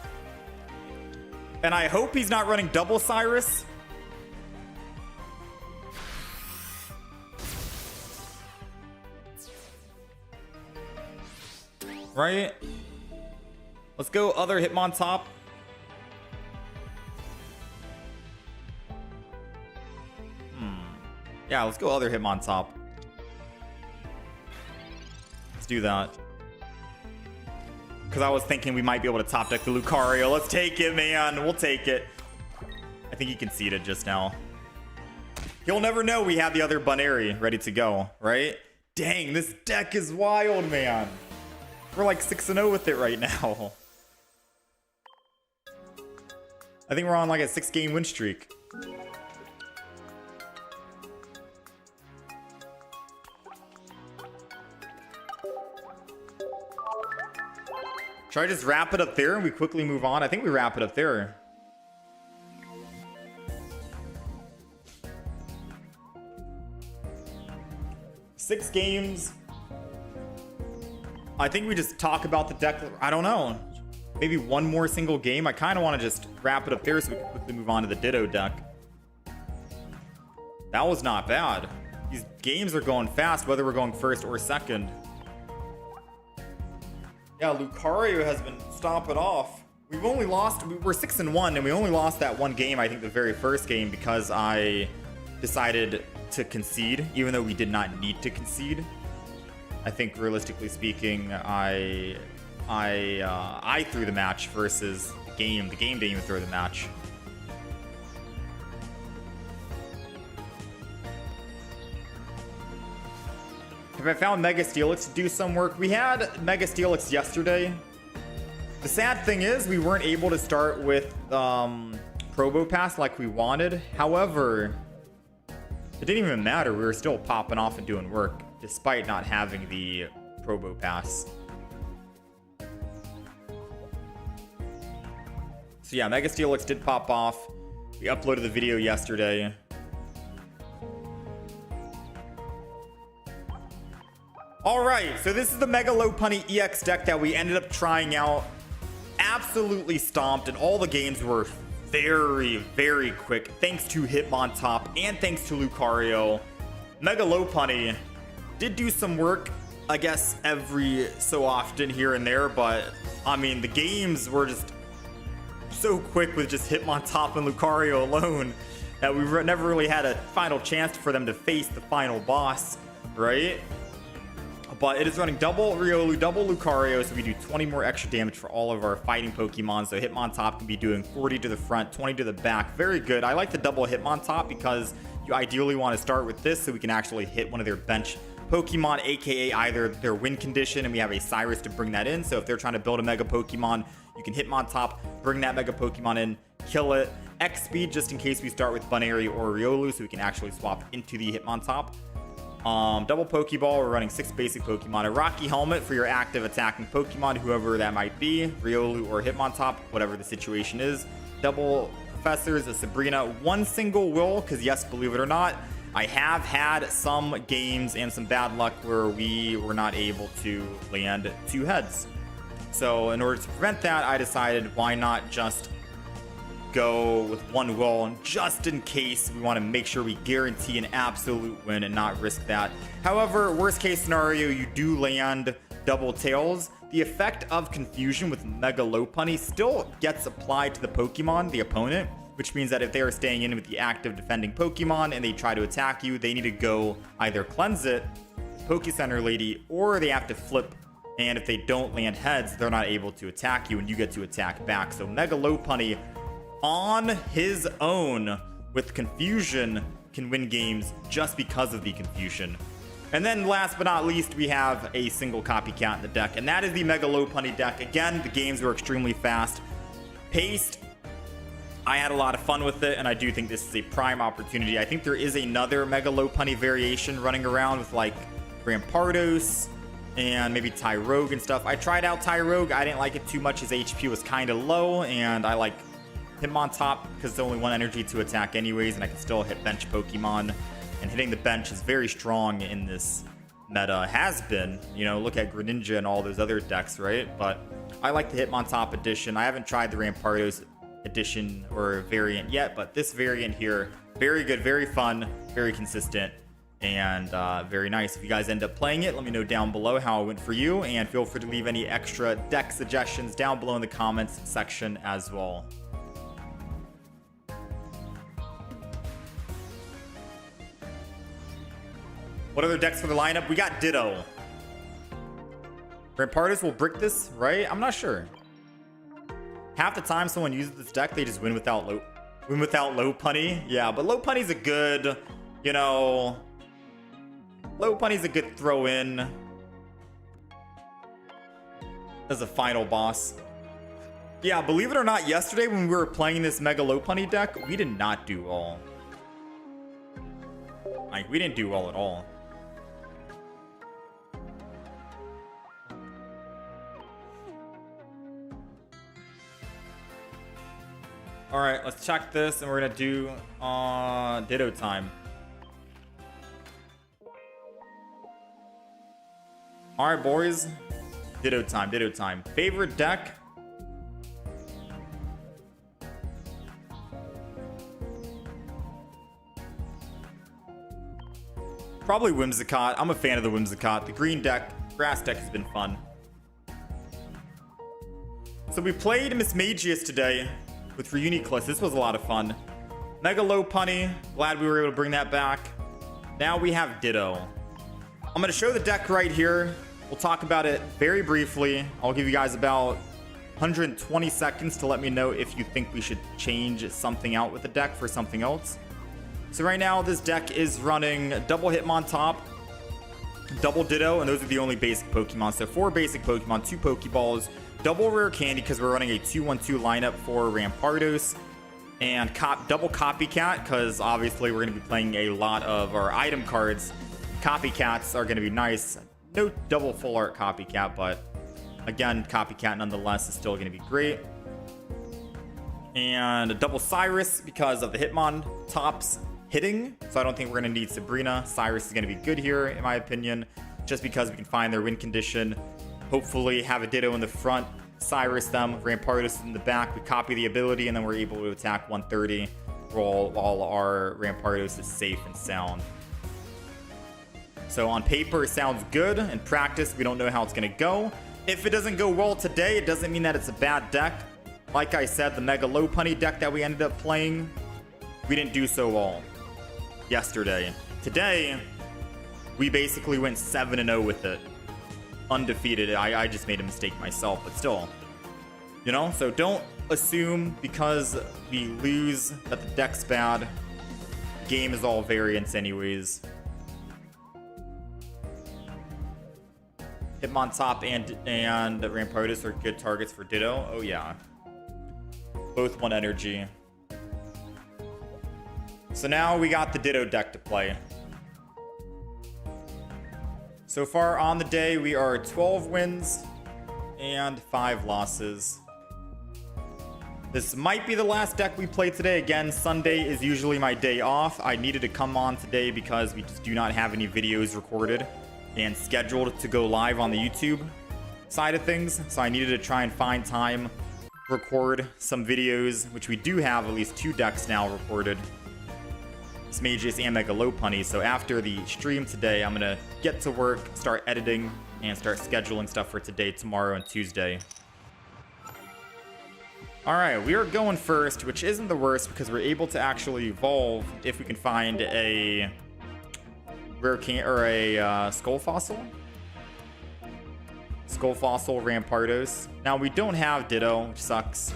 And I hope he's not running double Cyrus. Right? Let's go other Hitmontop. Yeah, let's go other Hitmontop. Let's do that. Because I was thinking we might be able to top deck the Lucario. Let's take it, man. We'll take it. I think he conceded just now. He'll never know we have the other Bunary ready to go, right? Dang, this deck is wild, man. We're like 6-0 with it right now. I think we're on like a 6-game win streak. Should I just wrap it up there and we quickly move on? I think we wrap it up there. Six games. I think we just talk about the deck. I don't know. Maybe one more single game. I kind of want to just wrap it up there so we can quickly move on to the Ditto deck. That was not bad. These games are going fast, whether we're going first or second. Yeah, Lucario has been stomping off. We've only lost, we're 6-1, and we only lost that one game, I think the very first game, because I decided to concede, even though we did not need to concede. I think realistically speaking, I threw the match versus the game. The game didn't even throw the match. Have I found Mega Steelix to do some work? We had Mega Steelix yesterday. The sad thing is we weren't able to start with Probopass like we wanted. However, it didn't even matter. We were still popping off and doing work despite not having the Probopass. So yeah, Mega Steelix did pop off. We uploaded the video yesterday. All right, so this is the Mega Lopunny EX deck that we ended up trying out. Absolutely stomped, and all the games were very, very quick, thanks to Hitmontop and thanks to Lucario. Mega Lopunny did do some work, I guess, every so often here and there, but I mean, the games were just so quick with just Hitmontop and Lucario alone that we never really had a final chance for them to face the final boss, right? But it is running double Riolu, double Lucario, so we do 20 more extra damage for all of our fighting Pokemon. So Hitmontop can be doing 40 to the front, 20 to the back. Very good. I like the double Hitmontop because you ideally want to start with this so we can actually hit one of their bench Pokemon, aka either their win condition, and we have a Cyrus to bring that in. So if they're trying to build a Mega Pokemon, you can Hitmontop, bring that Mega Pokemon in, kill it. X speed just in case we start with Bunary or Riolu, so we can actually swap into the Hitmontop. Double Pokeball, we're running 6 basic Pokemon. A Rocky Helmet for your active attacking Pokemon, whoever that might be, Riolu or Hitmontop, whatever the situation is. Double Professors, a Sabrina, 1 single Will, because yes, believe it or not, I have had some games and some bad luck where we were not able to land 2 heads. So in order to prevent that, I decided why not just go with one will, and just in case we want to make sure we guarantee an absolute win and not risk that. However, worst case scenario, you do land double tails. The effect of confusion with Mega Lopunny still gets applied to the Pokemon, the opponent, which means that if they are staying in with the active defending Pokemon and they try to attack you, they need to go either cleanse it, Poke Center Lady, or they have to flip. And if they don't land heads, they're not able to attack you and you get to attack back. So Mega Lopunny on his own with confusion can win games just because of the confusion. And then last but not least, we have a single copycat in the deck, and that is the Mega Lopunny deck. Again, the games were extremely fast paced. I had a lot of fun with it, and I do think this is a prime opportunity. I think there is another Mega Lopunny variation running around with like Rampardos and maybe Tyrogue and stuff. I tried out Tyrogue. I didn't like it too much. His HP was kind of low, and I like him on top because it's only one energy to attack anyways, and I can still hit bench Pokemon. And hitting the bench is very strong in this meta. Has been, you know, look at Greninja and all those other decks, right? But I like the Hitmontop edition. I haven't tried the Rampardos edition or variant yet, but this variant here, very good, very fun, very consistent, and very nice. If you guys end up playing it, let me know down below how it went for you, and feel free to leave any extra deck suggestions down below in the comments section as well. What other decks for the lineup? We got Ditto. Rampardos will brick this, right? I'm not sure. Half the time someone uses this deck, they just win without Lopunny. Yeah, but Lopunny's a good, you know, Lopunny's a good throw in as a final boss. Yeah, believe it or not, yesterday when we were playing this Mega Lopunny deck, we did not do well. Like, we didn't do well at all. All right, let's check this, and we're gonna do Ditto time. All right, boys, Ditto time, Ditto time. Favorite deck? Probably Whimsicott. I'm a fan of the Whimsicott. The green deck, grass deck has been fun. So we played Mismagius today with Reuniclus. This was a lot of fun. Mega Lopunny, glad we were able to bring that back. Now we have Ditto. I'm going to show the deck right here. We'll talk about it very briefly. I'll give you guys about 120 seconds to let me know if you think we should change something out with the deck for something else. So right now, this deck is running double Hitmontop, double Ditto, and those are the only basic Pokemon. So 4 basic Pokemon, 2 Pokeballs, double Rare Candy because we're running a 2-1-2 lineup for Rampardos, and double Copycat because obviously we're going to be playing a lot of our item cards. Copycats are going to be nice. No double full art Copycat, but again, Copycat nonetheless is still going to be great. And a double Cyrus because of the Hitmontops hitting. So I don't think we're going to need Sabrina. Cyrus is going to be good here, in my opinion, just because we can find their win condition. Hopefully have a Ditto in the front, Cyrus them, Rampardos in the back. We copy the ability, and then we're able to attack 130 while our Rampardos is safe and sound. So on paper, it sounds good. In practice, we don't know how it's going to go. If it doesn't go well today, it doesn't mean that it's a bad deck. Like I said, the Mega Lopunny deck that we ended up playing, we didn't do so well yesterday. Today, we basically went 7-0 with it. Undefeated. I just made a mistake myself, but still, you know, so don't assume because we lose that the deck's bad. The game is all variance anyways. Hitmontop and Rampardos are good targets for Ditto. Oh yeah, both 1 energy. So now we got the Ditto deck to play. So far on the day, we are 12 wins and 5 losses. This might be the last deck we play today. Again, Sunday is usually my day off. I needed to come on today because we just do not have any videos recorded and scheduled to go live on the YouTube. side of things, so I needed to try and find time to record some videos, which we do have at least 2 decks now recorded. Mismagius and Mega Lopunny. So after the stream today, I'm gonna get to work, start editing, and start scheduling stuff for today, tomorrow, and Tuesday. Alright, we are going first, which isn't the worst because we're able to actually evolve if we can find a rare can or a skull fossil. Skull fossil Rampardos. Now we don't have Ditto, which sucks.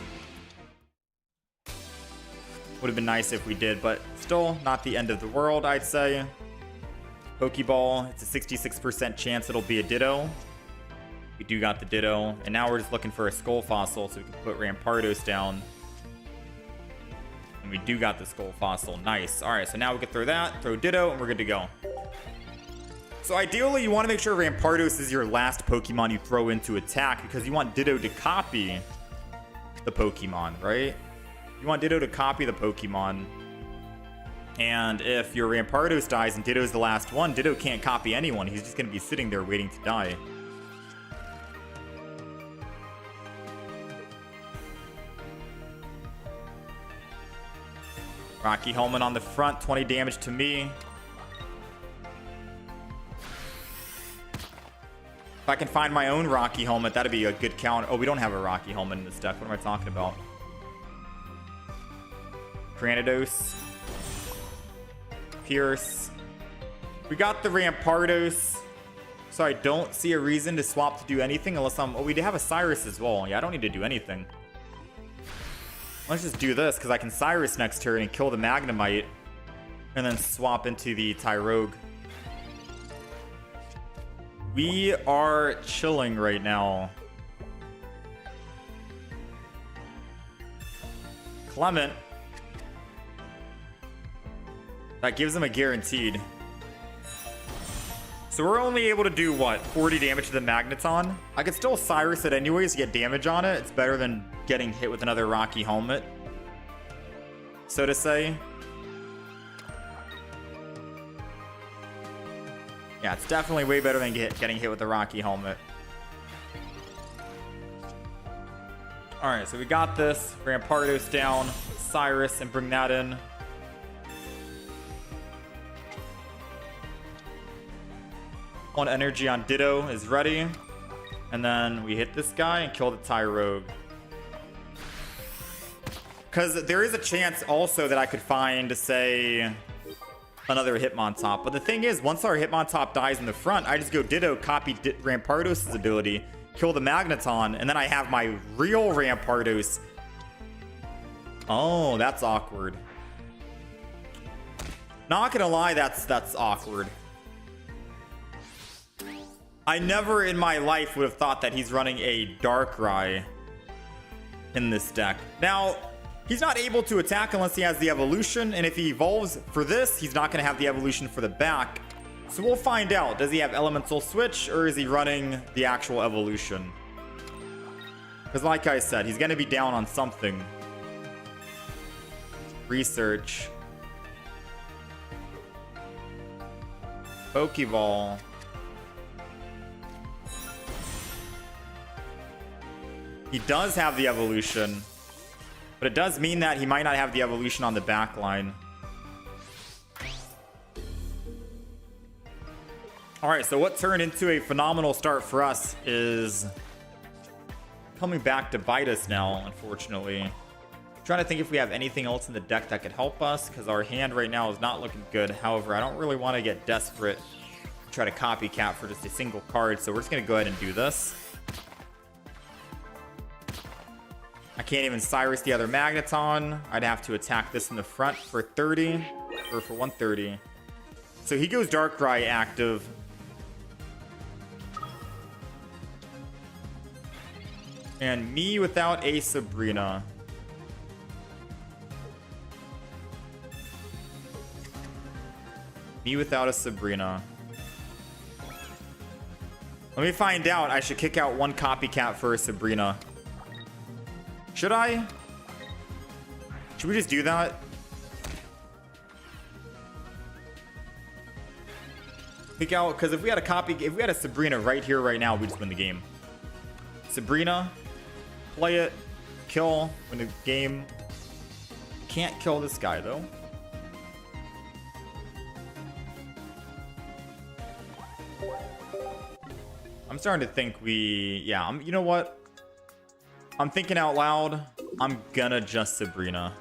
Would have been nice if we did, but still not the end of the world, I'd say. Pokeball, it's a 66% chance it'll be a Ditto. We do got the Ditto, and now we're just looking for a skull fossil so we can put Rampardos down. And we do got the skull fossil. Nice. All right, so now we can throw that, throw Ditto, and we're good to go. So ideally, you want to make sure Rampardos is your last Pokemon you throw into attack because you want Ditto to copy the Pokemon, right? You want Ditto to copy the Pokemon. And if your Rampardos dies and Ditto's the last one, Ditto can't copy anyone. He's just going to be sitting there waiting to die. Rocky Helmet on the front, 20 damage to me. If I can find my own Rocky Helmet, that'd be a good counter. Oh, we don't have a Rocky Helmet in this deck. What am I talking about? Granados. Pierce. We got the Rampardos. So I don't see a reason to swap to do anything unless I'm... Oh, we have a Cyrus as well. Yeah, I don't need to do anything. Let's just do this because I can Cyrus next turn and kill the Magnemite and then swap into the Tyrogue. We are chilling right now. Clement. That gives him a guaranteed. So we're only able to do, what, 40 damage to the Magneton? I could still Cyrus it anyways to get damage on it. It's better than getting hit with another Rocky Helmet, so to say. Yeah, it's definitely way better than getting hit with the Rocky Helmet. Alright, so we got this. Rampardos down. Cyrus and bring that in. One energy on Ditto is ready. And then we hit this guy and kill the Tyrogue. Because there is a chance also that I could find, say, another Hitmontop. But the thing is, once our Hitmontop dies in the front, I just go Ditto, copy Rampardos' ability, kill the Magneton, and then I have my real Rampardos. Oh, that's awkward. Not gonna lie, that's awkward. I never in my life would have thought that he's running a Darkrai in this deck. Now, he's not able to attack unless he has the evolution, and if he evolves for this, he's not going to have the evolution for the back. So we'll find out. Does he have Elemental Switch, or is he running the actual evolution? Because like I said, he's going to be down on something. Research. Pokeball. He does have the evolution, but it does mean that he might not have the evolution on the back line. All right, so what turned into a phenomenal start for us is coming back to bite us now, unfortunately. I'm trying to think if we have anything else in the deck that could help us, because our hand right now is not looking good. However, I don't really want to get desperate, try to copycat for just a single card, so we're just going to go ahead and do this. I can't even Cyrus the other Magneton. I'd have to attack this in the front for 30, or for 130. So he goes Darkrai active. And me without a Sabrina. Me without a Sabrina. Let me find out. I should kick out one copycat for a Sabrina. Should I? Should we just do that? Kick out, because if we had a Sabrina right here, right now, we just win the game. Sabrina, play it, kill, win the game. Can't kill this guy though. I'm starting to think yeah, you know what? I'm thinking out loud. I'm gonna just Sabrina.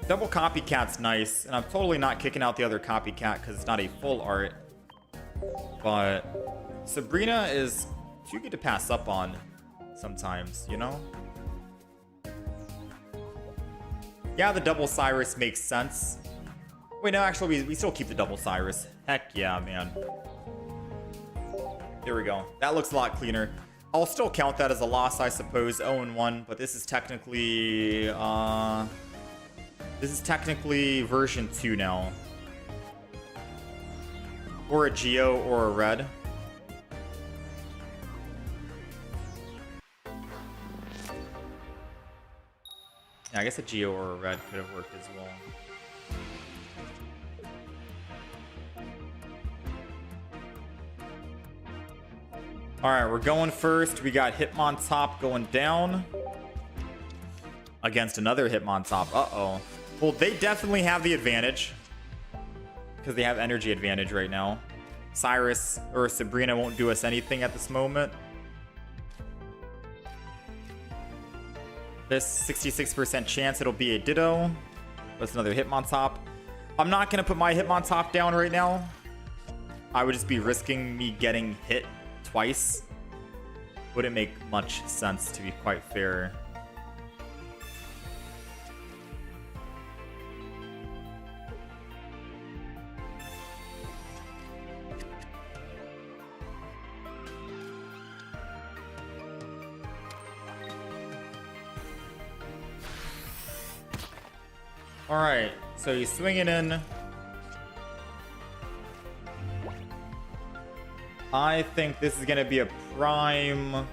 Double copycat's nice, and I'm totally not kicking out the other copycat because it's not a full art. But Sabrina is too good to pass up on sometimes, you know? Yeah, the double Cyrus makes sense. Wait, no, actually, we still keep the double Cyrus. Heck yeah, man. There we go. That looks a lot cleaner. I'll still count that as a loss, I suppose. 0-1, but this is technically version 2 now. Or a Geo or a red. Yeah, I guess a Geo or a red could have worked as well. Alright, we're going first. We got Hitmontop going down against another Hitmontop. Uh-oh. Well, they definitely have the advantage because they have energy advantage right now. Cyrus or Sabrina won't do us anything at this moment. This 66% chance it'll be a Ditto. That's another Hitmontop. I'm not going to put my Hitmontop down right now. I would just be risking me getting hit twice. Wouldn't make much sense, to be quite fair. Alright, so he's swinging in. I think this is going to be a prime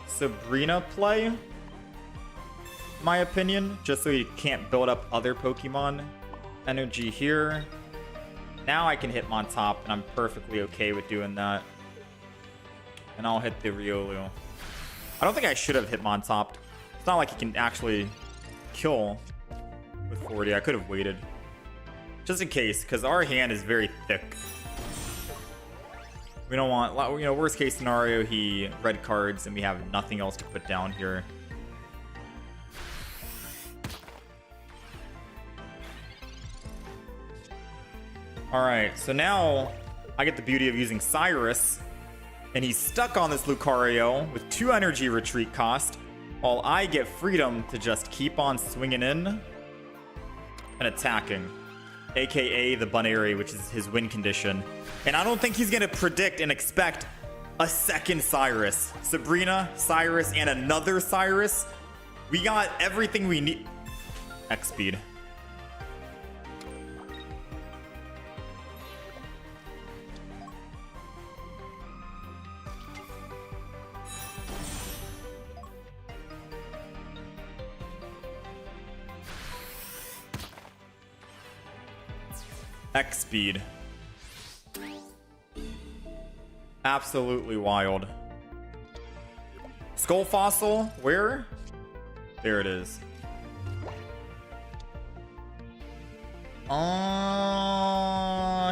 Sabrina play, in my opinion, just so he can't build up other Pokemon energy here. Now I can hit Hitmontop, and I'm perfectly okay with doing that. And I'll hit the Riolu. I don't think I should have Hitmontop. It's not like he can actually kill with 40. I could have waited. Just in case, because our hand is very thick. We don't want, you know, worst case scenario, he red cards and we have nothing else to put down here. Alright, so now I get the beauty of using Cyrus, and he's stuck on this Lucario with 2 energy retreat cost, while I get freedom to just keep on swinging in and attacking, aka the Bunary, which is his win condition. And I don't think he's gonna predict and expect a second Cyrus. Sabrina, Cyrus, and another Cyrus. We got everything we need. X speed. X speed. Absolutely wild. Skull Fossil, where? There it is.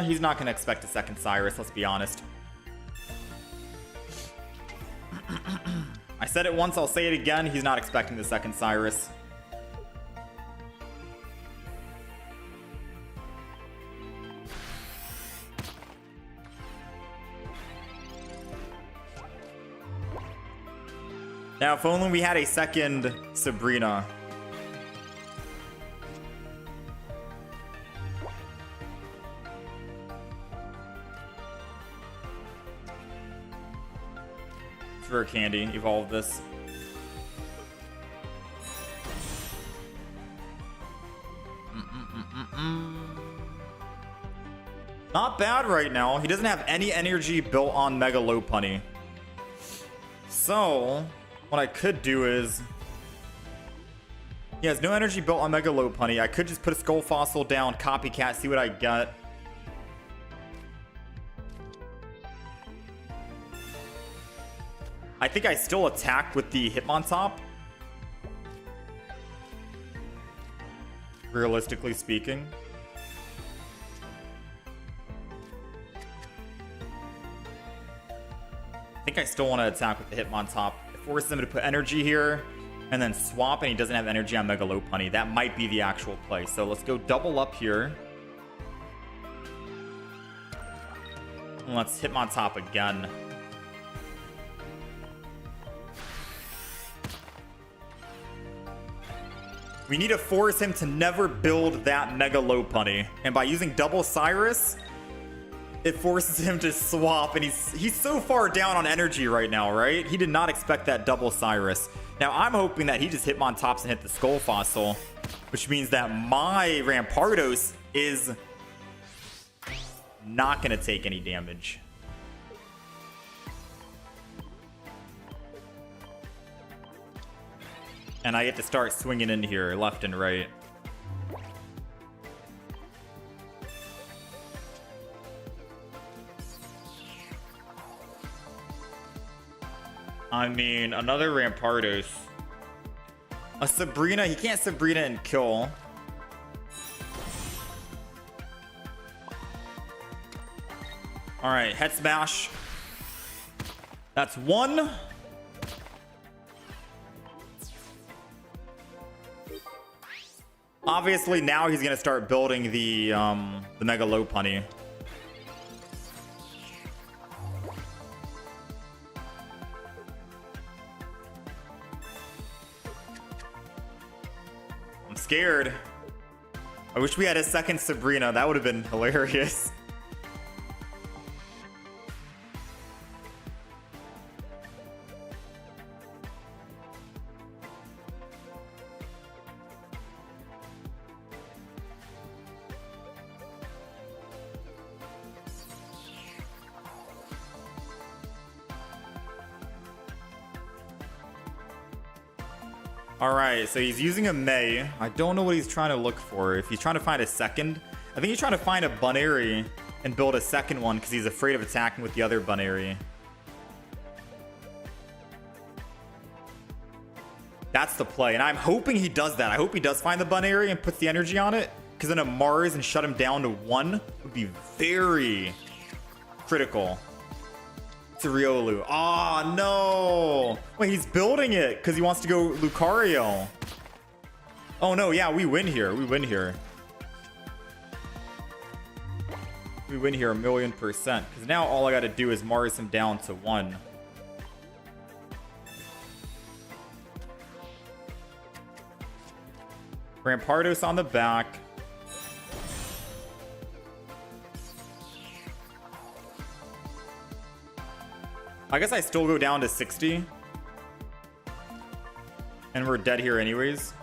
He's not gonna expect a second Cyrus, let's be honest. I said it once, I'll say it again. He's not expecting the second Cyrus. Now, if only we had a second Sabrina. For Candy, evolve this. Not bad right now. He doesn't have any energy built on Mega Lopunny. So what I could do is He has no energy built on Mega Lopunny. I could just put a Skull Fossil down, Copycat, see what I get. I think I still attack with the Hitmontop. Realistically speaking. I think I still want to attack with the Hitmontop. It forces him to put energy here and then swap, and he doesn't have energy on Mega Lopunny. That might be the actual play. So let's go double up here. And let's Hitmontop again. We need to force him to never build that Mega Lopunny. And by using double Cyrus, it forces him to swap. And he's so far down on energy right now, right? He did not expect that double Cyrus. Now, I'm hoping that he just Hitmontops and hit the Skull Fossil, which means that my Rampardos is not going to take any damage. And I get to start swinging in here left and right. I mean, another Rampardos. A Sabrina. He can't Sabrina and kill. Alright, Head Smash. That's one. Obviously, now he's going to start building the Mega Lopunny. I'm scared. I wish we had a second Sabrina. That would have been hilarious. Alright, so he's using a May. I don't know what he's trying to look for. If he's trying to find a second, I think he's trying to find a Bunary and build a second one because he's afraid of attacking with the other Bunary. That's the play, and I'm hoping he does that. I hope he does find the Bunary and puts the energy on it, because then a Mars and shut him down to 1 would be very critical. It's a Riolu. Oh, no. Wait, he's building it because he wants to go Lucario. Oh, no. Yeah, we win here. We win here. We win here 1,000,000%. Because now all I got to do is Mars him down to 1. Rampardos on the back. I guess I still go down to 60. And we're dead here anyways.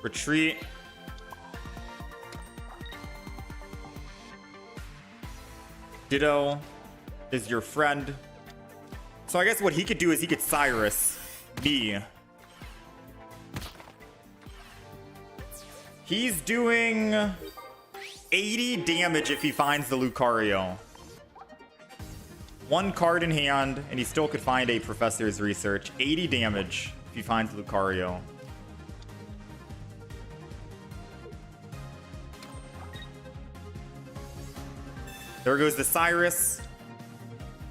Retreat. Ditto is your friend. So I guess what he could do is he could Cyrus me. He's doing 80 damage if he finds the Lucario. 1 card in hand, and he still could find a Professor's Research. 80 damage if he finds Lucario. There goes the Cyrus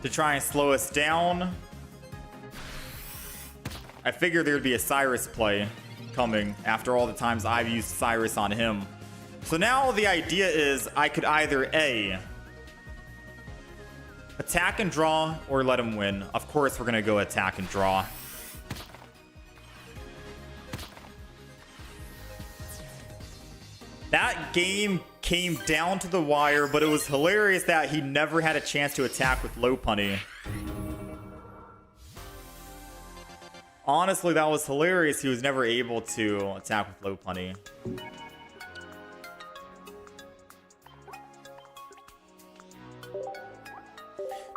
to try and slow us down. I figured there would be a Cyrus play coming after all the times I've used Cyrus on him. So now the idea is I could either A, attack and draw, or let him win. Of course, we're going to go attack and draw. That game came down to the wire, but it was hilarious that he never had a chance to attack with Lopunny. Honestly, that was hilarious. He was never able to attack with Lopunny.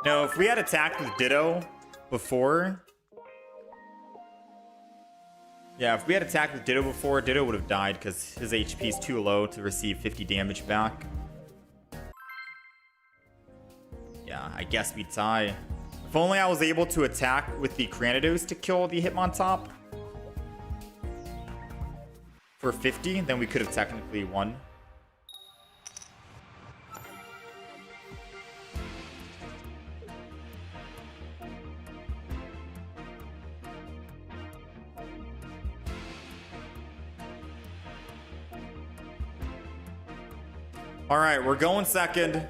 No, if we had attacked with Ditto before, Yeah, if we had attacked with Ditto before, Ditto would have died because his HP is too low to receive 50 damage back. Yeah, I guess we tie. If only I was able to attack with the Granados to kill the Hitmontop for 50, then we could have technically won. All right, we're going second.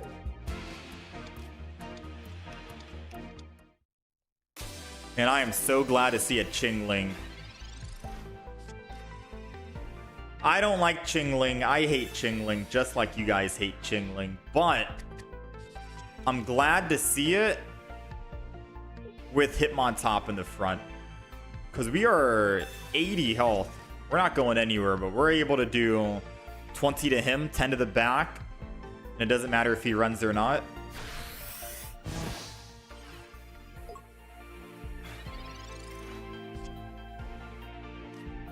And I am so glad to see a Qingling. I don't like Qingling. I hate Qingling, just like you guys hate Qingling. But I'm glad to see it with Hitmontop in the front. Because we are 80 health. We're not going anywhere, but we're able to do 20 to him, 10 to the back. And it doesn't matter if he runs or not.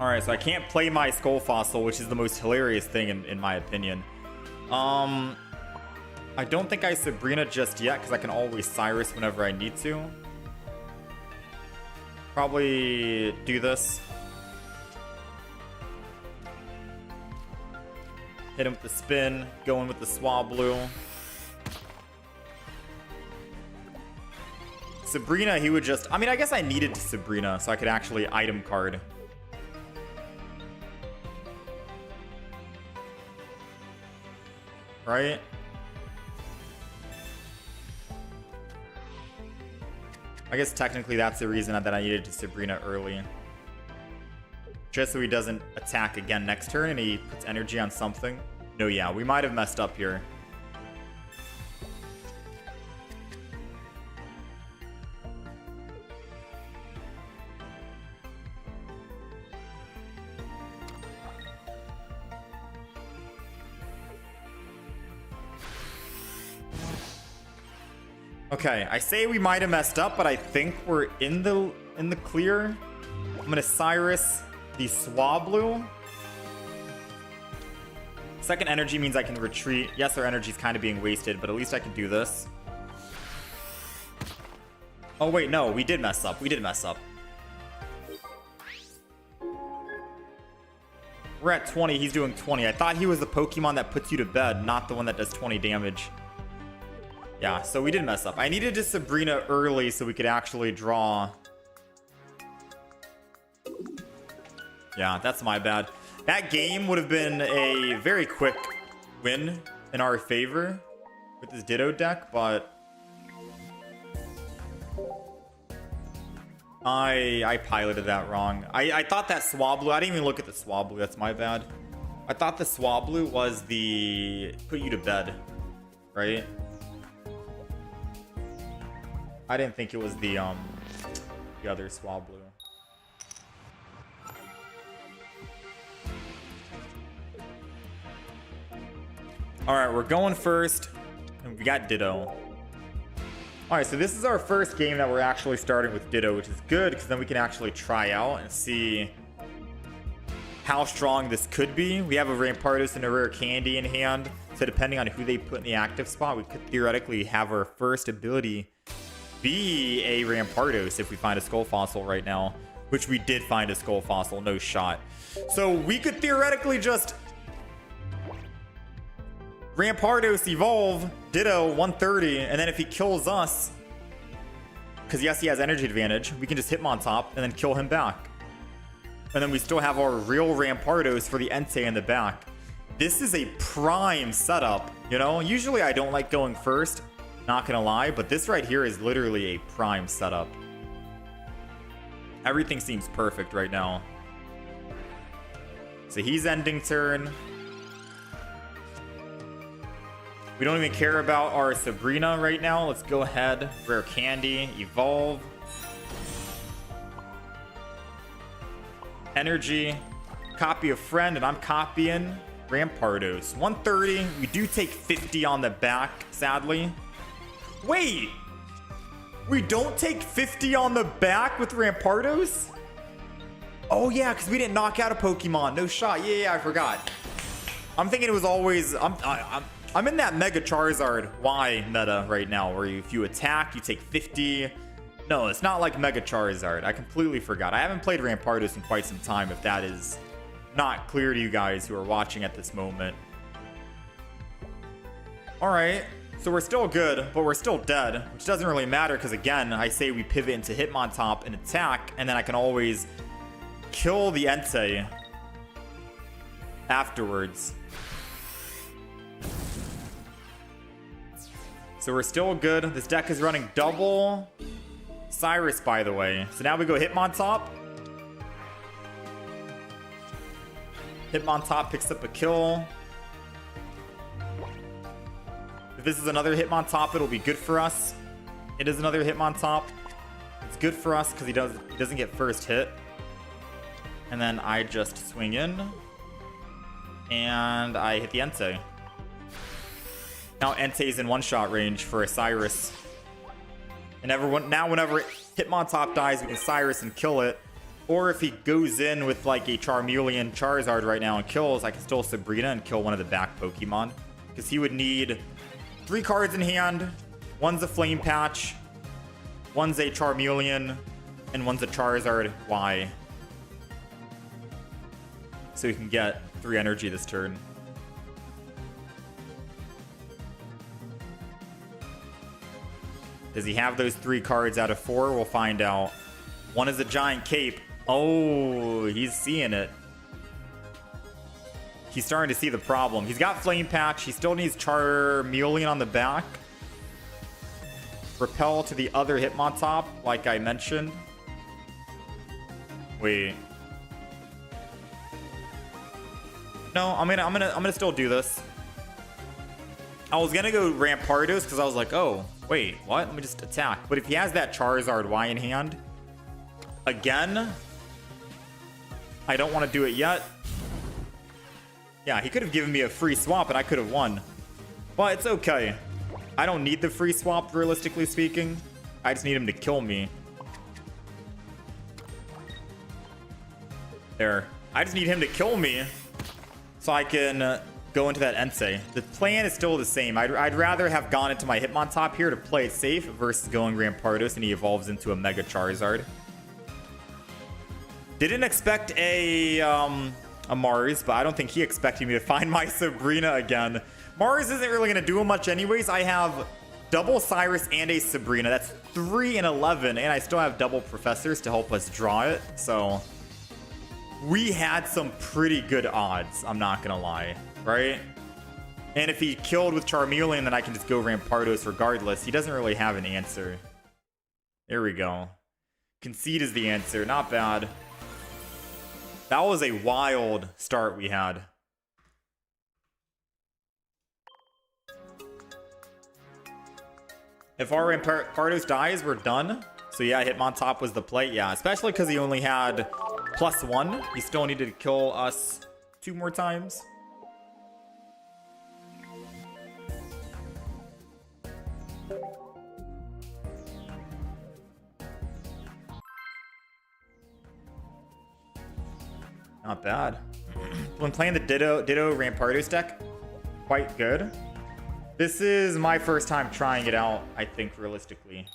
Alright, so I can't play my Skull Fossil, which is the most hilarious thing in my opinion. I don't think I Sabrina just yet, because I can always Cyrus whenever I need to. Probably do this. Hit him with the spin, going with the Swablu. Sabrina, he would just... I mean, I guess I needed Sabrina, so I could actually item card. Right? I guess technically that's the reason that I needed to Sabrina early. Just so he doesn't attack again next turn and he puts energy on something. No, yeah, we might have messed up here. Okay, I say we might have messed up, but I think we're in the clear. I'm gonna Cyrus the Swablu. Second energy means I can retreat. Yes, our energy is kind of being wasted, but at least I can do this. Oh wait, no, we did mess up. We did mess up. We're at 20. He's doing 20. I thought he was the Pokemon that puts you to bed, not the one that does 20 damage. Yeah, so we did mess up. I needed to Sabrina early so we could actually draw. Yeah, that's my bad. That game would have been a very quick win in our favor with this Ditto deck, but I piloted that wrong. I thought that Swablu, I didn't even look at the Swablu, that's my bad. I thought the Swablu was the put you to bed, right? I didn't think it was the other Swablu. Alright, we're going first. And we got Ditto. Alright, so this is our first game that we're actually starting with Ditto, which is good because then we can actually try out and see how strong this could be. We have a Rampardos and a Rare Candy in hand, so depending on who they put in the active spot, we could theoretically have our first ability be a Rampardos if we find a Skull Fossil right now, which we did find a Skull Fossil, no shot. So we could theoretically just Rampardos evolve Ditto 130, and then if he kills us, because yes, he has energy advantage, we can just Hitmontop and then kill him back. And then we still have our real Rampardos for the Entei in the back. This is a prime setup, you know? Usually I don't like going first, not gonna lie, but this right here is literally a prime setup. Everything seems perfect right now. So he's ending turn. We don't even care about our Sabrina right now. Let's go ahead. Rare Candy, evolve. Energy, copy a friend, and I'm copying Rampardos. 130. We do take 50 on the back, sadly. Wait! We don't take 50 on the back with Rampardos? Oh yeah, because we didn't knock out a Pokemon. No shot. Yeah, I forgot. I'm thinking it was always... I'm in that Mega Charizard Y meta right now, where if you attack, you take 50. No, it's not like Mega Charizard. I completely forgot. I haven't played Rampardos in quite some time, if that is not clear to you guys who are watching at this moment. Alright, so we're still good, but we're still dead, which doesn't really matter, because again, I say we pivot into Hitmontop and attack, and then I can always kill the Entei afterwards. So we're still good. This deck is running double Cyrus, by the way. So now we go Hitmontop. Hitmontop picks up a kill. If this is another Hitmontop, it'll be good for us. It is another Hitmontop. It's good for us because he doesn't get first hit. And then I just swing in. And I hit the Entei. Now Entei's in one-shot range for a Cyrus. And now whenever Hitmontop dies, we can Cyrus and kill it. Or if he goes in with like a Charmeleon Charizard right now and kills, I can still Sabrina and kill one of the back Pokemon. Because he would need 3 cards in hand. One's a Flame Patch. One's a Charmeleon. And one's a Charizard Y. So he can get 3 energy this turn. Does he have those 3 cards out of 4? We'll find out. One is a Giant Cape. Oh, he's seeing it. He's starting to see the problem. He's got Flame Patch. He still needs Charmeleon on the back. Repel to the other Hitmontop, like I mentioned. Wait. No, I'm gonna still do this. I was gonna go Rampardos because I was like, oh, wait, what? Let me just attack. But if he has that Charizard Y in hand, again, I don't want to do it yet. Yeah, he could have given me a free swap and I could have won. But it's okay. I don't need the free swap, realistically speaking. I just need him to kill me. There. I just need him to kill me so I can go into that Entei. The plan is still the same. I'd rather have gone into my Hitmontop here to play it safe versus going Rampardos and he evolves into a Mega Charizard. Didn't expect a Mars, but I don't think he expected me to find my Sabrina again. Mars isn't really going to do much anyways. I have double Cyrus and a Sabrina. That's 3 and 11, and I still have double Professors to help us draw it. So we had some pretty good odds, I'm not going to lie, right? And if he killed with Charmeleon, then I can just go Rampardos regardless. He doesn't really have an answer. There we go. Concede is the answer. Not bad. That was a wild start we had. If our Rampardos dies, we're done. So yeah, Hitmontop was the play. Yeah, especially because he only had +1. He still needed to kill us 2 more times. Not bad. When playing the Ditto Rampardos deck, quite good. This is my first time trying it out, I think, realistically.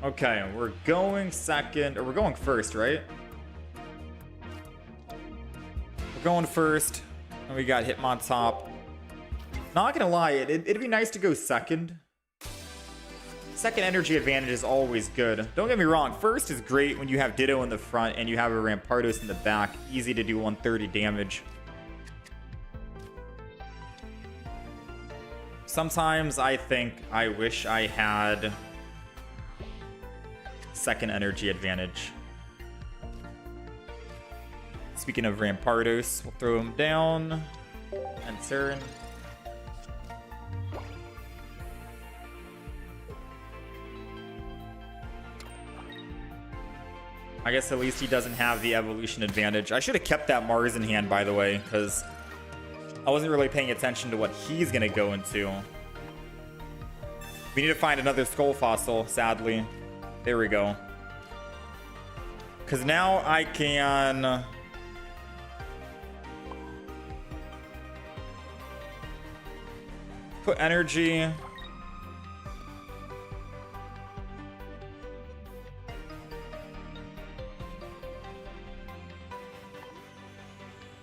Okay, we're going second, or we're going first, right? We're going first, and we got Hitmontop. Not gonna lie, it'd be nice to go second. Second energy advantage is always good. Don't get me wrong, first is great when you have Ditto in the front and you have a Rampardos in the back. Easy to do 130 damage. Sometimes I think I wish I had second energy advantage. Speaking of Rampardos, we'll throw him down and turn. I guess at least he doesn't have the evolution advantage. I should have kept that Mars in hand, by the way, because I wasn't really paying attention to what he's going to go into. We need to find another Skull Fossil, sadly. There we go. Because now I can... put energy...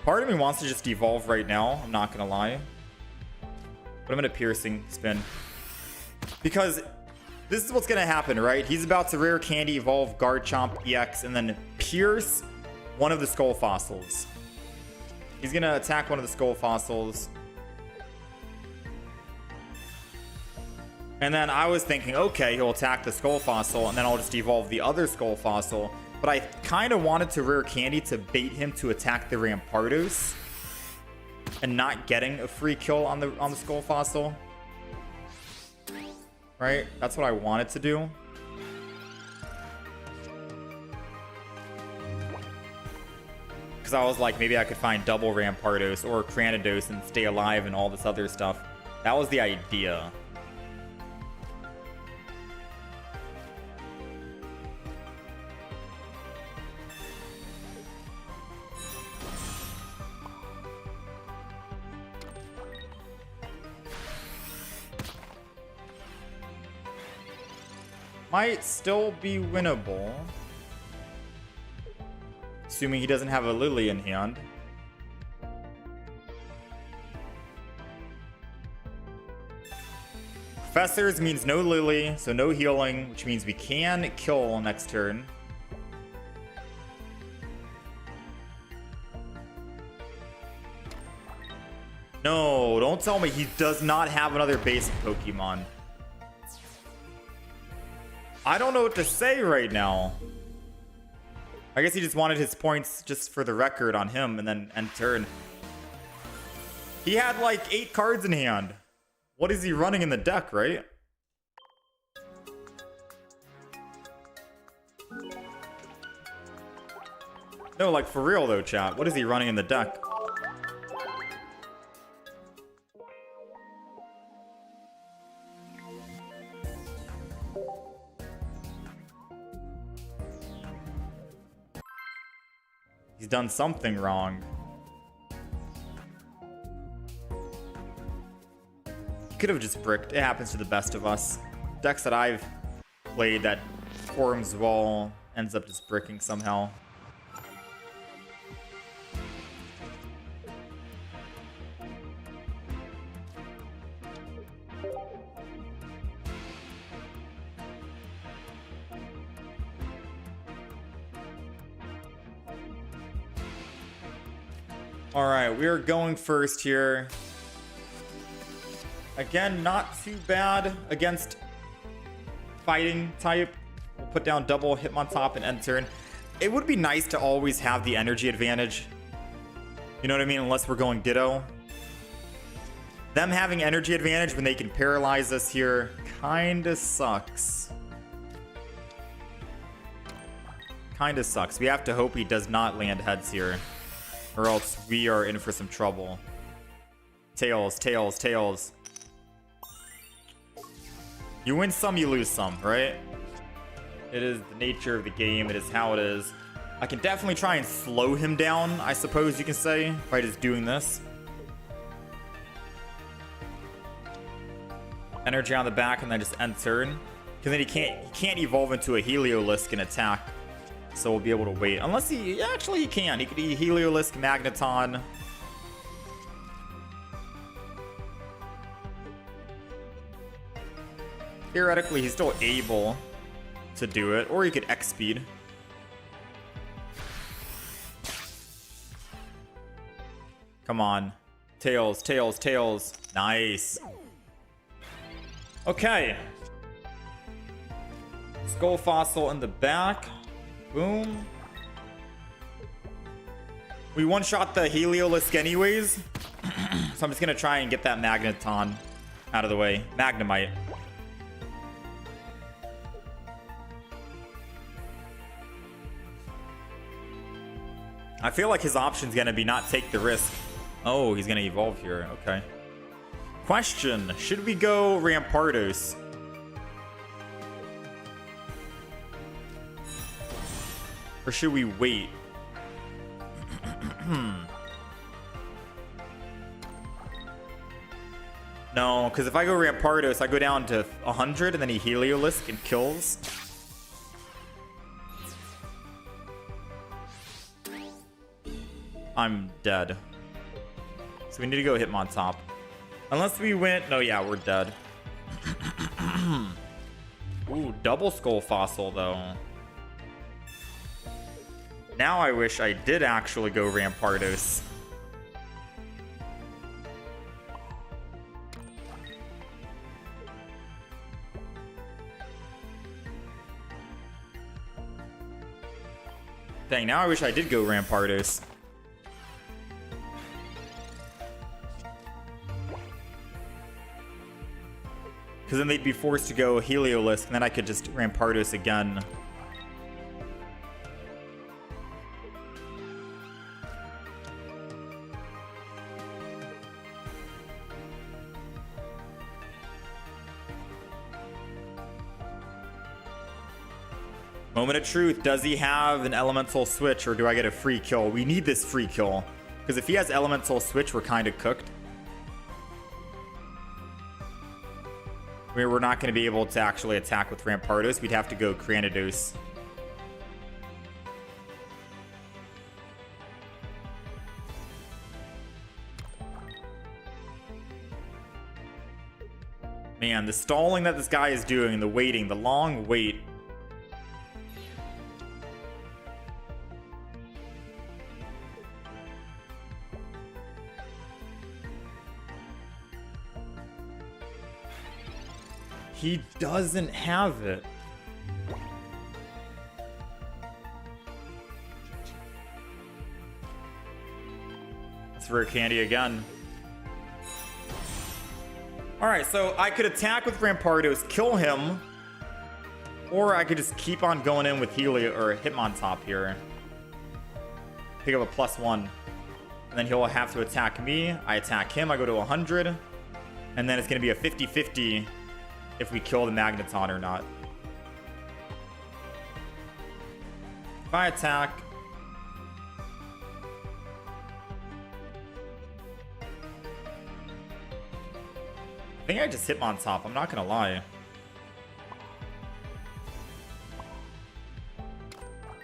Part of me wants to just evolve right now, I'm not gonna lie. But I'm gonna piercing spin. Because this is what's gonna happen, right? He's about to rare candy, evolve, Garchomp EX, and then pierce one of the skull fossils. He's gonna attack one of the skull fossils. And then I was thinking, okay, he'll attack the skull fossil, and then I'll just evolve the other skull fossil. But I kind of wanted to rare candy to bait him to attack the Rampardos and not getting a free kill on the skull fossil. Right? That's what I wanted to do. Because I was like, maybe I could find double Rampardos or Cranidos and stay alive and all this other stuff. That was the idea. Might still be winnable. Assuming he doesn't have a Lily in hand. Professors means no Lily, so no healing, which means we can kill next turn. No, don't tell me he does not have another basic Pokemon. I don't know what to say right now. I guess he just wanted his points just for the record on him and then end turn. He had like 8 cards in hand. What is he running in the deck, right? No, like for real though, chat. What is he running in the deck? He's done something wrong. He could have just bricked. It happens to the best of us. Decks that I've played that forms well ends up just bricking somehow. All right, we are going first here. Again, not too bad against fighting type. We'll put down double Hitmontop and end turn. It would be nice to always have the energy advantage. You know what I mean? Unless we're going Ditto. Them having energy advantage when they can paralyze us here kinda sucks. Kinda sucks. We have to hope he does not land heads here, or else we are in for some trouble. Tails, tails, tails. You win some, you lose some, right? It is the nature of the game. It is how it is. I can definitely try and slow him down, I suppose you can say, by just doing this. Energy on the back and then just end turn. Because then he can't evolve into a Heliolisk and attack. So we'll be able to wait. Unless he... Actually, he can. He could Heliolisk, Magneton. Theoretically, he's still able to do it. Or he could X-Speed. Come on. Tails, tails, tails. Nice. Okay. Skull Fossil in the back. Boom. We one-shot the Heliolisk anyways. So I'm just going to try and get that Magneton out of the way. Magnemite. I feel like his option's going to be not take the risk. Oh, he's going to evolve here. Okay. Question. Should we go Rampardos? Or should we wait? No, because if I go Rampardos, I go down to 100 and then he Heliolisk and kills. I'm dead. So we need to go Hitmontop. Unless we went... No, yeah, we're dead. Ooh, double Skull Fossil, though. Now I wish I did actually go Rampardos. Dang, now I wish I did go Rampardos. Because then they'd be forced to go Heliolisk, and then I could just Rampardos again. Moment of truth. Does he have an elemental switch, or do I get a free kill? We need this free kill. Because if he has elemental switch, we're kind of cooked. We're not going to be able to actually attack with Rampardos. We'd have to go Cranidos. Man, the stalling that this guy is doing, the waiting, the long wait. He doesn't have it. It's rare candy again. Alright, so I could attack with Rampardos, kill him, or I could just keep on going in with Helio or Hitmontop here. Pick up a +1. And then he'll have to attack me. I attack him, I go to 100. And then it's going to be a 50-50 if we kill the Magneton or not. If I attack... I think I just Hitmontop, I'm not gonna lie.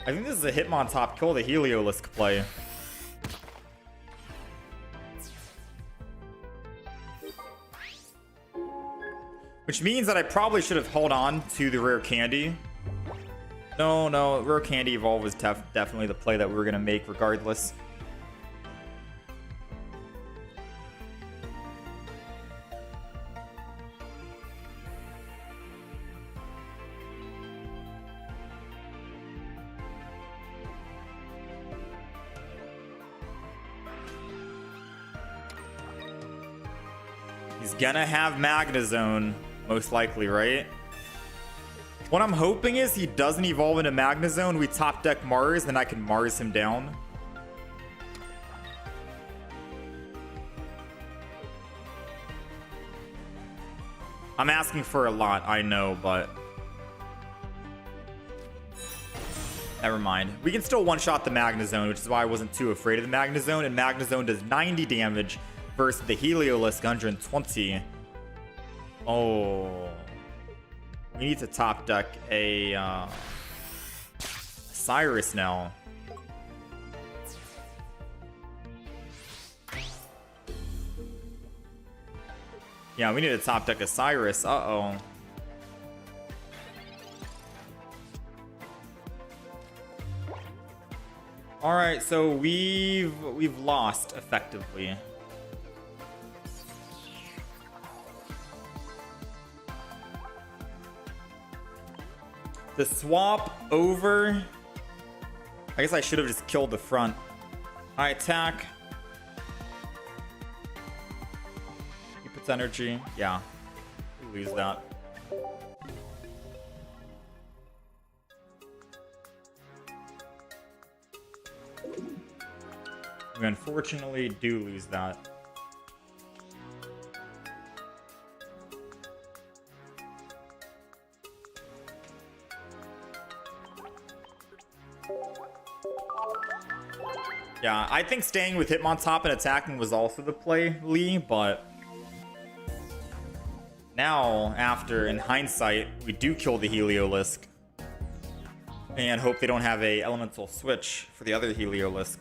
I think this is a Hitmontop kill the Heliolisk play. Which means that I probably should have held on to the rare candy. No, rare candy evolve was definitely the play that we were going to make regardless. He's gonna have Magnezone. Most likely, right? What I'm hoping is he doesn't evolve into Magnezone. We top deck Mars, then I can Mars him down. I'm asking for a lot, I know, but... Never mind. We can still one-shot the Magnezone, which is why I wasn't too afraid of the Magnezone. And Magnezone does 90 damage versus the Heliolisk 120. Oh, we need to top deck a Cyrus now. Yeah, we need to top deck a Cyrus. Uh-oh. All right, so we've lost effectively. The swap over. I guess I should have just killed the front. I attack. He puts energy. Yeah. We lose that. We unfortunately do lose that. Yeah, I think staying with Hitmontop and attacking was also the play, Lee, but now, after, in hindsight, we do kill the Heliolisk and hope they don't have a elemental switch for the other Heliolisk.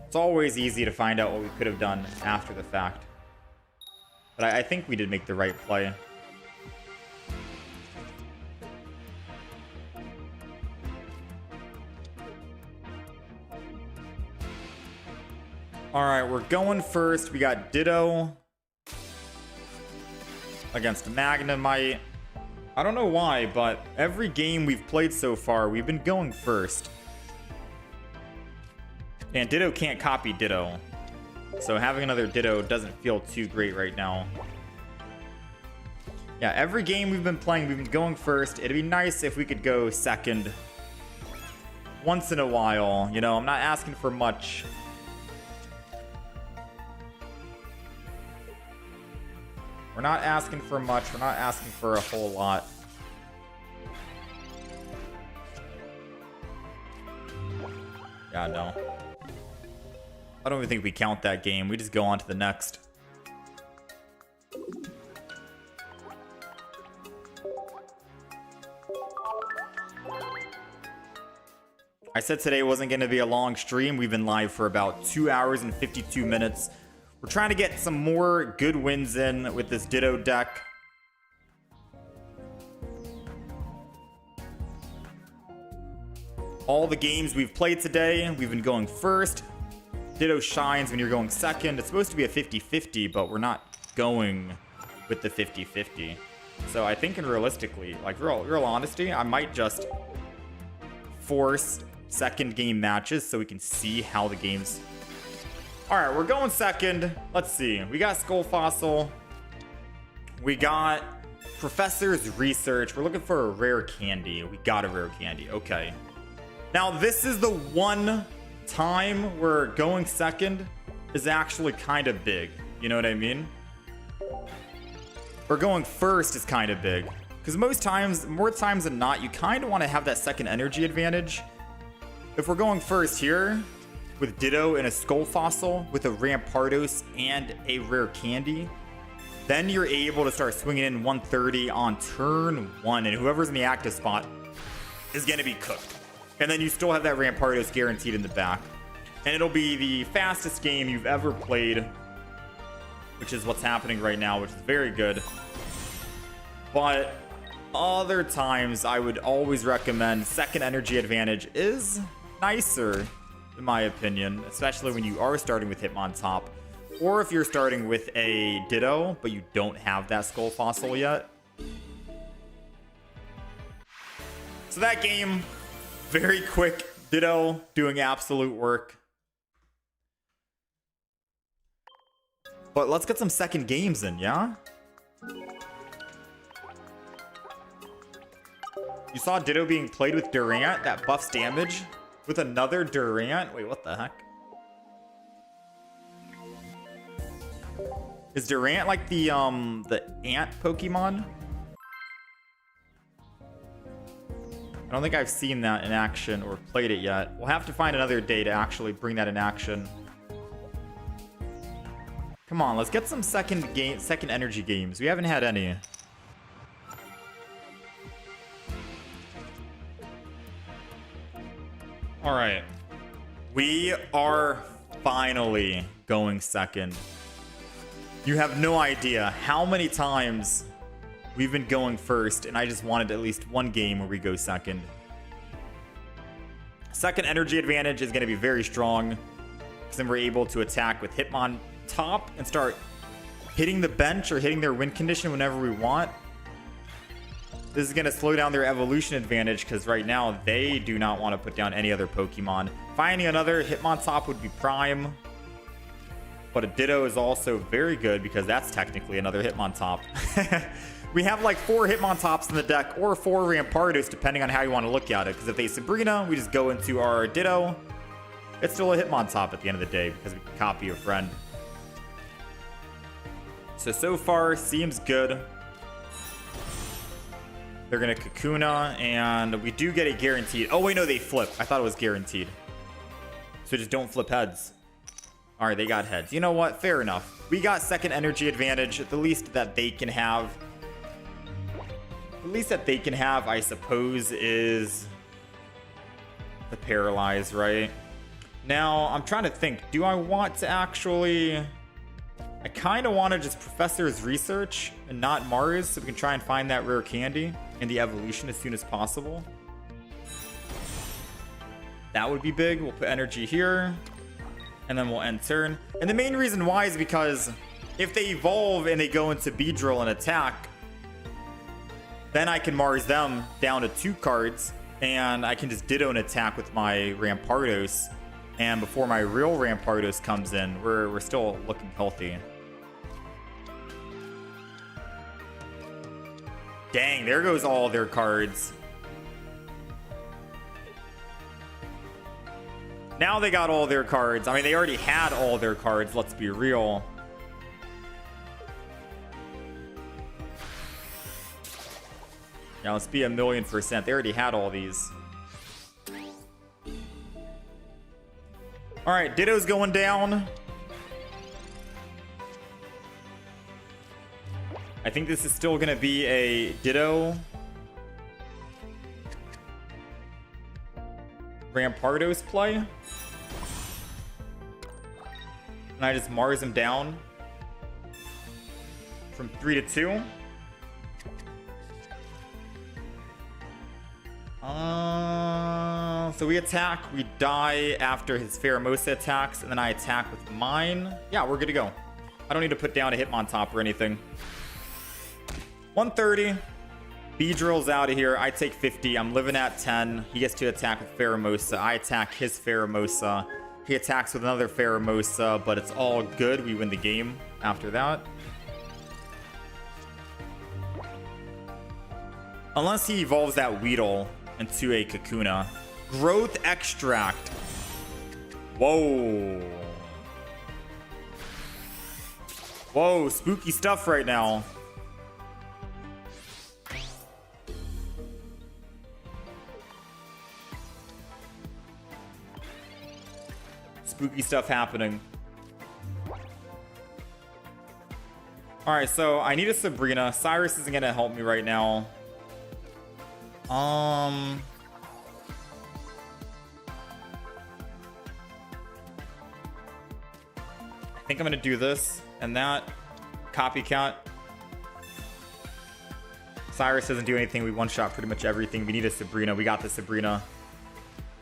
It's always easy to find out what we could have done after the fact. But I think we did make the right play. Alright, we're going first. We got Ditto against Magnemite. I don't know why, but every game we've played so far, we've been going first. And Ditto can't copy Ditto. So having another Ditto doesn't feel too great right now. Yeah, every game we've been playing, we've been going first. It'd be nice if we could go second once in a while. You know, I'm not asking for much. We're not asking for much. We're not asking for a whole lot. Yeah, no. I don't even think we count that game. We just go on to the next. I said today wasn't going to be a long stream. We've been live for about 2 hours and 52 minutes. We're trying to get some more good wins in with this Ditto deck. All the games we've played today, we've been going first. Ditto shines when you're going second. It's supposed to be a 50-50, but we're not going with the 50-50. So I think, and realistically, like real honesty, I might just force second game matches so we can see how the games... Alright, we're going second. Let's see. We got Skull Fossil. We got Professor's Research. We're looking for a rare candy. We got a rare candy. Okay. Now, this is the one time where going second is actually kind of big. You know what I mean? Or going first is kind of big. Because most times, more times than not, you kind of want to have that second energy advantage. If we're going first here, with Ditto and a Skull Fossil, with a Rampardos and a rare candy, then you're able to start swinging in 130 on turn 1, and whoever's in the active spot is going to be cooked. And then you still have that Rampardos guaranteed in the back. And it'll be the fastest game you've ever played, which is what's happening right now, which is very good. But other times, I would always recommend second energy advantage is nicer, in my opinion, especially when you are starting with Hitmontop, or if you're starting with a Ditto, but you don't have that Skull Fossil yet. So that game, very quick. Ditto doing absolute work. But let's get some second games in, yeah? You saw Ditto being played with Durant, that buffs damage. With another Durant? Wait, what the heck? Is Durant like the ant Pokemon? I don't think I've seen that in action or played it yet. We'll have to find another day to actually bring that in action. Come on, let's get some second energy games. We haven't had any. All right, we are finally going second. You have no idea how many times we've been going first, and I just wanted at least one game where we go second. Second energy advantage is going to be very strong, because then we're able to attack with Hitmontop and start hitting the bench or hitting their win condition whenever we want. This is going to slow down their evolution advantage, because right now they do not want to put down any other Pokemon. Finding another Hitmontop would be prime. But a Ditto is also very good, because that's technically another Hitmontop. We have like 4 Hitmontops in the deck, or 4 Rampardos, depending on how you want to look at it. Because if they Sabrina, we just go into our Ditto. It's still a Hitmontop at the end of the day, because we can copy a friend. So far, seems good. They're going to Kakuna, and we do get a guaranteed. Oh, wait, no, they flip. I thought it was guaranteed. So just don't flip heads. All right, they got heads. You know what? Fair enough. We got second energy advantage. The least that they can have. The least that they can have, I suppose, is the paralyze, right? Now, I'm trying to think. Do I want to actually... I kind of want to just Professor's Research and not Mars so we can try and find that rare candy in the evolution as soon as possible. That would be big. We'll put energy here. And then we'll end turn. And the main reason why is because if they evolve and they go into Beedrill and attack, then I can Mars them down to 2 cards. And I can just Ditto and attack with my Rampardos. And before my real Rampardos comes in, we're still looking healthy. Dang, there goes all their cards. Now they got all their cards. I mean, they already had all their cards, let's be real. Now let's be 1,000,000%. They already had all these. All right, Ditto's going down. I think this is still going to be a Ditto Rampardos play. And I just Mars him down from 3 to 2. So we attack, we die after his Pheromosa attacks, and then I attack with mine. Yeah, we're good to go. I don't need to put down a Hitmontop or anything. 130. Beedrill's out of here. I take 50. I'm living at 10. He gets to attack with Pheromosa. I attack his Pheromosa. He attacks with another Pheromosa, but it's all good. We win the game after that. Unless he evolves that Weedle into a Kakuna. Growth Extract. Whoa. Whoa, spooky stuff right now. Spooky stuff happening. Alright, so I need a Sabrina. Cyrus isn't gonna help me right now. I think I'm gonna do this and that. Copycat. Cyrus doesn't do anything. We one-shot pretty much everything. We need a Sabrina. We got the Sabrina.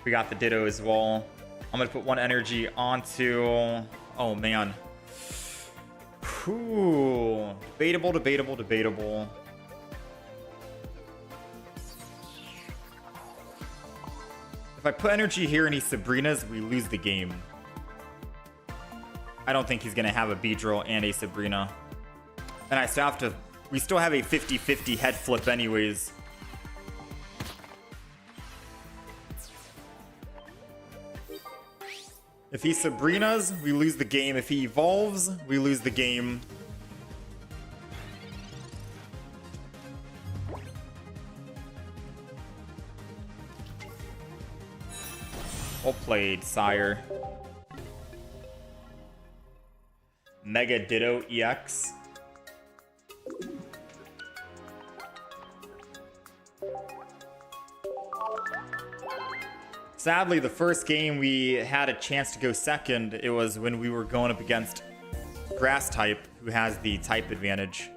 We got the Ditto as well. I'm gonna put 1 energy onto... Oh, man. Whew. Debatable, debatable, debatable. If I put energy here and he Sabrinas, we lose the game. I don't think he's going to have a Beedrill and a Sabrina. And I still have to... We still have a 50-50 head flip anyways. If he Sabrinas, we lose the game. If he evolves, we lose the game. Well played, sire. Mega Ditto EX. Sadly, the first game we had a chance to go second, it was when we were going up against Grass type, who has the type advantage.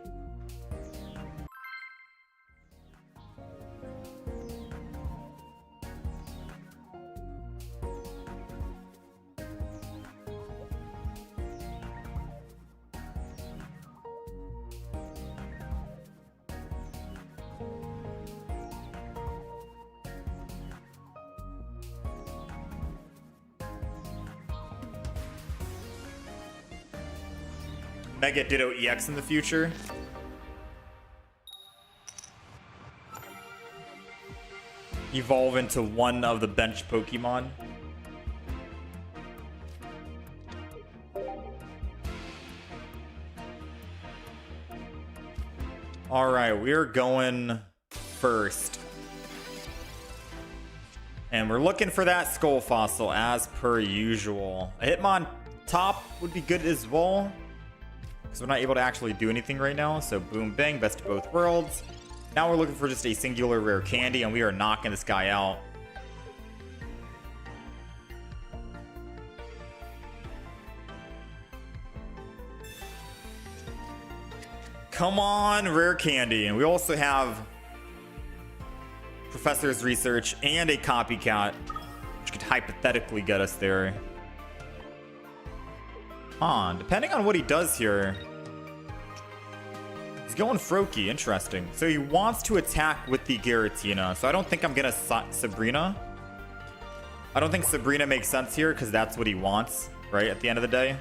Mega Ditto EX in the future. Evolve into one of the bench Pokemon. Alright, we are going first. And we're looking for that skull fossil as per usual. A Hitmon top would be good as well, because we're not able to actually do anything right now. So boom, bang, best of both worlds. Now we're looking for just a singular rare candy, and we are knocking this guy out. Come on, rare candy. And we also have Professor's Research and a Copycat, which could hypothetically get us there. Depending on what he does here. He's going Froakie, interesting. So he wants to attack with the Giratina. So I don't think I'm gonna Sabrina. I don't think Sabrina makes sense here because that's what he wants, right? At the end of the day.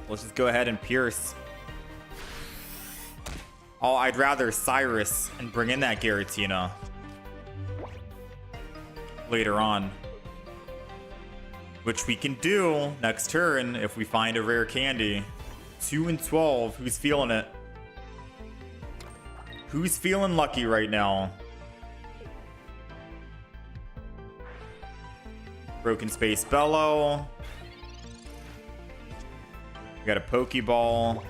Let's just go ahead and Pierce. Oh, I'd rather Cyrus and bring in that Giratina later on, which we can do next turn if we find a rare candy. 2 and 12. Who's feeling it? Who's feeling lucky right now? Broken Space Bellow. We got a Pokeball.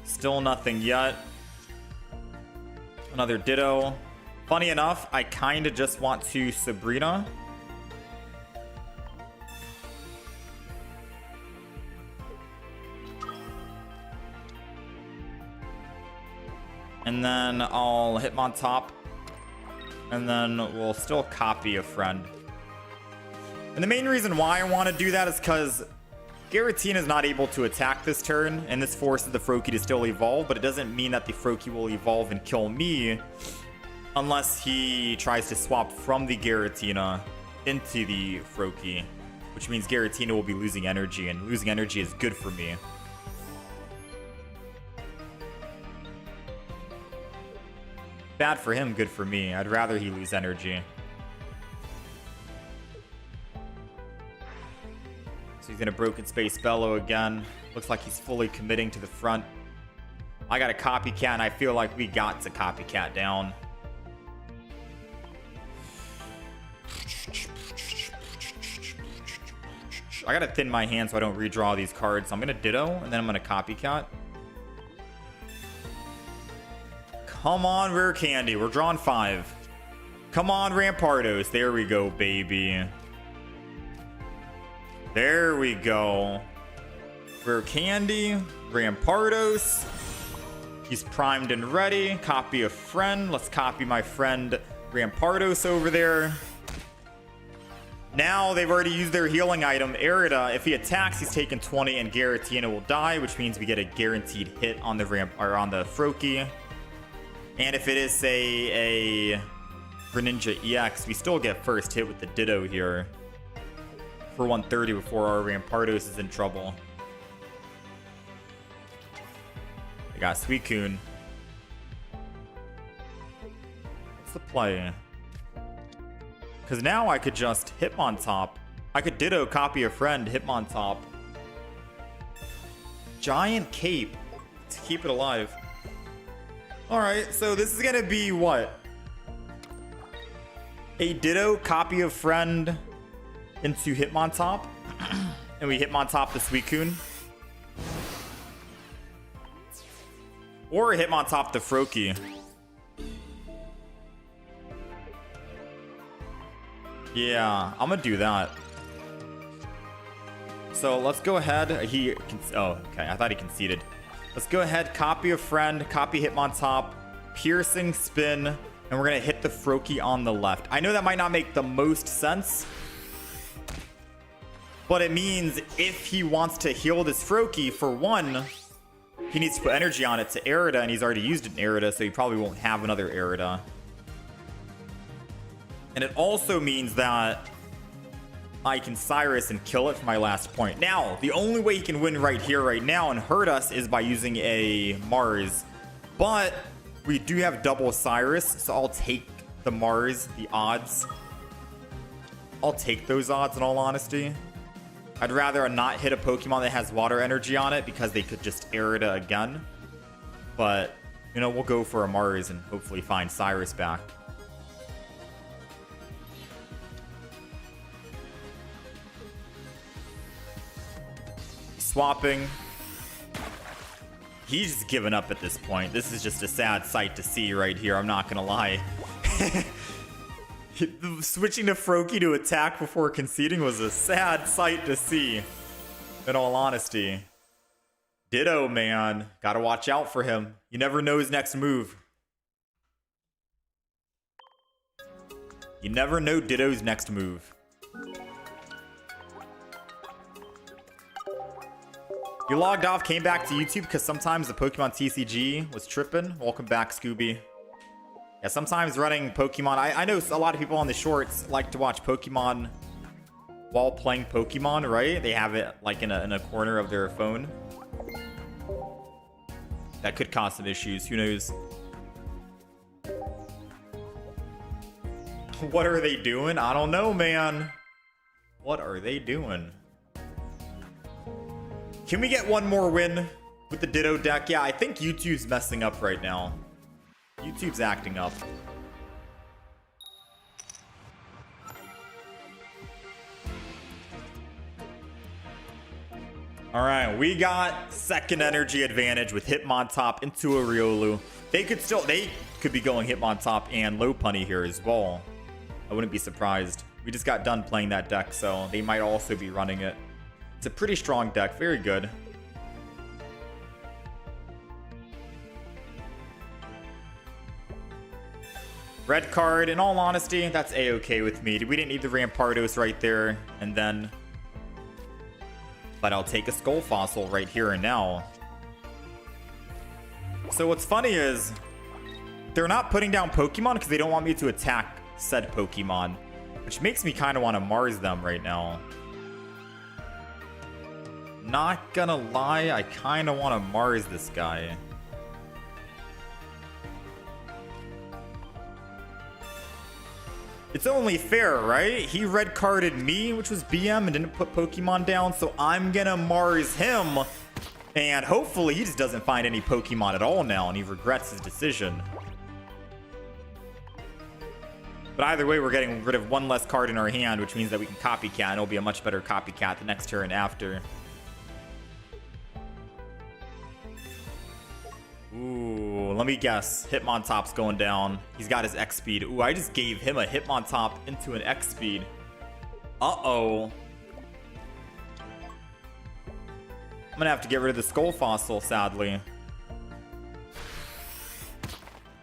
Still nothing yet. Another Ditto. Funny enough, I kind of just want to Sabrina. And then I'll Hitmontop. And then we'll still copy a friend. And the main reason why I want to do that is because Giratina is not able to attack this turn, and this forces the Froakie to still evolve, but it doesn't mean that the Froakie will evolve and kill me unless he tries to swap from the Giratina into the Froakie, which means Giratina will be losing energy, and losing energy is good for me. Bad for him, good for me. I'd rather he lose energy. So he's gonna Broken Space Bellow again. Looks like he's fully committing to the front. I got a Copycat, and I feel like we got to Copycat down. I gotta thin my hand so I don't redraw these cards. So I'm gonna Ditto, and then I'm gonna Copycat. Come on, rare candy. We're drawing 5. Come on, Rampardos. There we go, baby. There we go. Rare candy. Rampardos. He's primed and ready. Copy a friend. Let's copy my friend Rampardos over there. Now they've already used their healing item, Arida. If he attacks, he's taking 20, and Giratina will die, which means we get a guaranteed hit on the on the Froakie. And if it is, say, a Greninja EX, we still get first hit with the Ditto here for 130 before our Rampardos is in trouble. I got Suicune. What's the play? Because now I could just Hitmontop. I could Ditto, copy a friend, Hitmontop. Giant Cape to keep it alive. Alright, so this is gonna be what? A Ditto, copy of friend into Hitmontop. And we Hitmontop the Suicune. Or Hitmontop the Froakie. Yeah, I'm gonna do that. So let's go ahead. Oh, okay. I thought he conceded. Let's go ahead, copy a friend, copy Hitmontop, piercing spin, and we're gonna hit the Froakie on the left. I know that might not make the most sense, but it means if he wants to heal this Froakie, for one, he needs to put energy on it to Arida, and he's already used an Arida, so he probably won't have another Arida. And it also means that I can Cyrus and kill it for my last point. Now, the only way he can win right here, right now, and hurt us is by using a Mars. But we do have double Cyrus, so I'll take the Mars, the odds. I'll take those odds in all honesty. I'd rather not hit a Pokemon that has water energy on it because they could just Arida again. But You know, we'll go for a Mars and hopefully find Cyrus back. Swapping. He's just given up at this point. This is just a sad sight to see right here. I'm not gonna lie. Switching to Froakie to attack before conceding was a sad sight to see, in all honesty. Ditto, man. Gotta watch out for him. You never know his next move. You never know Ditto's next move. You logged off, came back to YouTube because sometimes the Pokemon TCG was tripping. Welcome back, Scooby. Yeah, sometimes running Pokemon. I know a lot of people on the shorts like to watch Pokemon while playing Pokemon, right? They have it like in a corner of their phone. That could cause some issues. Who knows? What are they doing? I don't know, man. What are they doing? Can we get one more win with the Ditto deck? Yeah, I think YouTube's messing up right now. YouTube's acting up. All right, we got second energy advantage with Hitmontop into a Riolu. They could be going Hitmontop and Lopunny here as well. I wouldn't be surprised. We just got done playing that deck, so they might also be running it. It's a pretty strong deck. Very good. Red card. In all honesty, that's a-okay with me. We didn't need the Rampardos right there. And then... But I'll take a Skull Fossil right here and now. So what's funny is... They're not putting down Pokemon because they don't want me to attack said Pokemon. Which makes me kind of want to Mars them right now. Not gonna lie, I kind of want to Mars this guy. It's only fair, right? He red carded me, which was BM, and didn't put Pokemon down, so I'm gonna Mars him. And hopefully he just doesn't find any Pokemon at all now, and he regrets his decision. But either way, we're getting rid of one less card in our hand, which means that we can copycat, and it'll be a much better copycat the next turn after. Ooh, let me guess. Hitmontop's going down. He's got his X speed. Ooh, I just gave him a Hitmontop into an X speed. Uh-oh. I'm gonna have to get rid of the Skull Fossil, sadly.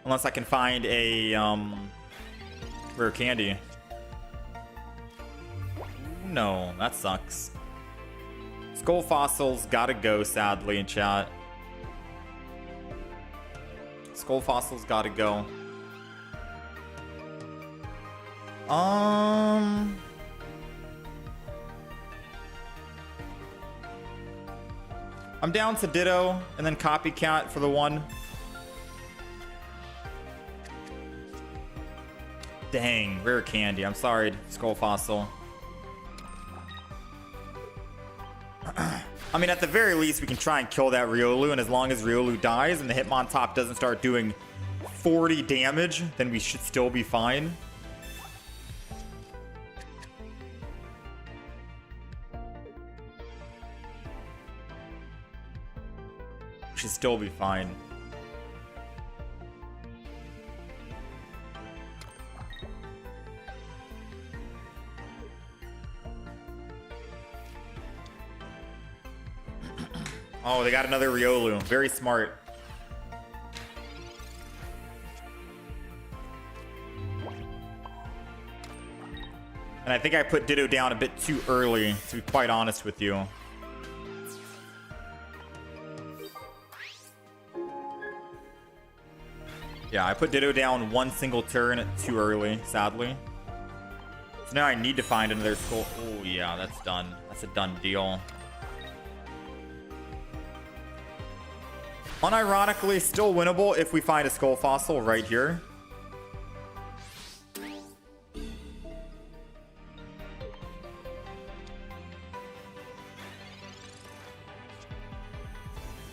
Unless I can find a, rare candy. No, that sucks. Skull Fossil's gotta go, sadly, in chat. Skull Fossil's gotta go. I'm down to Ditto and then Copycat for the one. Dang, rare candy. I'm sorry, Skull Fossil. I mean, at the very least, we can try and kill that Riolu, and as long as Riolu dies and the Hitmontop doesn't start doing 40 damage, then we should still be fine. We should still be fine. Oh, they got another Riolu. Very smart. And I think I put Ditto down a bit too early, to be quite honest with you. Yeah, I put Ditto down one single turn too early, sadly. So now I need to find another Skull. Oh, yeah, that's done. That's a done deal. Unironically, still winnable if we find a Skull Fossil right here.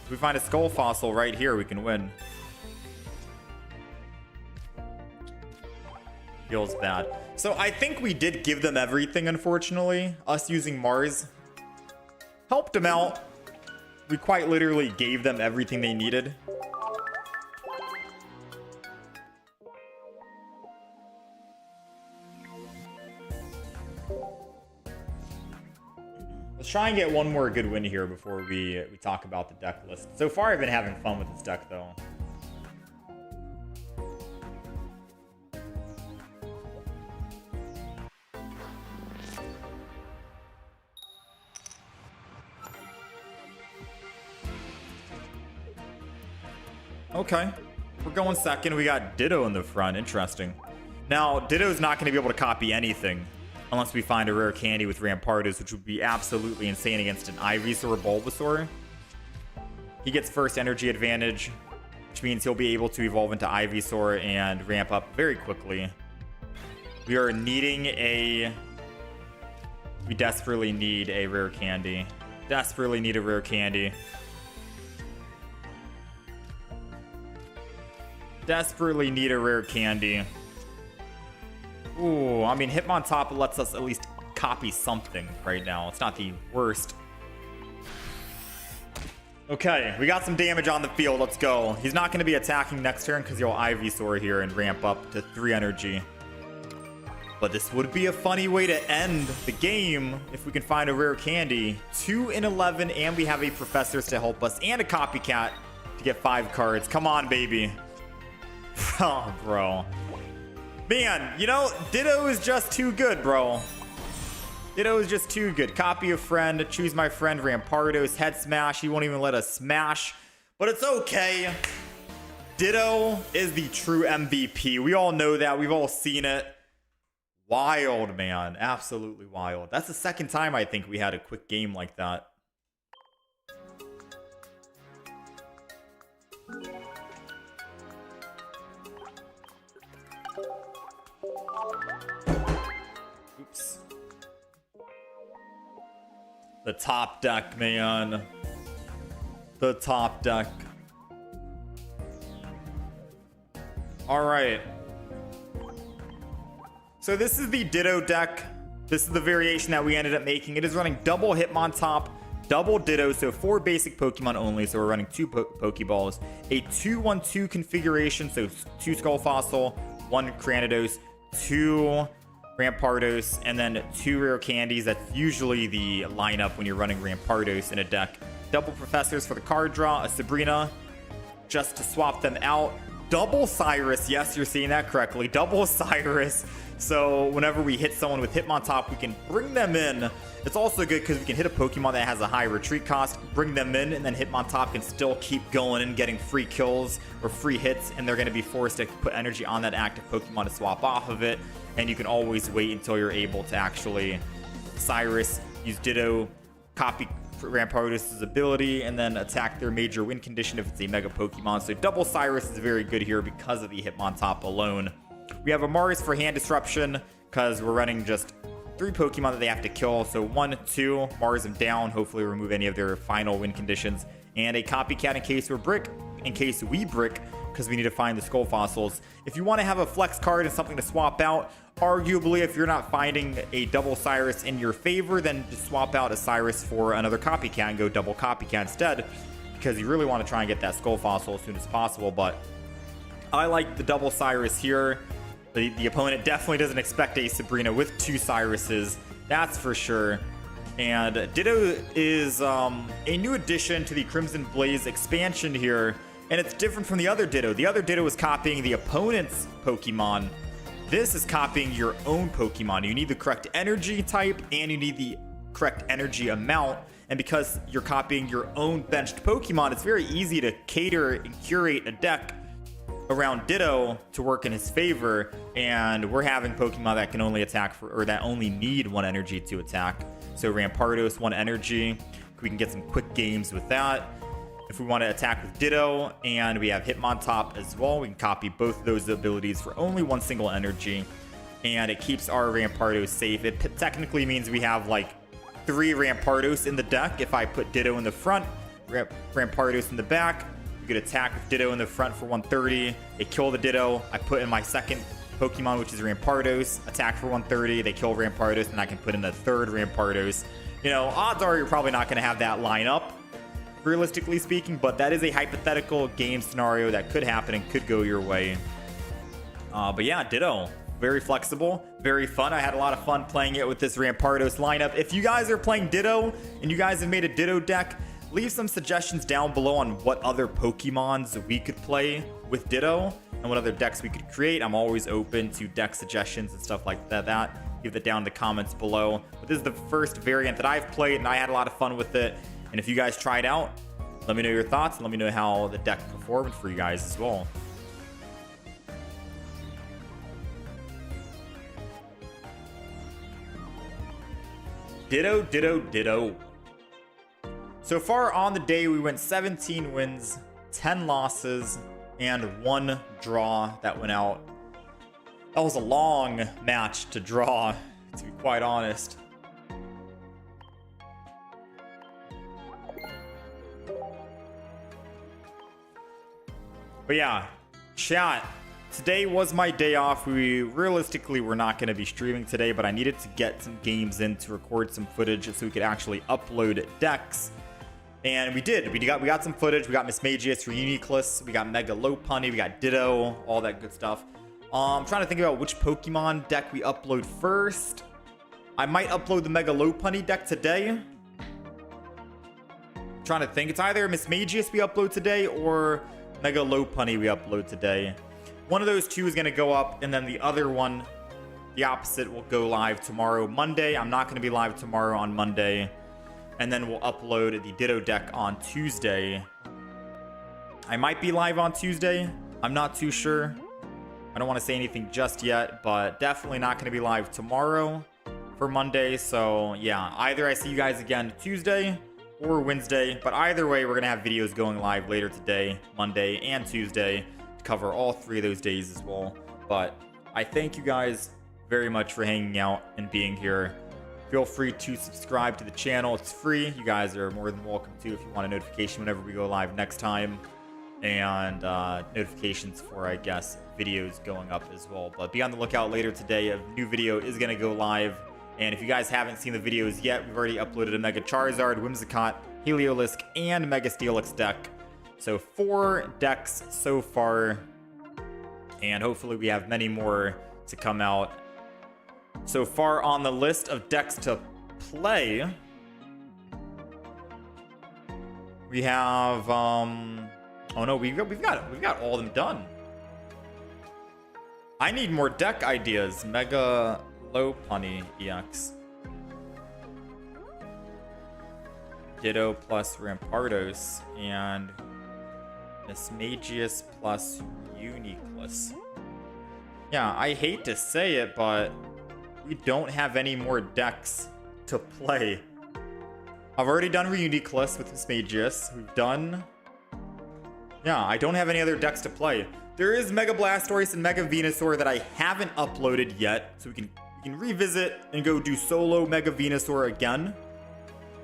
If we find a Skull Fossil right here, we can win. Feels bad. So I think we did give them everything, unfortunately. Us using Mars helped them out. We quite literally gave them everything they needed. Let's try and get one more good win here before we talk about the deck list. So far, I've been having fun with this deck, though. Okay, we're going second. We got Ditto in the front. Interesting. Now, Ditto's not going to be able to copy anything unless we find a rare candy with Rampardos, which would be absolutely insane against an Ivysaur or Bulbasaur. He gets first energy advantage, which means he'll be able to evolve into Ivysaur and ramp up very quickly. We are needing a... We desperately need a rare candy. Desperately need a rare candy. Desperately need a rare candy. Ooh, I mean, Hitmontop lets us at least copy something right now. It's not the worst. Okay, we got some damage on the field. Let's go. He's not going to be attacking next turn because he'll Ivysaur here and ramp up to 3 energy. But this would be a funny way to end the game if we can find a rare candy. 2 in 11, and we have a Professors to help us and a Copycat to get 5 cards. Come on, baby. Oh, bro. Man, you know, Ditto is just too good, bro. Ditto is just too good. Copy a friend, choose my friend, Rampardos, head smash. He won't even let us smash, but it's okay. Ditto is the true MVP. We all know that. We've all seen it. Wild, man. Absolutely wild. That's the second time I think we had a quick game like that. Oops. The top deck, man. The top deck. All right. So this is the Ditto deck. This is the variation that we ended up making. It is running double Hitmontop, double Ditto, so 4 basic Pokemon only. So we're running 2 Pokeballs, a 2-1-2 configuration, so 2 Skull Fossil, 1 Cranidos, 2 Rampardos, and then 2 rare candies. That's usually the lineup when you're running Rampardos in a deck. Double Professors for the card draw, a Sabrina just to swap them out. Double Cyrus, yes, you're seeing that correctly. Double Cyrus. So whenever we hit someone with Hitmontop, we can bring them in. It's also good because we can hit a Pokemon that has a high retreat cost, bring them in, and then Hitmontop can still keep going and getting free kills or free hits, and they're going to be forced to put energy on that active Pokemon to swap off of it. And you can always wait until you're able to actually Cyrus, use Ditto, copy Rampardos' ability, and then attack their major win condition if it's a Mega Pokemon. So double Cyrus is very good here because of the Hitmontop alone. We have a Mars for hand disruption because we're running just 3 Pokemon that they have to kill. So 1, 2, Mars them down, hopefully remove any of their final win conditions. And a Copycat in case we brick, because we need to find the Skull Fossils. If you want to have a flex card and something to swap out, arguably if you're not finding a double Cyrus in your favor, then just swap out a Cyrus for another Copycat and go double Copycat instead, because you really want to try and get that Skull Fossil as soon as possible. But I like the double Cyrus here. The opponent definitely doesn't expect a Sabrina with 2 Cyruses, that's for sure. And Ditto is a new addition to the Crimson Blaze expansion here, and it's different from the other Ditto. The other Ditto is copying the opponent's Pokemon. This is copying your own Pokemon. You need the correct energy type, and you need the correct energy amount. And because you're copying your own benched Pokemon, it's very easy to cater and curate a deck around Ditto to work in his favor. And we're having Pokemon that can only attack for, or that only need 1 energy to attack. So Rampardos, 1 energy. We can get some quick games with that. If we want to attack with Ditto, and we have Hitmontop as well, we can copy both of those abilities for only 1 single energy. And it keeps our Rampardos safe. It technically means we have like 3 Rampardos in the deck. If I put Ditto in the front, Rampardos in the back, we could attack with Ditto in the front for 130. They kill the Ditto. I put in my second Pokemon, which is Rampardos, attack for 130, they kill Rampardos, and I can put in a third Rampardos. You know, odds are you're probably not going to have that line up, realistically speaking, but that is a hypothetical game scenario that could happen and could go your way. But yeah, Ditto. Very flexible, very fun. I had a lot of fun playing it with this Rampardos lineup. If you guys are playing Ditto and you guys have made a Ditto deck, leave some suggestions down below on what other Pokemons we could play with Ditto and what other decks we could create. I'm always open to deck suggestions and stuff like that. Leave that down in the comments below. But this is the first variant that I've played, and I had a lot of fun with it. And if you guys try it out, let me know your thoughts, and let me know how the deck performed for you guys as well. Ditto, Ditto, Ditto. So far on the day, we went 17 wins, 10 losses, and 1 draw that went out. That was a long match to draw, to be quite honest. But yeah, chat. Today was my day off. We realistically were not going to be streaming today, but I needed to get some games in to record some footage so we could actually upload decks. And we did. We got some footage. We got Mismagius Reuniclus. We got Mega Lopunny. We got Ditto. All that good stuff. I'm trying to think about which Pokemon deck we upload first. I might upload the Mega Lopunny deck today. I'm trying to think. It's either Mismagius we upload today or Mega Lopunny we upload today. One of those two is going to go up, and then the other one, the opposite, will go live tomorrow, Monday. I'm not going to be live tomorrow on Monday. And then we'll upload the Ditto deck on Tuesday. I might be live on Tuesday. I'm not too sure. I don't want to say anything just yet, but definitely not going to be live tomorrow for Monday. So yeah, either I see you guys again Tuesday or Wednesday. But either way, we're going to have videos going live later today, Monday and Tuesday, to cover all 3 of those days as well. But I thank you guys very much for hanging out and being here. Feel free to subscribe to the channel. It's free. You guys are more than welcome to if you want a notification whenever we go live next time. And notifications for, I guess, videos going up as well. But be on the lookout later today. A new video is going to go live. And if you guys haven't seen the videos yet, we've already uploaded a Mega Charizard, Whimsicott, Heliolisk, and Mega Steelix deck. So 4 decks so far. And hopefully we have many more to come out. So far on the list of decks to play, we have oh no, we've got all of them done. I need more deck ideas. Mega Lopunny EX, Ditto plus Rampardos, and Mismagius plus Reuniclus. Yeah, I hate to say it, but we don't have any more decks to play. I've already done Reuniclus with Mismagius. We've done... Yeah, I don't have any other decks to play. There is Mega Blastoise and Mega Venusaur that I haven't uploaded yet, so we can revisit and go do solo Mega Venusaur again.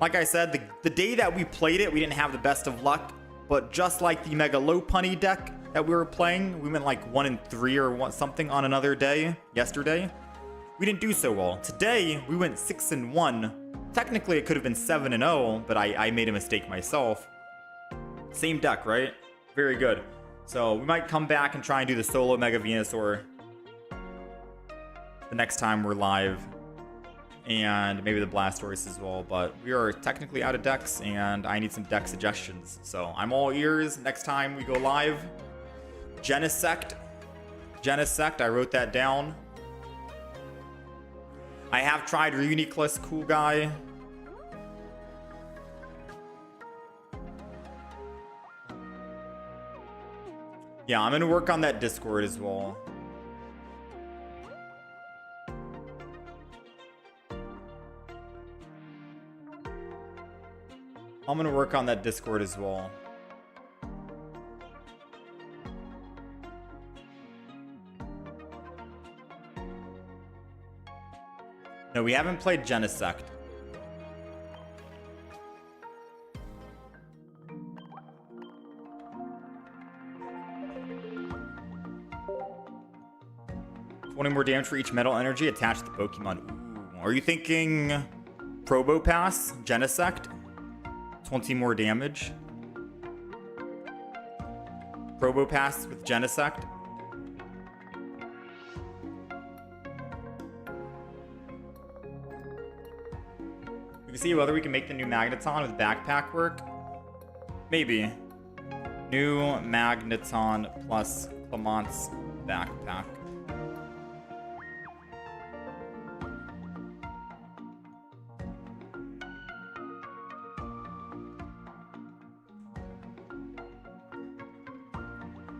Like I said, the day that we played it, we didn't have the best of luck, but just like the Mega Lopunny deck that we were playing, we went like 1-3 or something on another day, yesterday. We didn't do so well. Today, we went 6-1. Technically, it could have been 7-0, but I made a mistake myself. Same deck, right? Very good. So we might come back and try and do the solo Mega Venusaur the next time we're live. And maybe the Blastoise as well. But we are technically out of decks, and I need some deck suggestions. So I'm all ears next time we go live. Genesect. I wrote that down. I have tried Reuniclus, cool guy. Yeah, I'm going to work on that Discord as well. I'm going to work on that Discord as well. No, we haven't played Genesect. 20 more damage for each metal energy attached to Pokemon. Ooh, are you thinking Probopass, Genesect? 20 more damage. Probopass with Genesect. We can see whether we can make the new Magneton with backpack work. Maybe. New Magneton plus Clamont's backpack.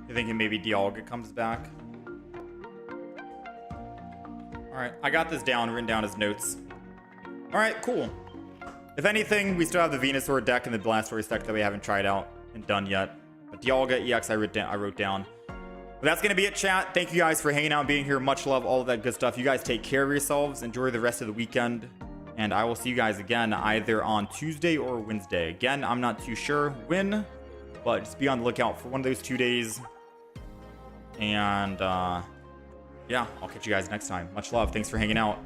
You're thinking maybe Dialga comes back? Alright, I got this down, written down as notes. Alright, cool. If anything, we still have the Venusaur deck and the Blastoise deck that we haven't tried out and done yet. But Dialga EX I wrote down. But that's going to be it, chat. Thank you guys for hanging out and being here. Much love, all of that good stuff. You guys take care of yourselves. Enjoy the rest of the weekend. And I will see you guys again either on Tuesday or Wednesday. Again, I'm not too sure when, but just be on the lookout for one of those 2 days. And yeah, I'll catch you guys next time. Much love. Thanks for hanging out.